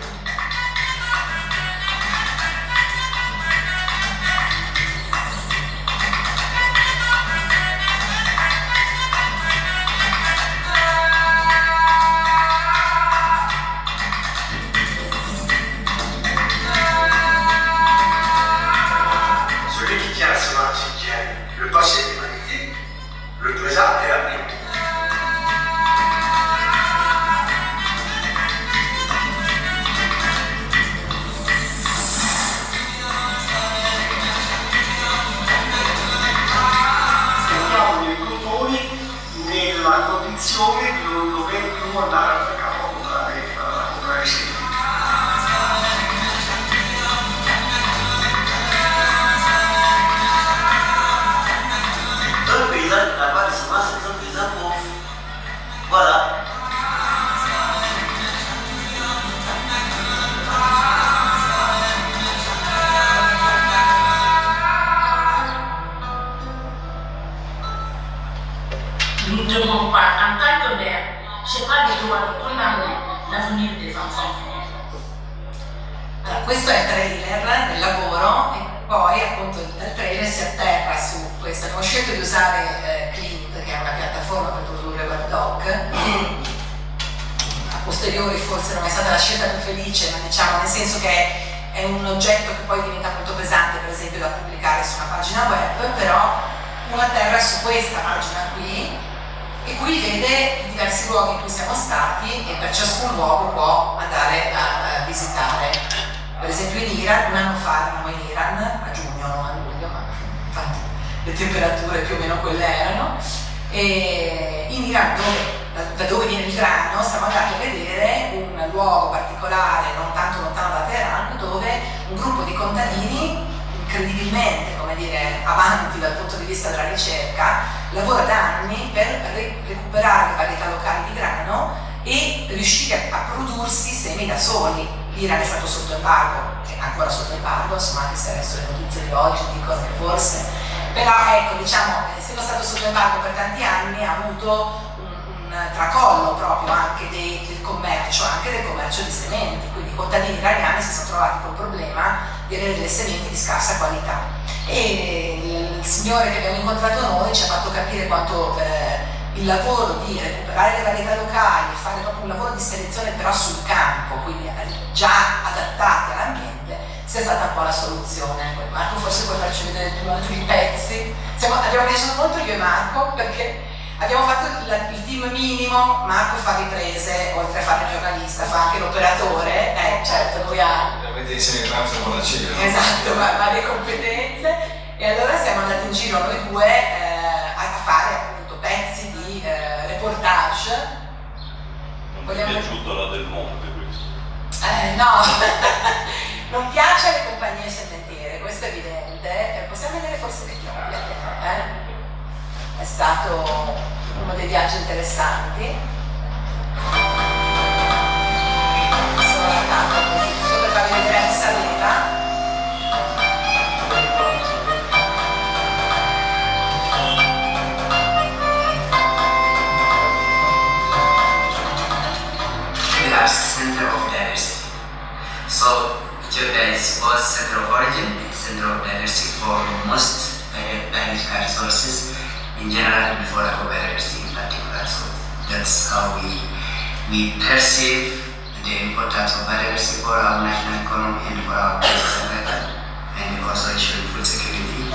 Celui qui tient la semence, qui tient le passé de l'humanité, lo vedi andare al mercato a comprare semi. Un paysage là-bas, souvent c'est un paysage pauvre. Voilà. Nous ne devons pas, en tant que mère, je n'ai pas le droit de condamner l'avenir des enfants. Allora, questo è il trailer del lavoro e poi appunto dal trailer si atterra su questo. Abbiamo scelto di usare Clint, che è una piattaforma per produrre webdoc. A posteriori forse non è stata la scelta più felice, ma diciamo nel senso che è un oggetto che poi diventa molto pesante, per esempio da pubblicare su una pagina web, però uno atterra su questa pagina qui e qui vede i diversi luoghi in cui siamo stati e per ciascun luogo può andare a visitare. Per esempio in Iran, un anno fa eravamo in Iran, a giugno, non a luglio, ma infatti le temperature più o meno quelle erano, e in Iran, da dove viene il grano, siamo andati a vedere un luogo particolare, non tanto lontano da Teheran, dove un gruppo di contadini, incredibilmente, come dire, avanti dal punto di vista della ricerca, lavora da anni per recuperare le varietà locali di grano e riuscire a prodursi semi da soli. L'Iran è stato sotto embargo, è ancora sotto embargo, insomma, anche se adesso le notizie di oggi dicono che forse, però ecco, diciamo, essendo stato sotto embargo per tanti anni ha avuto un tracollo proprio anche del commercio di sementi, quindi i contadini iraniani si sono trovati col problema di avere delle sementi di scarsa qualità e il signore che abbiamo incontrato noi ci ha fatto capire quanto il lavoro di recuperare le varietà locali, fare proprio un lavoro di selezione però sul campo, quindi già adattati all'ambiente, sia stata un po' la soluzione. Marco, forse puoi farci vedere tu altri pezzi. Abbiamo viaggiato molto io e Marco perché abbiamo fatto il team minimo. Marco fa riprese, oltre a fare il giornalista, fa anche l'operatore, certo, lui ha... Avete insieme il pranzo con la cena. Esatto, varie competenze, e allora siamo andati in giro noi due a fare appunto pezzi di reportage. Non mi è piaciuto la Del Monte questo? No, non piace alle compagnie sementiere, questo è evidente. Possiamo vedere forse l'Etiopia, È stato uno dei viaggi interessanti. Sono la tappa così, giusto per farvi vedere la salita. Center of diversity. So Ethiopia was center of origin, center of diversity for most biological resources in general, before biodiversity in particular. So that's how we perceive the importance of biodiversity for our national economy and for our survival, and also ensuring food security.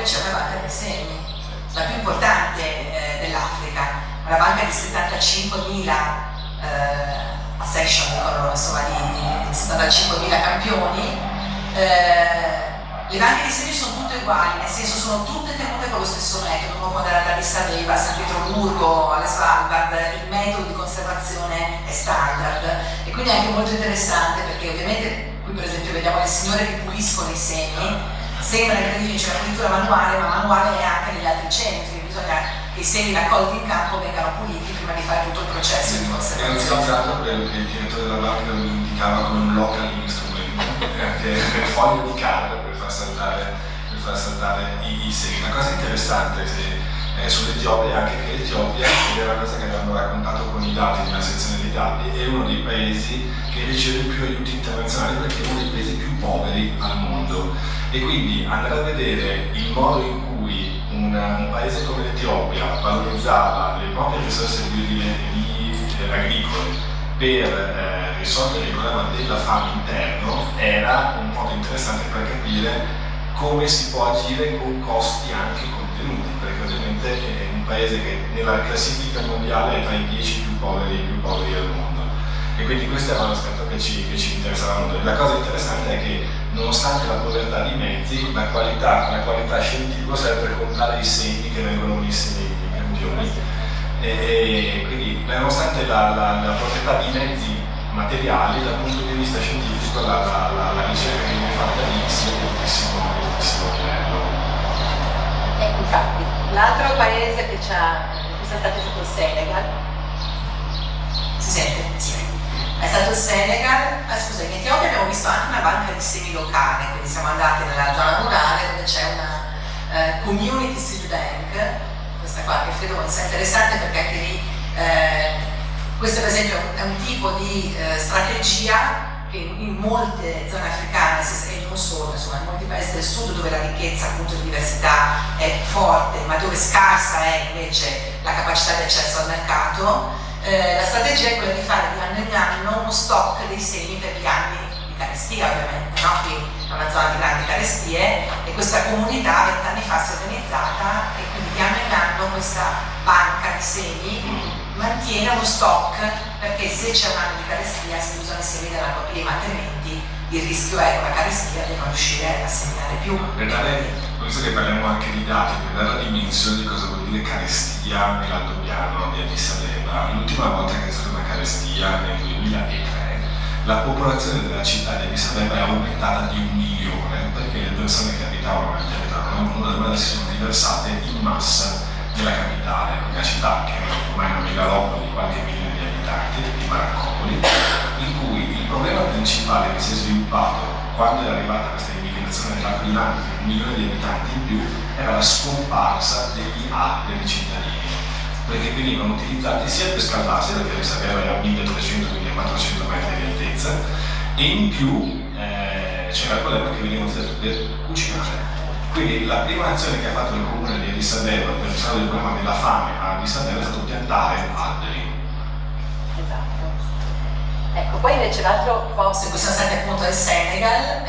C'è una banca di semi, la più importante dell'Africa, una banca di 75.000 section, insomma di 75.000 campioni. Le banche di semi sono tutte uguali, nel senso sono tutte tenute con lo stesso metodo. Uno può andare ad Addis Abeba, a San Pietroburgo, alle Svalbard, il metodo di conservazione è standard e quindi è anche molto interessante perché ovviamente qui per esempio vediamo le signore che puliscono i semi. Sembra incredibile, c'è una pulitura manuale, ma manuale è anche negli altri centri, bisogna che i semi raccolti in campo vengano puliti prima di fare tutto il processo di conservazione. È utilizzato per il direttore della banca lo indicava come un local instrument, che è il foglio di carta per far saltare i semi. Una cosa interessante sull'Etiopia è anche che l'Etiopia, ed è una cosa che abbiamo raccontato con i dati nella sezione dei dati, è uno dei paesi che riceve più aiuti internazionali perché è uno dei paesi più poveri al mondo. E quindi andare a vedere il modo in cui un paese come l'Etiopia valorizzava le proprie risorse agricole per risolvere il problema della fame interno era un modo interessante per capire come si può agire con costi anche contenuti contenuti, perché ovviamente è un paese che nella classifica mondiale è tra i 10 più poveri al mondo. E quindi questo era un aspetto che ci interessava molto. E la cosa interessante è che nonostante la povertà di mezzi, la qualità scientifica serve per contare i segni che vengono messi nei campioni. E quindi nonostante la povertà di mezzi materiali, dal punto di vista scientifico la ricerca che viene fatta lì sia di altissimo livello. Infatti, l'altro paese che è stato il Senegal. Si sente? Sì. È stato il Senegal. Scusa, in Etiopia abbiamo visto anche una banca di semi locale, quindi siamo andati nella zona rurale dove c'è una community seed bank, questa qua che credo sia interessante perché anche lì questo per esempio è un tipo di strategia che in molte zone africane, e non solo, insomma, in molti paesi del sud dove la ricchezza appunto di diversità è forte, ma dove scarsa è invece la capacità di accesso al mercato, la strategia è quella di fare di anno in anno uno stock dei semi per gli anni di carestia, ovviamente, no? Quindi è una zona di grandi carestie e questa comunità 20 anni fa si è organizzata e quindi di anno in anno questa banca di semi mantiene uno stock, perché se c'è un anno di carestia si usano i semi dell'anno prima, altrimenti il rischio è con la carestia di non riuscire a seminare più. Per dare, visto che parliamo anche di dati, per dare la dimensione di cosa vuol dire carestia nell'altopiano di Addis Abeba, l'ultima volta che è stata una carestia nel 2003, la popolazione della città di Addis Abeba è aumentata di 1 milione, perché le persone che abitavano nel mondo si sono riversate in massa nella capitale, una città che è ormai una megalopoli di qualche milione di abitanti, di Baraccopoli, in cui il problema principale che si è sviluppato quando è arrivata questa immigrazione nell'arco di un anno di 1 milione di abitanti in più era la scomparsa degli altri cittadini, perché venivano utilizzati sia per scaldarsi, perché Addis Abeba era a 1300-1400 metri di altezza, e in più c'era il problema che venivano utilizzati per cucinare. Quindi la prima azione che ha fatto il comune di Addis Abeba per risolvere il problema della fame a Addis Abeba è stato piantare alberi. Esatto. Ecco, poi invece l'altro posto in cui siamo stati appunto è il Senegal,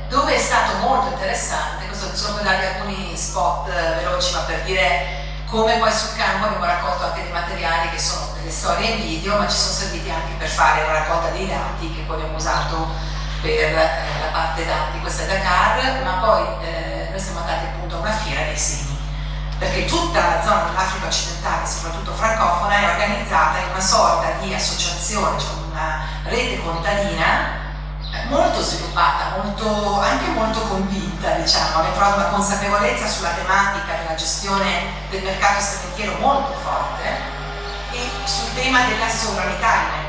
dove è stato molto interessante, questo solo per darvi alcuni spot veloci, ma per dire come poi sul campo abbiamo raccolto anche dei materiali che sono delle storie in video, ma ci sono serviti anche per fare la raccolta dei dati che poi abbiamo usato per la parte dati, questa è Dakar, ma poi noi siamo andati appunto a una fiera dei semi, perché tutta la zona dell'Africa occidentale, soprattutto francofona, è organizzata in una sorta di associazione, cioè una rete contadina molto sviluppata, anche molto convinta, diciamo, abbiamo trovato una consapevolezza sulla tematica della gestione del mercato sementiero molto forte e sul tema della sovranità alimentare.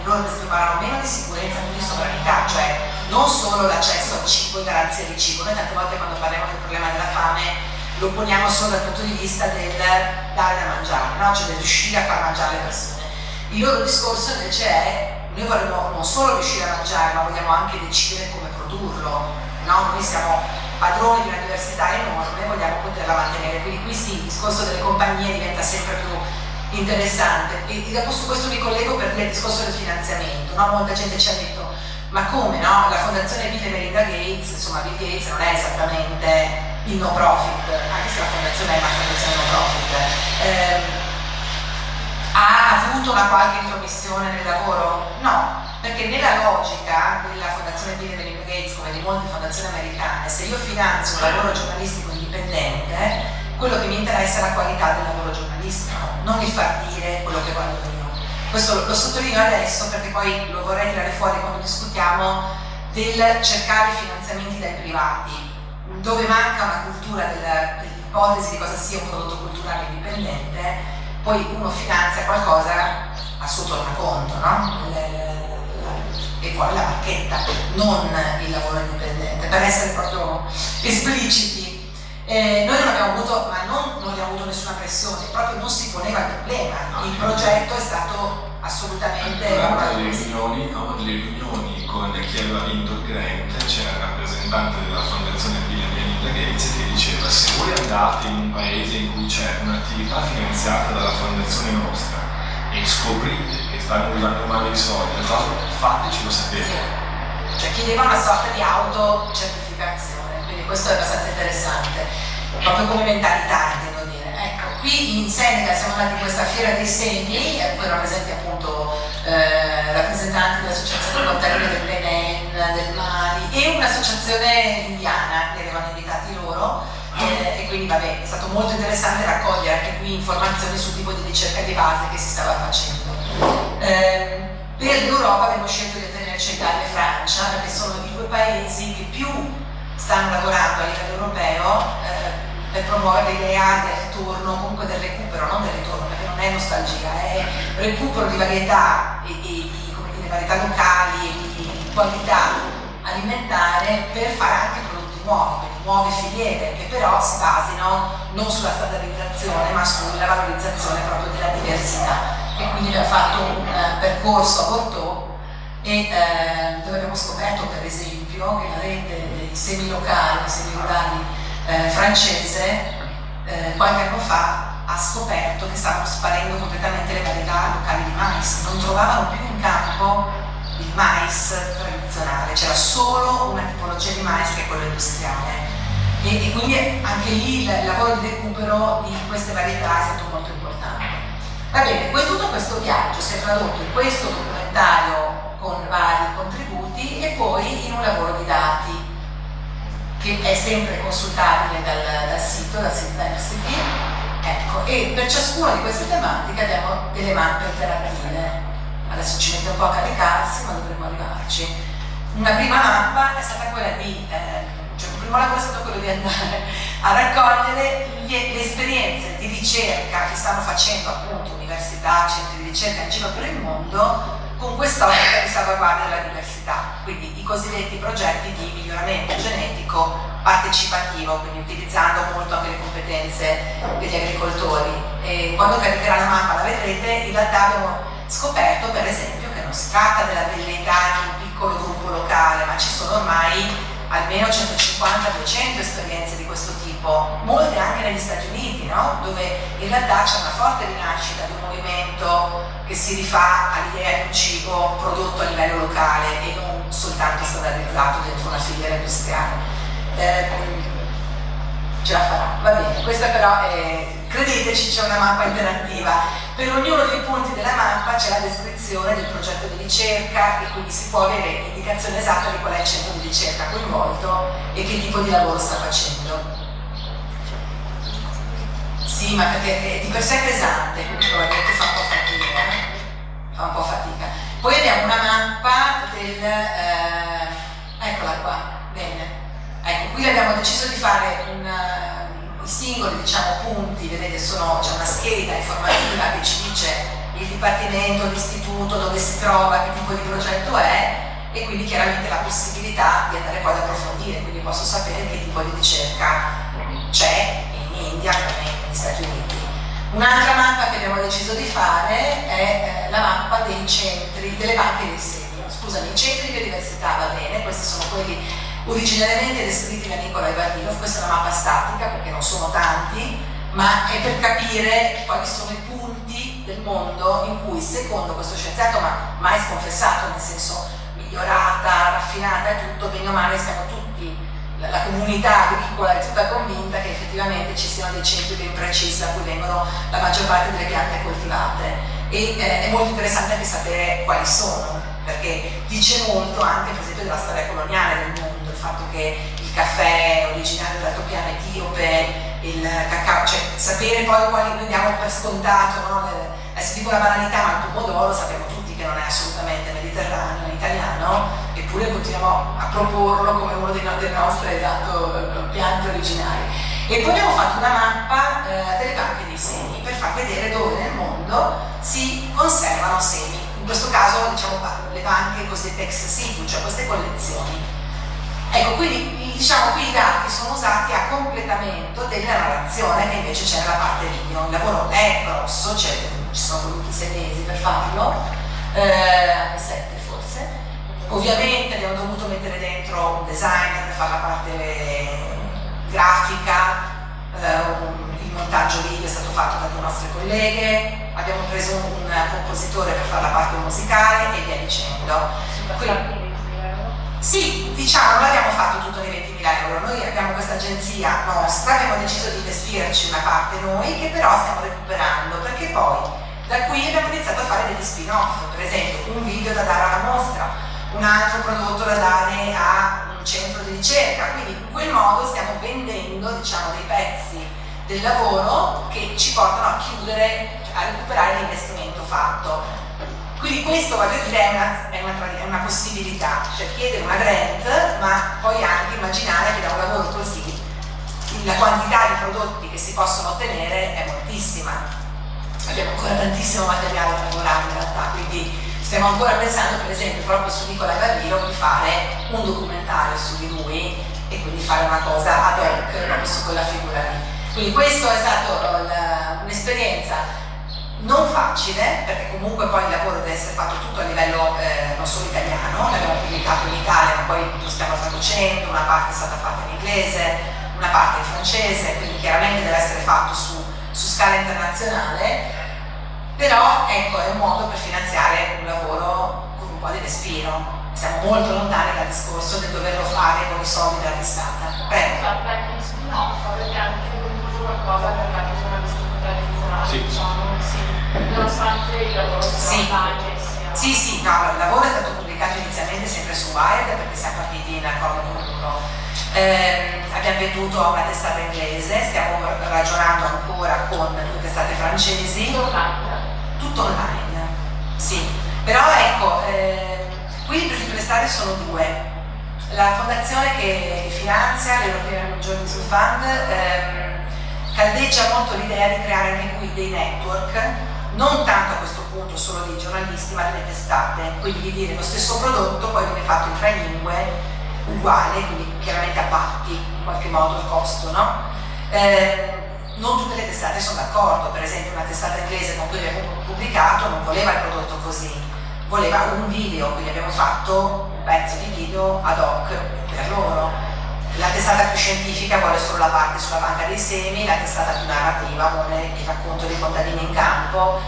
Loro parlano meno di sicurezza, più di sovranità, cioè non solo l'accesso al cibo e garanzia di cibo. Noi tante volte quando parliamo del problema della fame lo poniamo solo dal punto di vista del dare da mangiare, no? Cioè del riuscire a far mangiare le persone. Il loro discorso invece è: noi vorremmo non solo riuscire a mangiare, ma vogliamo anche decidere come produrrlo, no? Noi siamo padroni di una diversità enorme, vogliamo poterla mantenere. Quindi qui sì, il discorso delle compagnie diventa sempre più interessante. E dopo su questo mi collego per dire il discorso del finanziamento, no? Molta gente ci ha detto: ma come, no? La fondazione Bill e Melinda Gates, insomma Bill Gates non è esattamente il no profit, anche se la fondazione è una fondazione no profit. Ha avuto una qualche intromissione nel lavoro? No, perché nella logica della fondazione Bill e Melinda Gates, come di molte fondazioni americane, se io finanzio un lavoro giornalistico indipendente, quello che mi interessa è la qualità del lavoro giornalistico, non il far dire quello che voglio io. Questo lo sottolineo adesso perché poi lo vorrei tirare fuori quando discutiamo del cercare finanziamenti dai privati, dove manca una cultura dell'ipotesi di cosa sia un prodotto culturale indipendente. Poi uno finanzia qualcosa a suo tornaconto, no? E poi la marchetta, non il lavoro indipendente, per essere proprio espliciti. Noi non abbiamo avuto, ma non abbiamo avuto nessuna pressione, proprio non si poneva il problema. Il progetto è stato assolutamente... Durante le riunioni con chi aveva vinto il grant c'era il rappresentante della fondazione Bill e Melinda Gates che diceva: se voi andate in un paese in cui c'è un'attività finanziata dalla fondazione nostra e scoprite che stanno usando male i soldi, fatecelo sapere. Cioè chiedeva una sorta di autocertificazione, quindi questo è abbastanza interessante. proprio come mentalità, intendo dire. Ecco, qui in Senegal siamo andati in questa fiera dei segni, poi erano presenti appunto rappresentanti dell'associazione contadina del Benin, del Mali e un'associazione indiana, li avevano invitati loro, e quindi vabbè, è stato molto interessante raccogliere anche qui informazioni sul tipo di ricerca di base che si stava facendo. Per l'Europa abbiamo scelto di tenerci Italia e Francia, perché sono i due paesi che più stanno lavorando a livello europeo per promuovere l'idea del ritorno, comunque del recupero, non del ritorno, perché non è nostalgia, è recupero di varietà e di, come dire, varietà locali e di qualità alimentare per fare anche prodotti nuovi, quindi nuove filiere che però si basino non sulla standardizzazione ma sulla valorizzazione proprio della diversità. E quindi abbiamo fatto un percorso a Bordeaux dove abbiamo scoperto per esempio che la rete dei semilocali, semilocali francese qualche anno fa ha scoperto che stavano sparendo completamente le varietà locali di mais, non trovavano più in campo il mais tradizionale, c'era solo una tipologia di mais che è quello industriale e quindi anche lì il lavoro di recupero di queste varietà è stato molto importante. Va bene, tutto questo viaggio si è tradotto in questo documentario con vari contributi e poi in un lavoro di dati che è sempre consultabile dal sito, da Synversity, ecco, e per ciascuna di queste tematiche abbiamo delle mappe interattive. Adesso ci mette un po' a caricarsi, ma dovremmo arrivarci. Una prima mappa è stata quella di, cioè il primo lavoro è stato quello di andare a raccogliere le esperienze di ricerca che stanno facendo appunto università, centri di ricerca in giro per il mondo con quest'ottica di salvaguardia della diversità, quindi i cosiddetti progetti di miglioramento genetico partecipativo, quindi utilizzando molto anche le competenze degli agricoltori. E quando caricherà la mappa la vedrete, in realtà abbiamo scoperto per esempio che non si tratta della velleità di un piccolo gruppo locale, ma ci sono ormai almeno 150-200 esperienze di questo tipo, molte anche negli Stati Uniti, no? Dove in realtà c'è una forte rinascita di un movimento che si rifà all'idea di un cibo prodotto a livello locale e non soltanto standardizzato dentro una filiera industriale. Ce la farà, va bene, questa però è, credeteci, c'è una mappa interattiva. Per ognuno dei punti della mappa c'è la descrizione del progetto di ricerca e quindi si può avere l'indicazione esatta di qual è il centro di ricerca coinvolto e che tipo di lavoro sta facendo. Sì, ma perché di per sé è pesante, quindi probabilmente fa un po' fatica. Poi abbiamo una mappa del... eccola qua, bene. Ecco, qui abbiamo deciso di fare i singoli, diciamo, punti, vedete, c'è una scheda informativa che ci dice il dipartimento, l'istituto, dove si trova, che tipo di progetto è, e quindi chiaramente la possibilità di andare poi ad approfondire, quindi posso sapere che tipo di ricerca c'è in India come negli Stati Uniti. Un'altra mappa che abbiamo deciso di fare è la mappa dei centri, delle banche dei semi. Scusami, i centri di biodiversità, va bene, questi sono quelli originariamente descritti da Nicola Ivanilov. Questa è una mappa statica perché non sono tanti, ma è per capire quali sono i punti del mondo in cui, secondo questo scienziato, ma mai sconfessato, nel senso migliorata, raffinata e tutto, bene o male siamo tutti, la comunità agricola è tutta convinta che effettivamente ci siano dei centri ben precisi da cui vengono la maggior parte delle piante coltivate, e è molto interessante anche sapere quali sono, perché dice molto anche per esempio della storia coloniale del mondo, il fatto che il caffè è originario dall'Altopiano etiope, il cacao, cioè sapere poi quali noi diamo per scontato, no? Adesso dico una banalità, ma il pomodoro sappiamo tutti che non è assolutamente mediterraneo, è italiano, eppure continuiamo a proporlo come uno delle nostre piante originali. E poi abbiamo fatto una mappa delle banche dei semi per far vedere dove nel mondo si conservano semi, in questo caso diciamo le banche cosiddette ex situ, cioè queste collezioni. Ecco, quindi diciamo qui i dati sono usati a completamento della narrazione che invece c'è nella parte video. Il lavoro è grosso, cioè ci sono voluti 6 mesi per farlo, 7 forse. Ovviamente abbiamo dovuto mettere dentro un designer per fare la parte grafica, il montaggio video è stato fatto da 2 nostre colleghe, abbiamo preso un compositore per fare la parte musicale e via dicendo. Sì, diciamo, noi abbiamo fatto tutto di 20.000 euro, noi abbiamo questa agenzia nostra, abbiamo deciso di investirci una parte noi, che però stiamo recuperando, perché poi da qui abbiamo iniziato a fare degli spin-off, per esempio un video da dare alla mostra, un altro prodotto da dare a un centro di ricerca, quindi in quel modo stiamo vendendo, diciamo, dei pezzi del lavoro che ci portano a chiudere, a recuperare l'investimento fatto. Quindi questo, voglio dire, è una possibilità, cioè chiedere una grant, ma poi anche immaginare che da un lavoro così la quantità di prodotti che si possono ottenere è moltissima. Abbiamo ancora tantissimo materiale da lavorare in realtà, quindi stiamo ancora pensando, per esempio, proprio su Nicola Gavrillo, di fare un documentario su di lui e quindi fare una cosa ad hoc proprio su quella figura lì. Quindi questo è stato un'esperienza non facile, perché comunque poi il lavoro deve essere fatto tutto a livello non solo italiano, l'abbiamo pubblicato in Italia ma poi lo stiamo traducendo, una parte è stata fatta in inglese, una parte in francese, quindi chiaramente deve essere fatto su scala internazionale, però ecco, è un modo per finanziare un lavoro con un po' di respiro. Siamo molto lontani dal discorso del doverlo fare con i soldi della testata. Prego. No, avete anche venduto qualcosa per la giornalistica tradizionale, sì. Diciamo, sì. Nonostante il lavoro online sia... Sì, no, il lavoro è stato pubblicato inizialmente sempre su Wired perché siamo partiti in accordo con loro. Abbiamo venduto a una testata inglese, stiamo ragionando ancora con 2 testate francesi. Tutto online, sì. Però ecco, qui per esempio le strade sono 2. La fondazione che finanzia l'European Journalism Fund caldeggia molto l'idea di creare anche qui dei network, non tanto a questo punto solo dei giornalisti ma delle testate, quindi di dire lo stesso prodotto poi viene fatto in 3 lingue uguale, quindi chiaramente abbatti in qualche modo il costo, no? Non tutte le testate sono d'accordo, per esempio una testata inglese con cui abbiamo pubblicato non voleva il prodotto così, voleva un video, quindi abbiamo fatto un pezzo di video ad hoc per loro. La testata più scientifica vuole solo la parte sulla banca dei semi, la testata più narrativa vuole il racconto dei contadini in campo,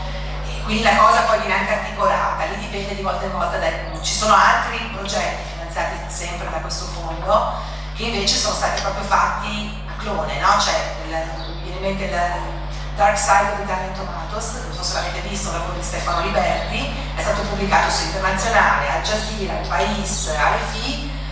e quindi la cosa poi viene anche articolata, lì dipende di volta in volta ci sono altri progetti finanziati sempre da questo fondo che invece sono stati proprio fatti a clone, no? Cioè, viene in mente il Dark Side of Italian Tomatoes, non so se l'avete visto, un lavoro di Stefano Liberti, è stato pubblicato su Internazionale, Al Jazeera, Il País, RFI,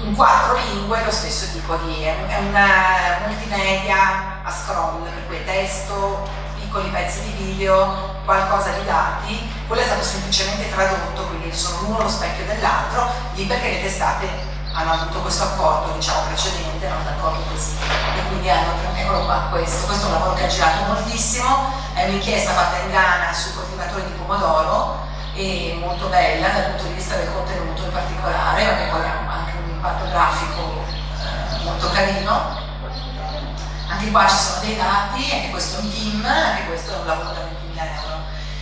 in 4 lingue, lo stesso tipo di... è una multimedia a scroll, per cui testo, piccoli pezzi di video, qualcosa di dati, quello è stato semplicemente tradotto, quindi sono l'uno lo specchio dell'altro, lì perché le testate hanno avuto questo accordo, diciamo, precedente, non d'accordo così, e quindi hanno, eccolo qua, questo è un lavoro che ha girato moltissimo, è un'inchiesta fatta in Ghana sui coltivatori di pomodoro, e molto bella dal punto di vista del contenuto in particolare, perché poi ha anche un impatto grafico molto carino. Anche qua ci sono dei dati, anche questo è un team, anche questo è un lavoro da 20.000 euro.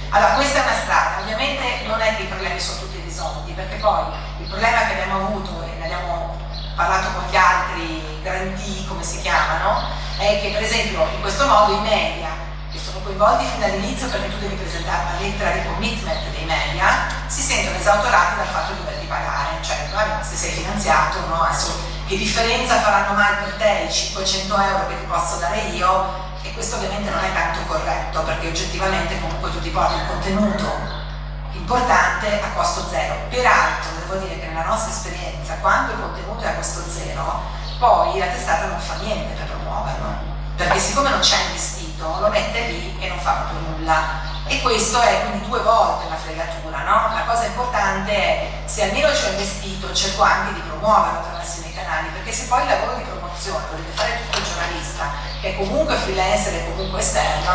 Allora, questa è una strada, ovviamente non è che i problemi sono tutti risolti, perché poi il problema che abbiamo avuto, e ne abbiamo parlato con gli altri grandi, come si chiamano, è che per esempio in questo modo i media, che sono coinvolti fin dall'inizio perché tu devi presentare una lettera di commitment dei media, si sentono esautorati dal fatto di doverti pagare, cioè ma se sei finanziato, no? Adesso, che differenza faranno mai per te i 500 euro che ti posso dare io? E questo ovviamente non è tanto corretto, perché oggettivamente comunque tu ti porti un contenuto importante a costo zero. Peraltro devo dire che nella nostra esperienza, quando il contenuto è a costo zero, poi la testata non fa niente per promuoverlo, perché siccome non c'è investito, lo mette lì e non fa proprio nulla. E questo è quindi 2 volte una fregatura, no? La cosa importante è, se almeno ci ho investito, cerco anche di promuoverlo attraverso i miei canali, perché se poi il lavoro di promozione lo deve fare tutto il giornalista, che è comunque freelancer e comunque esterno,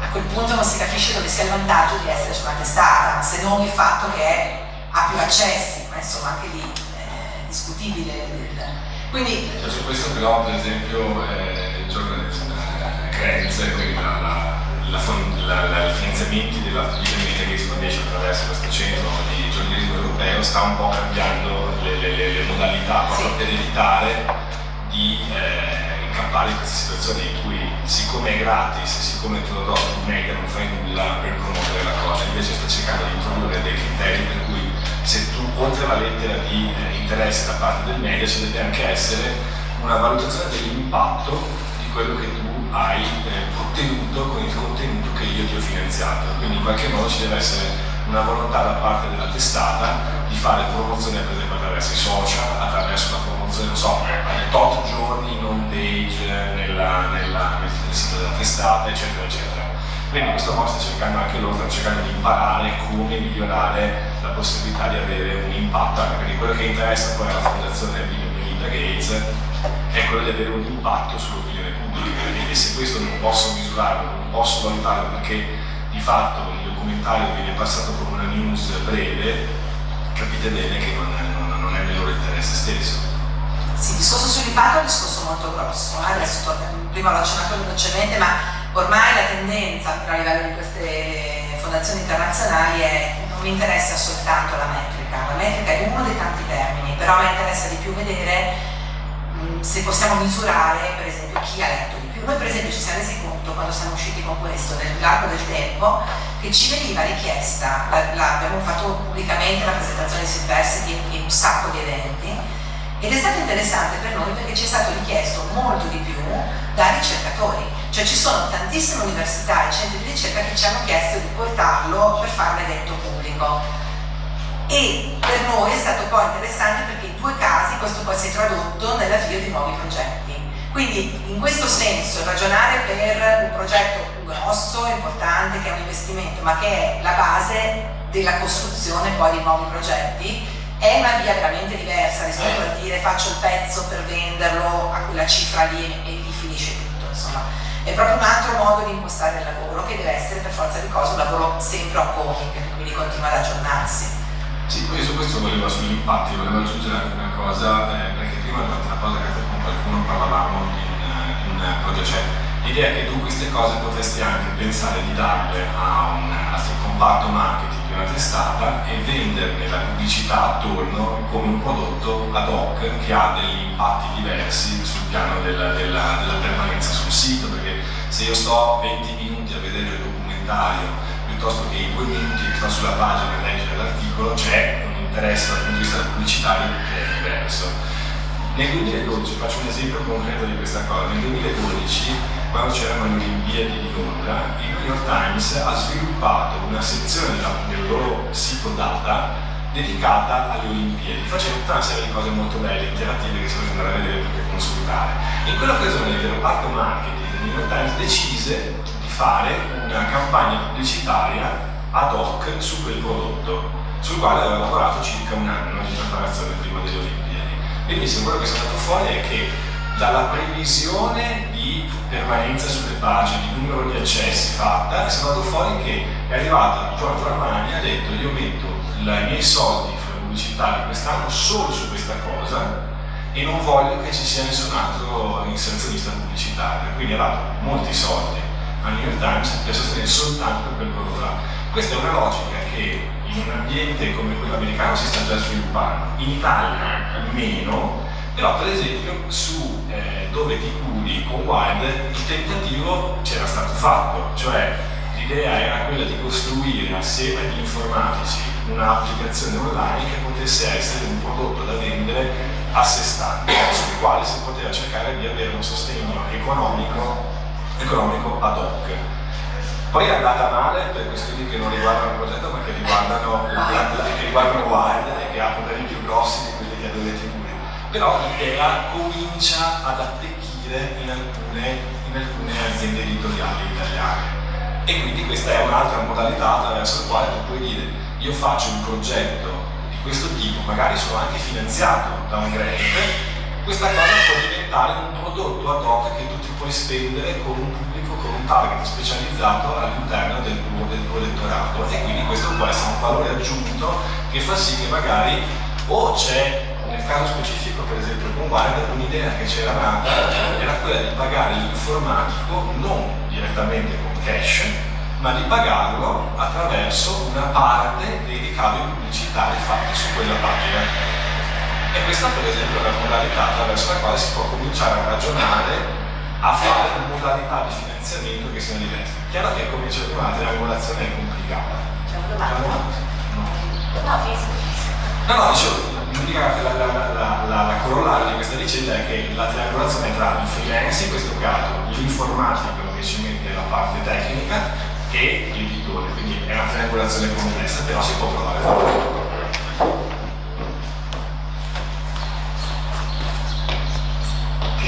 a quel punto non si capisce dove sia il vantaggio di essere su una testata, se non il fatto che ha più accessi, ma insomma anche lì è discutibile. Quindi, su questo però, per esempio, Krenz, i finanziamenti della Media Gates Foundation attraverso questo centro di giornalismo europeo sta un po' cambiando le modalità, proprio per evitare di incappare in queste situazioni in cui, siccome è gratis, siccome tu in media non fai nulla per promuovere la cosa, invece sta cercando di introdurre dei criteri per cui se tu oltre alla lettera di interesse da parte del media ci deve anche essere una valutazione dell'impatto di quello che tu hai ottenuto con il contenuto che io ti ho finanziato. Quindi in qualche modo ci deve essere una volontà da parte della testata di fare promozione, per esempio attraverso i social, attraverso la promozione, non so, tot giorni in home page nel sito della testata, eccetera eccetera. Quindi in questo modo sta cercando anche loro, stanno cercando di imparare come migliorare la possibilità di avere un impatto, anche perché quello che interessa poi alla fondazione di Melinda Gates è quello di avere un impatto sull'opinione pubblica, e se questo non posso misurarlo, non posso valutarlo, perché di fatto il documentario viene passato come una news breve, capite bene che non è nel loro interesse stesso. Sì, il discorso sull'impatto è un discorso molto grosso, adesso prima l'ho accennato velocemente, ma ormai la tendenza a livello di queste fondazioni internazionali è: non mi interessa soltanto la metrica è uno dei tanti termini, però mi interessa di più vedere se possiamo misurare per esempio chi ha letto di più. Noi per esempio ci siamo resi conto, quando siamo usciti con questo nell'arco del tempo, che ci veniva richiesta, abbiamo fatto pubblicamente la presentazione di Seedversity in un sacco di eventi, ed è stato interessante per noi perché ci è stato richiesto molto di più da ricercatori, cioè ci sono tantissime università e centri di ricerca che ci hanno chiesto di portarlo per fare un evento pubblico, e per noi è stato poi interessante perché in 2 casi questo poi si è tradotto nell'avvio di nuovi progetti. Quindi in questo senso ragionare per un progetto grosso, importante, che è un investimento, ma che è la base della costruzione poi di nuovi progetti, è una via veramente diversa rispetto a dire faccio il pezzo per venderlo a quella cifra lì e lì finisce tutto, insomma. È proprio un altro modo di impostare il lavoro, che deve essere per forza di cose un lavoro sempre ongoing, quindi continua ad aggiornarsi. Sì, poi su questo sugli impatti volevo aggiungere anche una cosa, perché prima durante la pausa caffè con qualcuno parlavamo in progetto, cioè l'idea che tu queste cose potresti anche pensare di darle al comparto marketing di una testata e venderne la pubblicità attorno come un prodotto ad hoc che ha degli impatti diversi sul piano della permanenza sul sito, perché se io sto 20 minuti a vedere il documentario piuttosto che i 2 minuti che sto sulla pagina a leggere l'articolo, c'è un interesse dal punto di vista pubblicitario che è diverso. Nel 2012, faccio un esempio concreto di questa cosa, nel 2012, quando c'erano le Olimpiadi di Londra, il New York Times ha sviluppato una sezione del loro sito data dedicata alle Olimpiadi, facendo tutta una serie di cose molto belle, interattive, che si possono andare a vedere perché consultare. In quell'occasione il reparto marketing del New York Times decise fare una campagna pubblicitaria ad hoc su quel prodotto, sul quale aveva lavorato circa un anno di preparazione prima delle Olimpiadi. Benissimo, quello che è stato fuori è che dalla previsione di permanenza sulle pagine, di numero di accessi fatta, è stato fuori che è arrivato Giorgio Armani e ha detto: io metto i miei soldi pubblicitari quest'anno solo su questa cosa e non voglio che ci sia nessun altro inserzionista pubblicitario, quindi ha dato molti soldi al New York Times per sostenere soltanto quel prodotto là. Questa è una logica che in un ambiente come quello americano si sta già sviluppando, in Italia meno, però per esempio su dove ti curi con Wild il tentativo c'era stato fatto, cioè l'idea era quella di costruire assieme agli informatici un'applicazione online che potesse essere un prodotto da vendere a sé stante, sul quale si poteva cercare di avere un sostegno economico ad hoc. Poi è andata male per questioni che non riguardano il progetto ma che riguardano Wild e che ha problemi più grossi di quelli che dovete curi. Però l'idea comincia ad attecchire in alcune aziende editoriali italiane, e quindi questa è un'altra modalità attraverso la quale tu puoi dire: io faccio un progetto di questo tipo, magari sono anche finanziato da un grant, questa cosa può diventare un prodotto ad hoc che tu ti puoi spendere con un pubblico, con un target specializzato all'interno del tuo elettorato, e quindi questo può essere un valore aggiunto che fa sì che magari o c'è, nel caso specifico per esempio con Wild, un'idea che c'era nata era quella di pagare l'informatico non direttamente con cash, ma di pagarlo attraverso una parte dei ricavi pubblicitari fatti su quella pagina. E questa per esempio è una modalità attraverso la quale si può cominciare a ragionare a fare modalità di finanziamento che siano diverse. Chiaro che come dicevo prima la triangolazione è complicata. C'è una domanda? No, fisico. No, dicevo, la corollario di questa vicenda è che la triangolazione tra il freelance, in questo caso l'informatico che ci mette la parte tecnica e l'editore, quindi è una triangolazione complessa, però si può provare a farlo.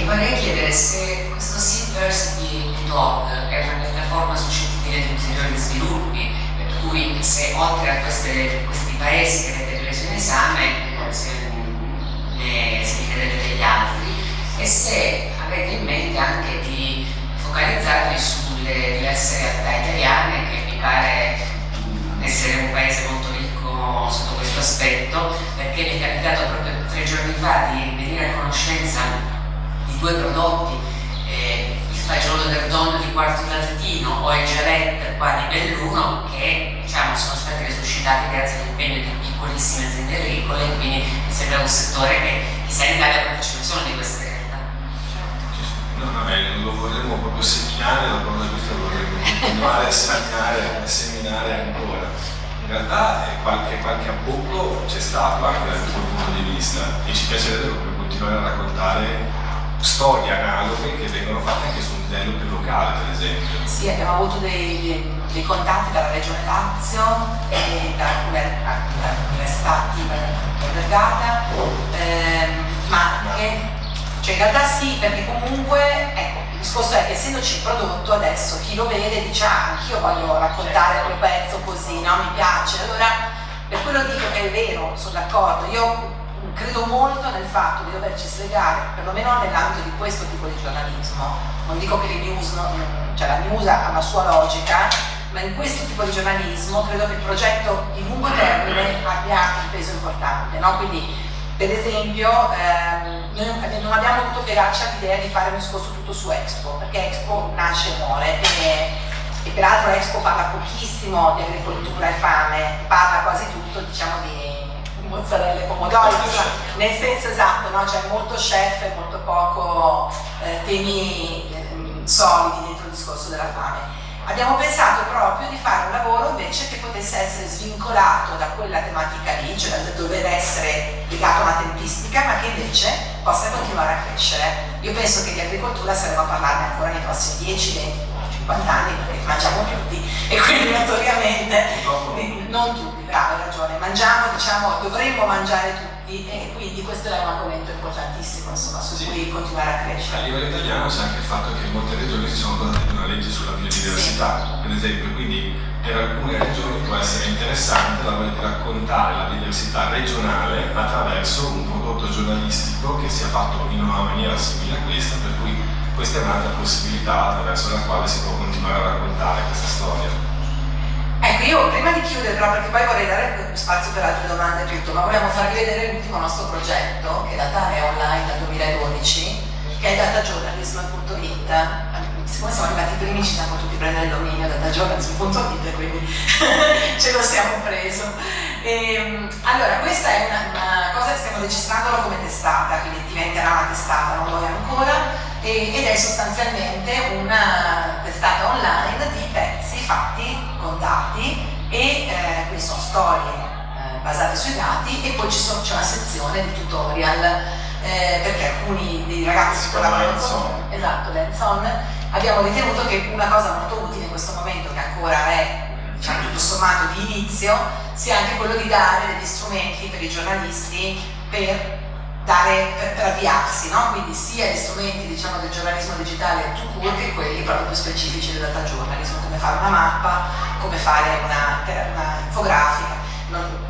Vorrei chiedere se questo Seedverse di Dog è una piattaforma suscettibile di ulteriori sviluppi, per cui se oltre a questi paesi che avete preso in esame se ne vedete degli altri, e se avete in mente anche di focalizzarvi sulle diverse realtà italiane, che mi pare essere un paese molto ricco sotto questo aspetto, perché mi è capitato proprio 3 giorni fa di venire a conoscenza di 2 prodotti, il fagiolo del Donno di Quarto Latino o il Gelet qua di Belluno, che diciamo sono stati resuscitati grazie all'impegno di piccolissime aziende agricole, quindi mi sembra un settore che chissà in Italia quante ce ne sono di queste realtà. No, lo vorremmo proprio seminare, la parola giusta lo vorremmo continuare a seminare ancora. In realtà qualche abbocco c'è stato anche dal tuo punto di vista, e ci piacerebbe proprio continuare a raccontare storie analoghe che vengono fatte anche su un livello più locale, per esempio. Sì, abbiamo avuto dei contatti dalla Regione Lazio e dall'Università Tor Vergata, Marche, cioè in realtà sì, perché comunque ecco, il discorso è che essendoci il prodotto adesso chi lo vede dice anch'io voglio raccontare quel pezzo così, no? Mi piace, allora per quello dico che è vero, sono d'accordo, io credo molto nel fatto di doverci slegare, perlomeno nell'ambito di questo tipo di giornalismo. Non dico che le news, cioè la news ha una sua logica, ma in questo tipo di giornalismo credo che il progetto di lungo termine abbia un peso importante, no? Quindi, per esempio, noi non abbiamo dovuto piegarci all'idea di fare un discorso tutto su Expo, perché Expo nasce e muore, e peraltro Expo parla pochissimo di agricoltura e fame, parla quasi tutto, diciamo, di mozzarella e pomodori, nel senso esatto, no? C'è molto chef e molto poco temi solidi dentro il discorso della fame. Abbiamo pensato proprio di fare un lavoro invece che potesse essere svincolato da quella tematica lì, cioè da dover essere legato a una tempistica, ma che invece possa continuare a crescere. Io penso che di agricoltura saremo a parlarne ancora nei prossimi 10, 20, 50 anni, perché mangiamo tutti e quindi notoriamente, non tutti, bravo, hai ragione, mangiamo, diciamo, dovremmo mangiare tutti, e quindi questo è un argomento importantissimo, insomma, su cui continuare a crescere. A livello italiano c'è anche il fatto che in molte regioni si sono dotate una legge sulla biodiversità, per esempio, quindi per alcune regioni può essere interessante la voglia di raccontare la biodiversità regionale attraverso un prodotto giornalistico che sia fatto in una maniera simile a questa, per cui questa è un'altra possibilità attraverso la quale si può continuare a raccontare questa storia. Ecco, io prima di chiudere, però, perché poi vorrei dare spazio per altre domande e tutto, ma vogliamo farvi vedere l'ultimo nostro progetto, che in realtà è online dal 2012, che è datajournalism.it. Siccome siamo arrivati primi ci siamo tutti prendere il dominio datajournalism.it, quindi ce lo siamo preso. Allora, questa è una cosa che stiamo registrando come testata, quindi diventerà una testata, non lo è ancora, ed è sostanzialmente una testata online di pezzi fatti con dati e quindi sono storie basate sui dati, e poi c'è una sezione di tutorial perché alcuni dei ragazzi che collaborano con hands-on, abbiamo ritenuto che una cosa molto utile in questo momento, che ancora è, diciamo, tutto sommato di inizio, sia anche quello di dare degli strumenti per i giornalisti per avviarsi, no? Quindi sia gli strumenti, diciamo, del giornalismo digitale tout court che quelli proprio più specifici del data journalism, come fare una mappa, come fare una infografica.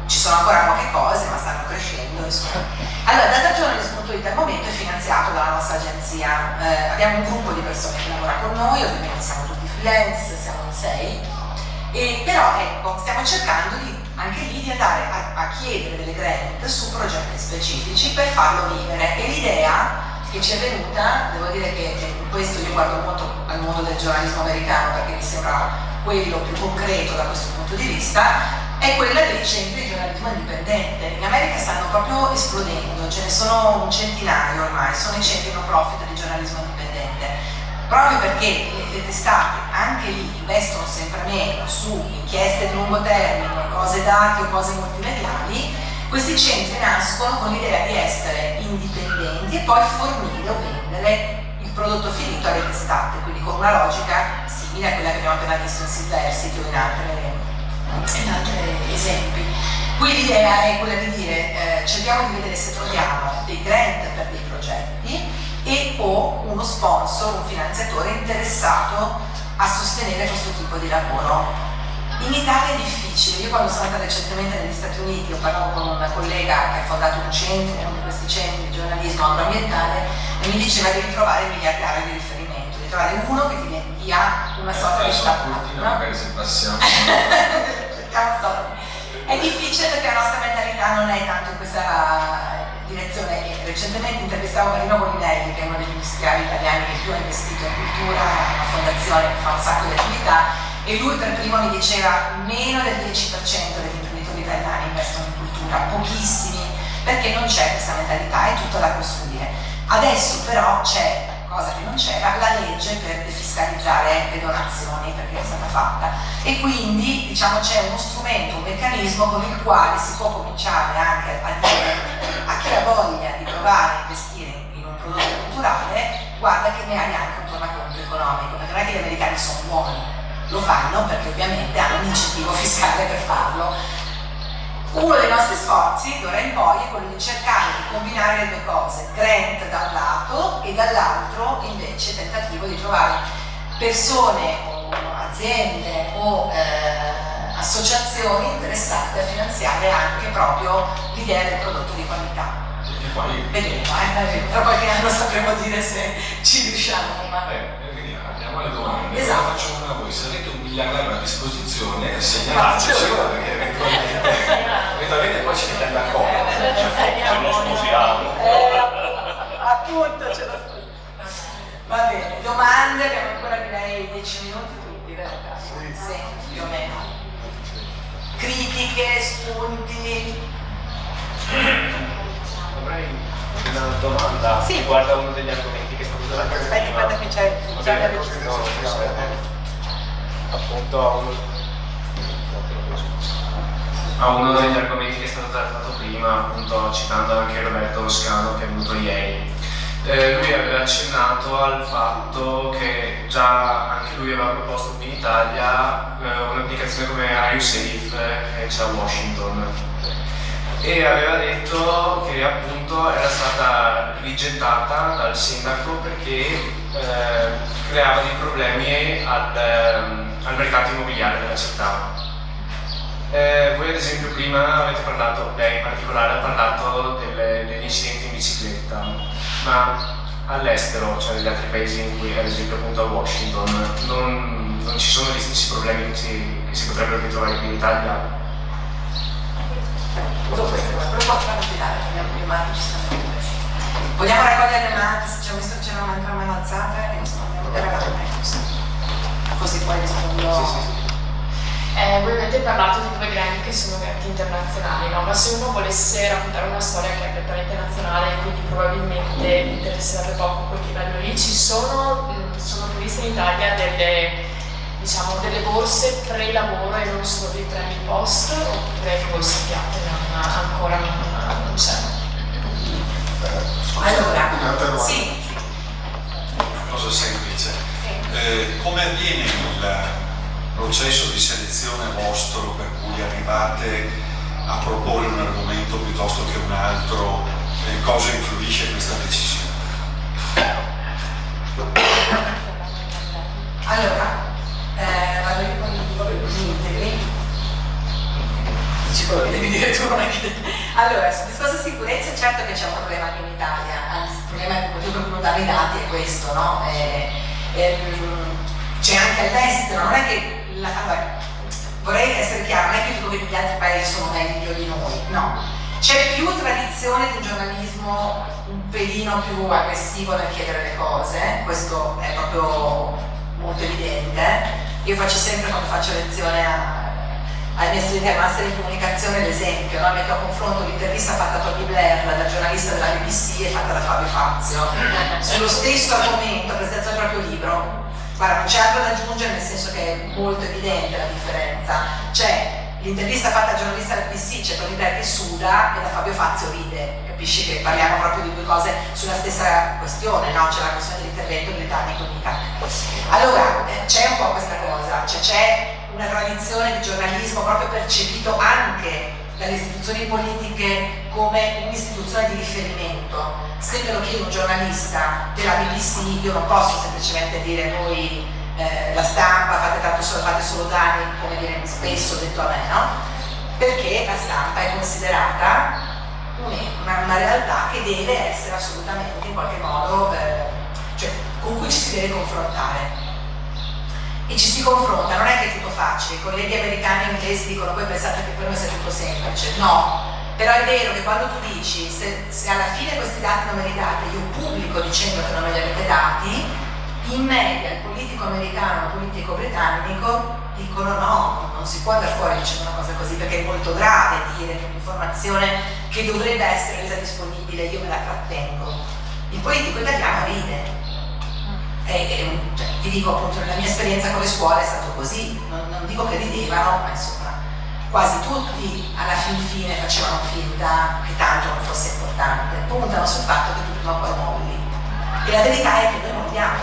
Ci sono ancora poche cose, ma stanno crescendo, insomma. Allora, datajournalism.it al momento è finanziato dalla nostra agenzia, abbiamo un gruppo di persone che lavora con noi, ovviamente siamo tutti freelance, siamo in 6, però ecco, stiamo cercando anche lì di andare a chiedere delle grant su progetti specifici per farlo vivere, e l'idea che ci è venuta, devo dire che in questo io guardo molto al mondo del giornalismo americano perché mi sembra quello più concreto da questo punto di vista, è quella dei centri di giornalismo indipendente. In America stanno proprio esplodendo, ce ne sono un centinaio ormai, sono i centri no profit di giornalismo indipendente, proprio perché le testate anche lì investono sempre meno su inchieste di lungo termine, cose dati o cose multimediali, Questi centri nascono con l'idea di essere indipendenti e poi fornire o vendere il prodotto finito alle testate, quindi con una logica simile a quella che abbiamo appena visto in Silversity o in altri esempi. Qui l'idea è quella di dire cerchiamo di vedere se troviamo dei grant per dei progetti e o uno sponsor, un finanziatore interessato a sostenere questo tipo di lavoro. In Italia è difficile, io quando sono andata recentemente negli Stati Uniti, parlavo con una collega che ha fondato un centro, uno di questi centri di giornalismo agroambientale, e mi diceva devi trovare il miliardario di riferimento, devi trovare uno che ti dia una sorta di start-up. Magari se passiamo. È difficile perché la nostra mentalità non è tanto in questa direzione. E recentemente intervistavo Marino Molinelli, che è uno degli industriali italiani che più ha investito in cultura, una fondazione che fa un sacco di attività, e lui per primo mi diceva meno del 10% degli imprenditori italiani investono in cultura, pochissimi, perché non c'è questa mentalità, è tutta da costruire. Adesso però c'è, cosa che non c'era, la legge per defiscalizzare le donazioni, perché è stata fatta, e quindi diciamo c'è uno strumento, un meccanismo con il quale si può cominciare anche a dire a chi ha voglia di provare a investire in un prodotto culturale, guarda che ne hai anche un tornaconto economico, perché non è che gli americani sono buoni, lo fanno perché ovviamente hanno un incentivo fiscale per farlo. Uno dei nostri sforzi d'ora in poi è quello di cercare di combinare le due cose, grant da un lato e dall'altro invece tentativo di trovare persone o aziende o associazioni interessate a finanziare anche proprio l'idea del prodotto di qualità. E poi vedremo, tra qualche anno sapremo dire se ci riusciamo. Andiamo alle domande. Esatto. Faccio una a voi, se avete un miliardario a disposizione segnalateci, perché eventualmente poi ci mettiamo d'accordo. Ce lo sposiamo. Appunto ce lo sposiamo. Va bene, domande, abbiamo ancora direi 10 minuti tutti, vero? Sì, più o meno. Critiche, spunti. Avrei una domanda che riguarda uno degli argomenti che è stato usato prima. Aspetti, guarda che c'è appunto a uno degli argomenti che è stato trattato prima, appunto citando anche Roberto Toscano che è venuto ieri. Lui aveva accennato al fatto che già anche lui aveva proposto qui in Italia un'applicazione come Are You Safe che c'è a Washington, e aveva detto che appunto era stata rigettata dal sindaco perché creava dei problemi al mercato immobiliare della città. Voi ad esempio prima avete parlato, lei in particolare ha parlato degli incidenti in bicicletta, ma all'estero, cioè negli altri paesi in cui, ad esempio appunto a Washington, non ci sono gli stessi problemi che si potrebbero ritrovare qui in Italia? Vogliamo raccogliere le mani, se ci ho visto che c'era un'altra mano alzata e rispondiamo così poi rispondo. Sì. Voi avete parlato di due grandi che sono grandi internazionali, no? Ma se uno volesse raccontare una storia che è prettamente nazionale e quindi probabilmente interesserebbe poco quel livello lì, sono previste in Italia delle borse pre-lavoro e non solo dei premi post, oppure voi sappiate ancora non c'è? Allora, sì. Cosa semplice. Come avviene il processo di selezione vostro per cui arrivate a proporre un argomento piuttosto che un altro? Cosa influisce questa decisione? Allora, vado io con gli integri. Devi dire tu, non è che... Allora, sul discorso sicurezza certo che c'è un problema anche in Italia, anzi il problema è che non dare i dati è questo, no? C'è anche all'estero, non è che... Allora, vorrei essere chiaro, non è che dico che gli altri paesi sono meglio di noi, no. C'è più tradizione di un giornalismo un pelino più aggressivo nel chiedere le cose, questo è proprio molto evidente. Io faccio sempre, quando faccio lezione ai miei studenti al master in comunicazione, l'esempio, no? Metto a confronto l'intervista fatta a Tony Blair dal giornalista della BBC e fatta da Fabio Fazio sullo stesso argomento, presentazione del proprio libro. Guarda, non c'è altro da aggiungere, nel senso che è molto evidente la differenza. C'è l'intervista fatta al giornalista del BBC, c'è Tony Blair che suda e da Fabio Fazio ride, capisci che parliamo proprio di due cose sulla stessa questione, no? C'è la questione dell'intervento britannico in Iraq. Allora, c'è un po' questa cosa, cioè c'è una tradizione di giornalismo proprio percepito anche dalle istituzioni politiche come un'istituzione di riferimento. Se me lo chiede un giornalista della BBC, io non posso semplicemente dire voi la stampa fate solo danni, come viene spesso detto a me, no? Perché la stampa è considerata una realtà che deve essere assolutamente in qualche modo, cioè con cui ci si deve confrontare. E ci si confronta, non è che è tutto facile, i colleghi americani e inglesi dicono poi pensate che per noi sia tutto semplice, no, però è vero che quando tu dici se alla fine questi dati non me li date, io pubblico dicendo che non me li avete dati, in media il politico americano e il politico britannico dicono no, non si può andare fuori dicendo una cosa così perché è molto grave dire che un'informazione che dovrebbe essere resa disponibile io me la trattengo. Il politico italiano ride. Cioè, ti dico appunto nella mia esperienza con le scuole è stato così, non dico che ridevano, ma insomma quasi tutti alla fine facevano finta che tanto non fosse importante, puntano sul fatto che tu prima o poi molli. E la verità è che noi molliamo,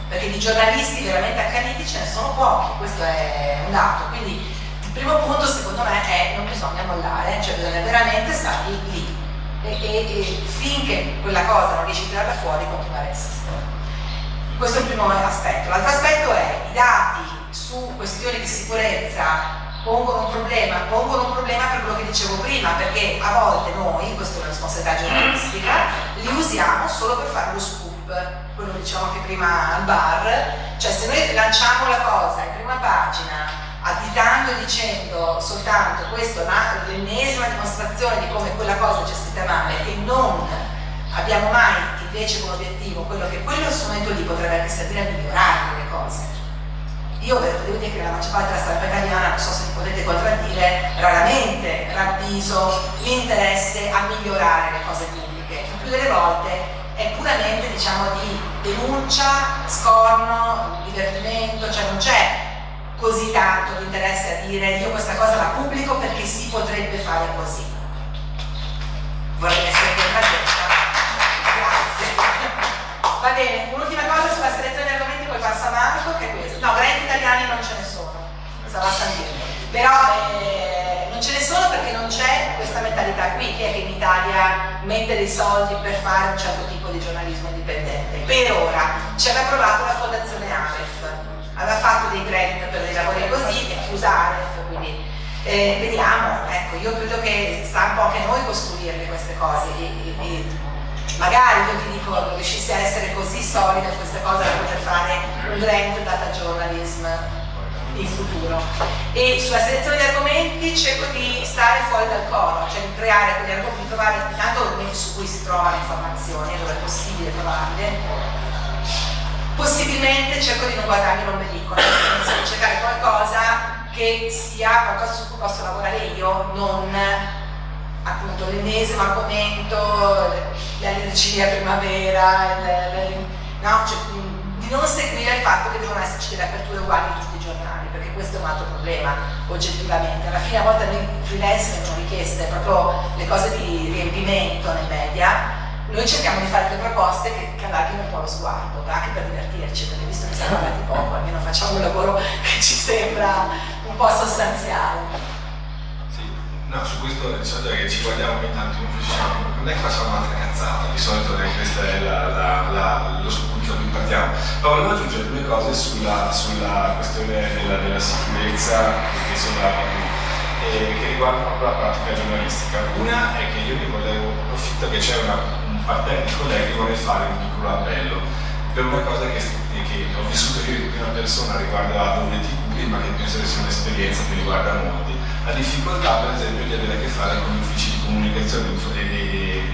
perché di giornalisti veramente accaniti ce ne sono pochi, questo è un dato, quindi il primo punto secondo me è non bisogna mollare, cioè bisogna veramente stare lì e finché quella cosa non riesci a tirarla fuori continuare a insistere. Questo è il primo aspetto. L'altro aspetto è i dati su questioni di sicurezza pongono un problema per quello che dicevo prima, perché a volte noi, questa è una responsabilità giornalistica, li usiamo solo per fare lo scoop, quello che dicevamo anche prima al bar, cioè se noi lanciamo la cosa in prima pagina additando e dicendo soltanto questo è l'ennesima dimostrazione di come quella cosa è gestita male e non abbiamo mai invece come obiettivo quello che quello strumento lì potrebbe anche servire a migliorare le cose. Io devo dire che la maggior parte della stampa italiana, non so se mi potete contraddire, raramente ravviso l'interesse a migliorare le cose pubbliche. Il più delle volte è puramente diciamo di denuncia, scorno, divertimento, cioè non c'è così tanto l'interesse a dire io questa cosa la pubblico perché si potrebbe fare così. Vorrei essere contraddetta. Va bene, un'ultima cosa sulla selezione di argomenti, poi passo a Marco, che è questo. No, grandi italiani non ce ne sono, sarà San Dirlo. Però non ce ne sono perché non c'è questa mentalità qui, che è che in Italia mette dei soldi per fare un certo tipo di giornalismo indipendente. Per ora ci aveva provato la fondazione Aref, aveva fatto dei grant per dei lavori così, è chiusa Aref, quindi vediamo, ecco, io credo che sta un po' anche a noi costruirle queste cose. Magari io ti dico, riuscissi a essere così solida in queste cose da poter fare un grant data journalism in futuro. E sulla selezione di argomenti cerco di stare fuori dal coro, cioè di creare quegli argomenti, di trovare intanto argomenti su cui si trovano informazioni, dove è possibile trovarle. Possibilmente cerco di non guardarmi l'ombelico, nel senso di cercare qualcosa che sia qualcosa su cui posso lavorare io, non appunto l'ennesimo argomento, l'allergia a primavera, no? Cioè, di non seguire il fatto che devono esserci delle aperture uguali in tutti i giornali, perché questo è un altro problema oggettivamente. Alla fine a volte a noi freelance vengono richieste proprio le cose di riempimento nei media, noi cerchiamo di fare delle proposte che allarghino un po' lo sguardo, anche per divertirci, perché visto che siamo andati poco, almeno facciamo un lavoro che ci sembra un po' sostanziale. No, su questo diciamo che ci guardiamo ogni tanto in ufficio, non è che facciamo un'altra cazzata, di solito questo è lo spunto da cui partiamo. Ma volevo aggiungere due cose sulla questione della sicurezza che sembrava che riguarda proprio la pratica giornalistica. Una è che io mi volevo, approfitto che c'è un parterre di colleghi, vorrei fare un piccolo appello per una cosa che ho vissuto io in prima persona riguardo a WTV, ma che penso che sia un'esperienza che riguarda molti. La difficoltà per esempio di avere a che fare con gli uffici di comunicazione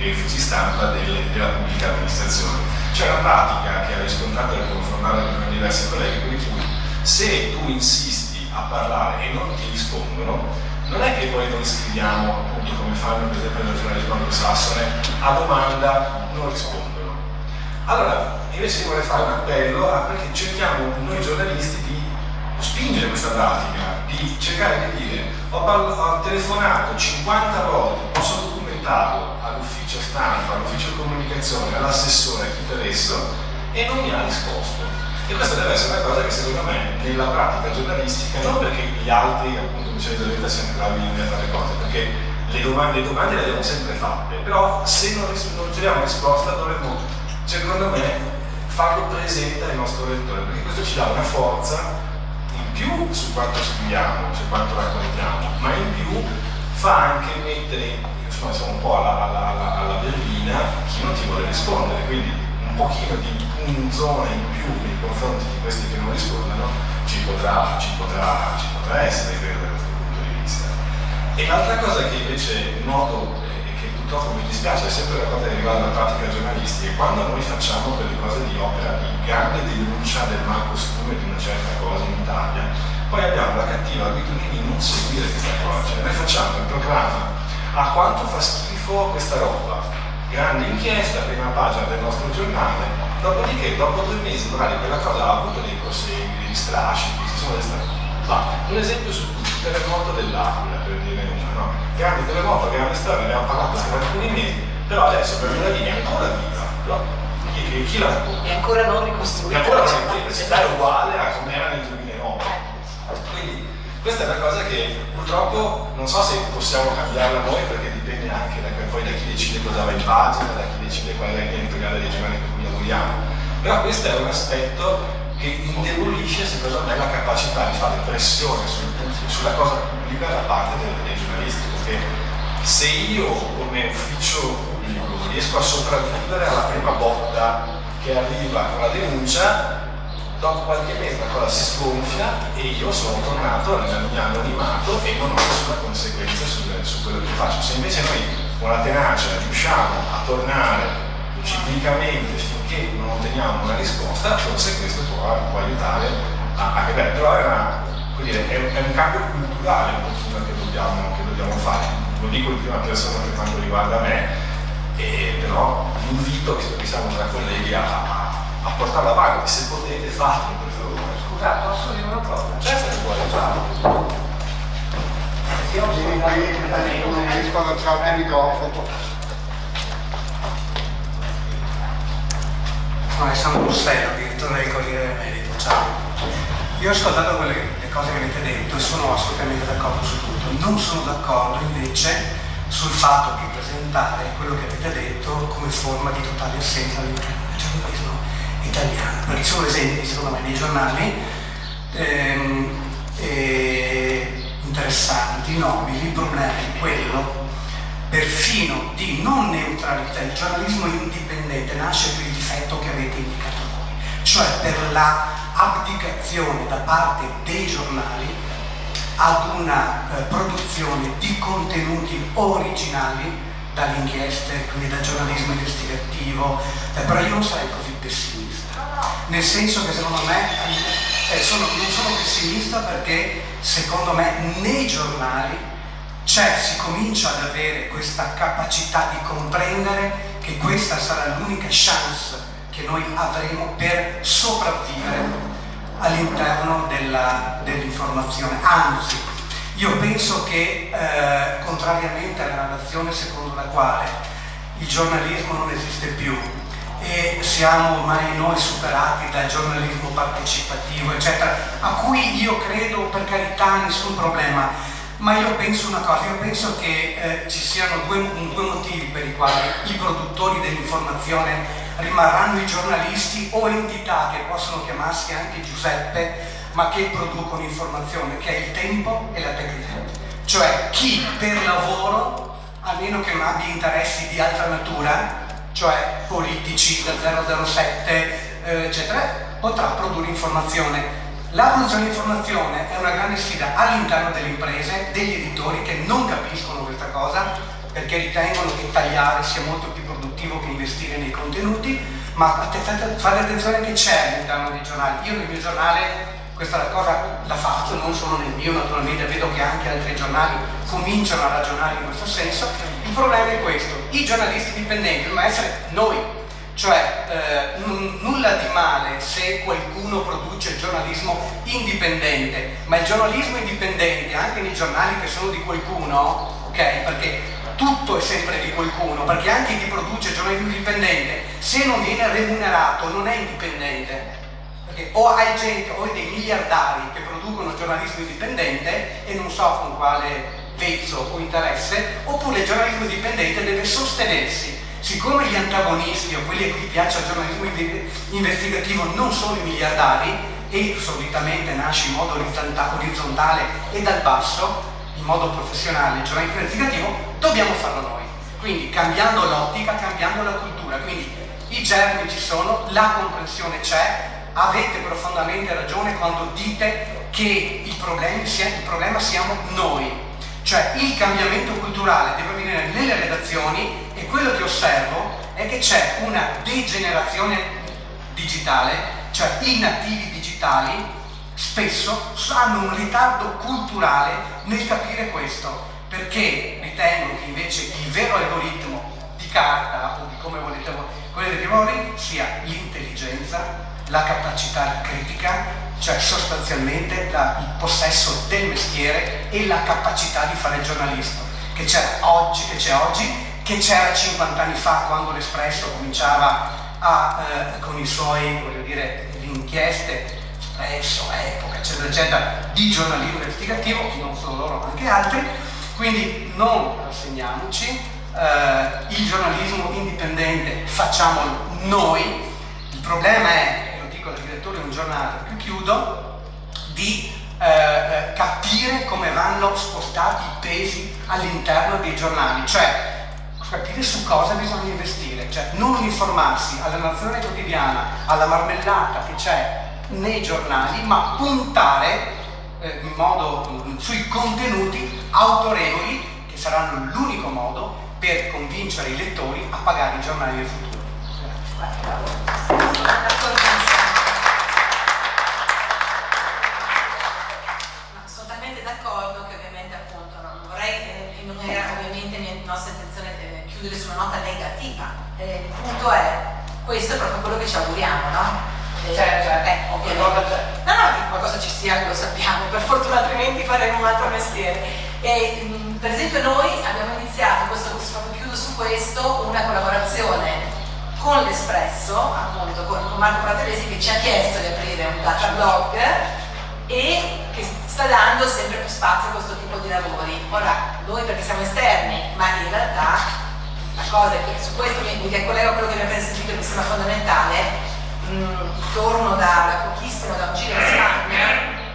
e uffici stampa della pubblica amministrazione. C'è una pratica che ha riscontrato e confrontato con diversi colleghi per cui se tu insisti a parlare e non ti rispondono, non è che poi noi scriviamo appunto come fanno per esempio nel giornalismo anglosassone, a domanda non rispondono. Allora, invece io vorrei fare un appello perché cerchiamo noi giornalisti di spingere questa pratica, di cercare di dire ho telefonato 50 volte, posso documentarlo all'ufficio stampa, all'ufficio comunicazione, all'assessore, a chi per esso, e non mi ha risposto. E questa deve essere una cosa che secondo me nella pratica giornalistica, non perché gli altri, appunto, come diceva Elisabetta, siano bravi a fare le cose, perché le domande le abbiamo sempre fatte, però se non riceviamo risposta dovremmo, secondo me, farlo presente al nostro lettore, perché questo ci dà una forza in più su quanto scriviamo, su quanto raccontiamo, ma in più fa anche mettere, insomma, siamo un po' alla berlina chi non ti vuole rispondere, quindi un pochino di punzone in più nei confronti di questi che non rispondono ci potrà essere, credo, da questo punto di vista. E l'altra cosa che invece noto e che purtroppo mi dispiace è sempre la cosa che riguarda la pratica giornalistica, quando noi facciamo quelle cose di opera di grande denuncia del malcostume di una certa cosa in Italia, poi abbiamo la cattiva abitudine di non seguire questa cosa, cioè noi facciamo il programma a quanto fa schifo questa roba, grande inchiesta, prima pagina del nostro giornale, dopodiché dopo 2 mesi magari quella cosa ha avuto dei prosegui, degli strascichi, si sono un esempio su tutti, il terremoto dell'Aquila, per dire una, no? Grande terremoto, grande storia, ne abbiamo parlato per alcuni mesi, però adesso per quella linea è ancora viva, però chi la racconta? È ancora non ricostruita. È ancora è uguale a come era nel 2009. Quindi questa è una cosa che purtroppo non so se possiamo cambiarla noi, perché dipende anche poi da chi decide cosa va in pagina, da chi decide qual è l'editoriale dei giornali per cui lavoriamo, però questo è un aspetto che indebolisce secondo me la capacità di fare pressione sulla cosa pubblica da parte dei giornalisti, perché se io come ufficio pubblico riesco a sopravvivere alla prima botta che arriva con la denuncia, dopo qualche mese la cosa si sgonfia e io sono tornato nel mio anonimato e non ho nessuna conseguenza su quello che faccio. Se invece noi con la tenacia riusciamo a tornare ciclicamente finché non otteniamo una risposta, forse questo può aiutare a capire. Però è un cambio culturale un pochino che dobbiamo fare. Lo dico in prima persona per quanto riguarda me, però invito, visto che siamo tra colleghi, a portarlo avanti. Se potete, fatelo per favore. Scusa, posso dire una cosa? Certo che vuole farlo. Io non riesco ad alzare il microfono. Sono Alessandro Bussello, direttore del Corriere del Merito. Ciao. Io ho ascoltato le cose che avete detto e sono assolutamente d'accordo su tutto. Non sono d'accordo invece sul fatto di presentare quello che avete detto come forma di totale assenza all'interno del giornalismo italiano. Perché sono esempi, secondo me, dei giornali interessanti, nobili. Il problema è quello perfino di non neutralità. Il giornalismo indipendente nasce per il difetto che avete indicato voi, cioè per la abdicazione da parte dei giornali ad una produzione di contenuti originali dalle inchieste, quindi dal giornalismo investigativo, però io non sarei così pessimista, nel senso che secondo me non sono pessimista perché secondo me nei giornali si comincia ad avere questa capacità di comprendere che questa sarà l'unica chance che noi avremo per sopravvivere all'interno dell'informazione. Anzi, io penso che contrariamente alla narrazione secondo la quale il giornalismo non esiste più e siamo ormai noi superati dal giornalismo partecipativo, eccetera, a cui io credo, per carità, nessun problema. Ma io penso una cosa, io penso che ci siano due motivi per i quali i produttori dell'informazione rimarranno i giornalisti o entità che possono chiamarsi anche Giuseppe, ma che producono informazione, che è il tempo e la tecnica. Cioè chi per lavoro, a meno che non abbia interessi di altra natura, cioè politici da 007, eccetera, potrà produrre informazione. La produzione di informazione è una grande sfida all'interno delle imprese, degli editori che non capiscono questa cosa perché ritengono che tagliare sia molto più produttivo che investire nei contenuti, ma fate attenzione che c'è all'interno dei giornali. Io nel mio giornale questa cosa la faccio, non solo nel mio, naturalmente vedo che anche altri giornali cominciano a ragionare in questo senso. Il problema è questo: i giornalisti dipendenti dobbiamo essere noi cioè nulla di male se qualcuno produce giornalismo indipendente, ma il giornalismo indipendente anche nei giornali che sono di qualcuno, ok? Perché tutto è sempre di qualcuno, perché anche chi produce giornalismo indipendente, se non viene remunerato non è indipendente, perché o hai gente, o hai dei miliardari che producono giornalismo indipendente e non so con quale vezzo o interesse, oppure il giornalismo indipendente deve sostenersi. Siccome gli antagonisti o quelli a cui piace il giornalismo investigativo non sono i miliardari e solitamente nasce in modo orizzontale e dal basso, in modo professionale, il giornalismo investigativo, dobbiamo farlo noi. Quindi cambiando l'ottica, cambiando la cultura. Quindi i germi ci sono, la comprensione c'è, avete profondamente ragione quando dite che il problema siamo noi. Cioè il cambiamento culturale deve avvenire nelle redazioni e quello che osservo è che c'è una degenerazione digitale, cioè i nativi digitali spesso hanno un ritardo culturale nel capire questo, perché ritengo che invece il vero algoritmo di carta o di come volete voi sia l'intelligenza, la capacità critica, cioè sostanzialmente il possesso del mestiere e la capacità di fare il giornalista, che c'è oggi, che c'era 50 anni fa quando l'Espresso cominciava con i suoi, voglio dire, le inchieste, Espresso, Epoca, eccetera, eccetera, di giornalismo investigativo, non solo loro ma anche altri, quindi non rassegniamoci, il giornalismo indipendente facciamolo noi, il problema è, da direttore di un giornale, più chiudo, di capire come vanno spostati i pesi all'interno dei giornali, cioè capire su cosa bisogna investire, cioè non uniformarsi alla narrazione quotidiana, alla marmellata che c'è nei giornali, ma puntare in modo sui contenuti autorevoli che saranno l'unico modo per convincere i lettori a pagare i giornali del futuro. Sono talmente d'accordo che ovviamente appunto non vorrei ovviamente la nostra intenzione è chiudere su una nota negativa. Il punto è, questo è proprio quello che ci auguriamo, no? Ovviamente. No, qualcosa ci sia, lo sappiamo, per fortuna, altrimenti faremo un altro mestiere. Per esempio noi abbiamo iniziato, proprio chiudo su questo, una collaborazione con l'Espresso, appunto con Marco Pratellesi, che ci ha chiesto di aprire un data blog e che sta dando sempre più spazio a questo tipo di lavori. Ora, noi perché siamo esterni, ma in realtà la cosa è che su questo mi ricollego a quello che abbiamo appena sentito, che mi sembra fondamentale. Torno da pochissimo da un giro in Spagna,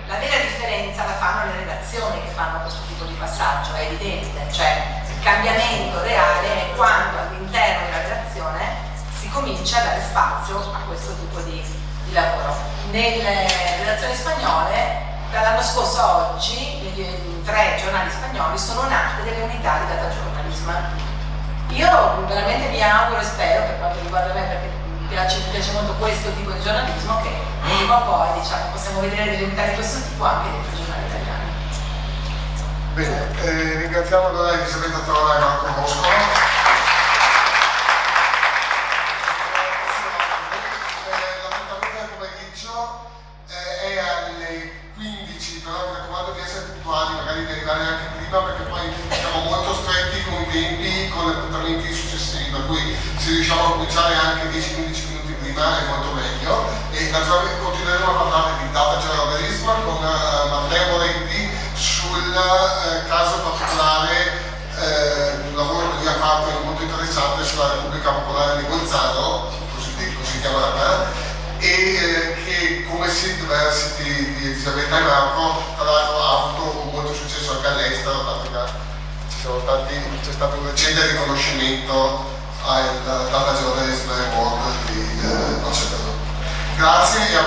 la vera differenza la fanno le redazioni che fanno questo tipo di passaggio, è evidente, cioè il cambiamento reale è quando all'interno della redazione si comincia a dare spazio a questo tipo di lavoro. Nelle redazioni spagnole, dall'anno scorso a oggi, nei 3 giornali spagnoli sono nate delle unità di data journalism. Io veramente mi auguro e spero, per quanto riguarda me, perché mi piace molto questo tipo di giornalismo, che prima o poi possiamo vedere delle unità di questo tipo anche dentro i giornali italiani. Bene, ringraziamo allora Elisabetta Trolla e Marco Mosco. L'appuntamento del pomeriggio è alle 15, però mi raccomando di essere puntuali, magari di arrivare anche prima, perché poi siamo molto stretti con i tempi, con gli appuntamenti successivi, per cui se riusciamo a cominciare anche 10-15 minuti prima è molto meglio. E naturalmente continueremo a parlare di data journalism con Matteo Moretti sul caso particolare di un lavoro che lui ha fatto molto interessante sulla Repubblica Popolare di Bolzano, così chiamata, e che come Seed Diversity di Elisabetta e Marco tra l'altro ha avuto molto successo anche all'estero, tanto che c'è stato un recente riconoscimento al Data Journalism Award di Nocetero. Grazie e a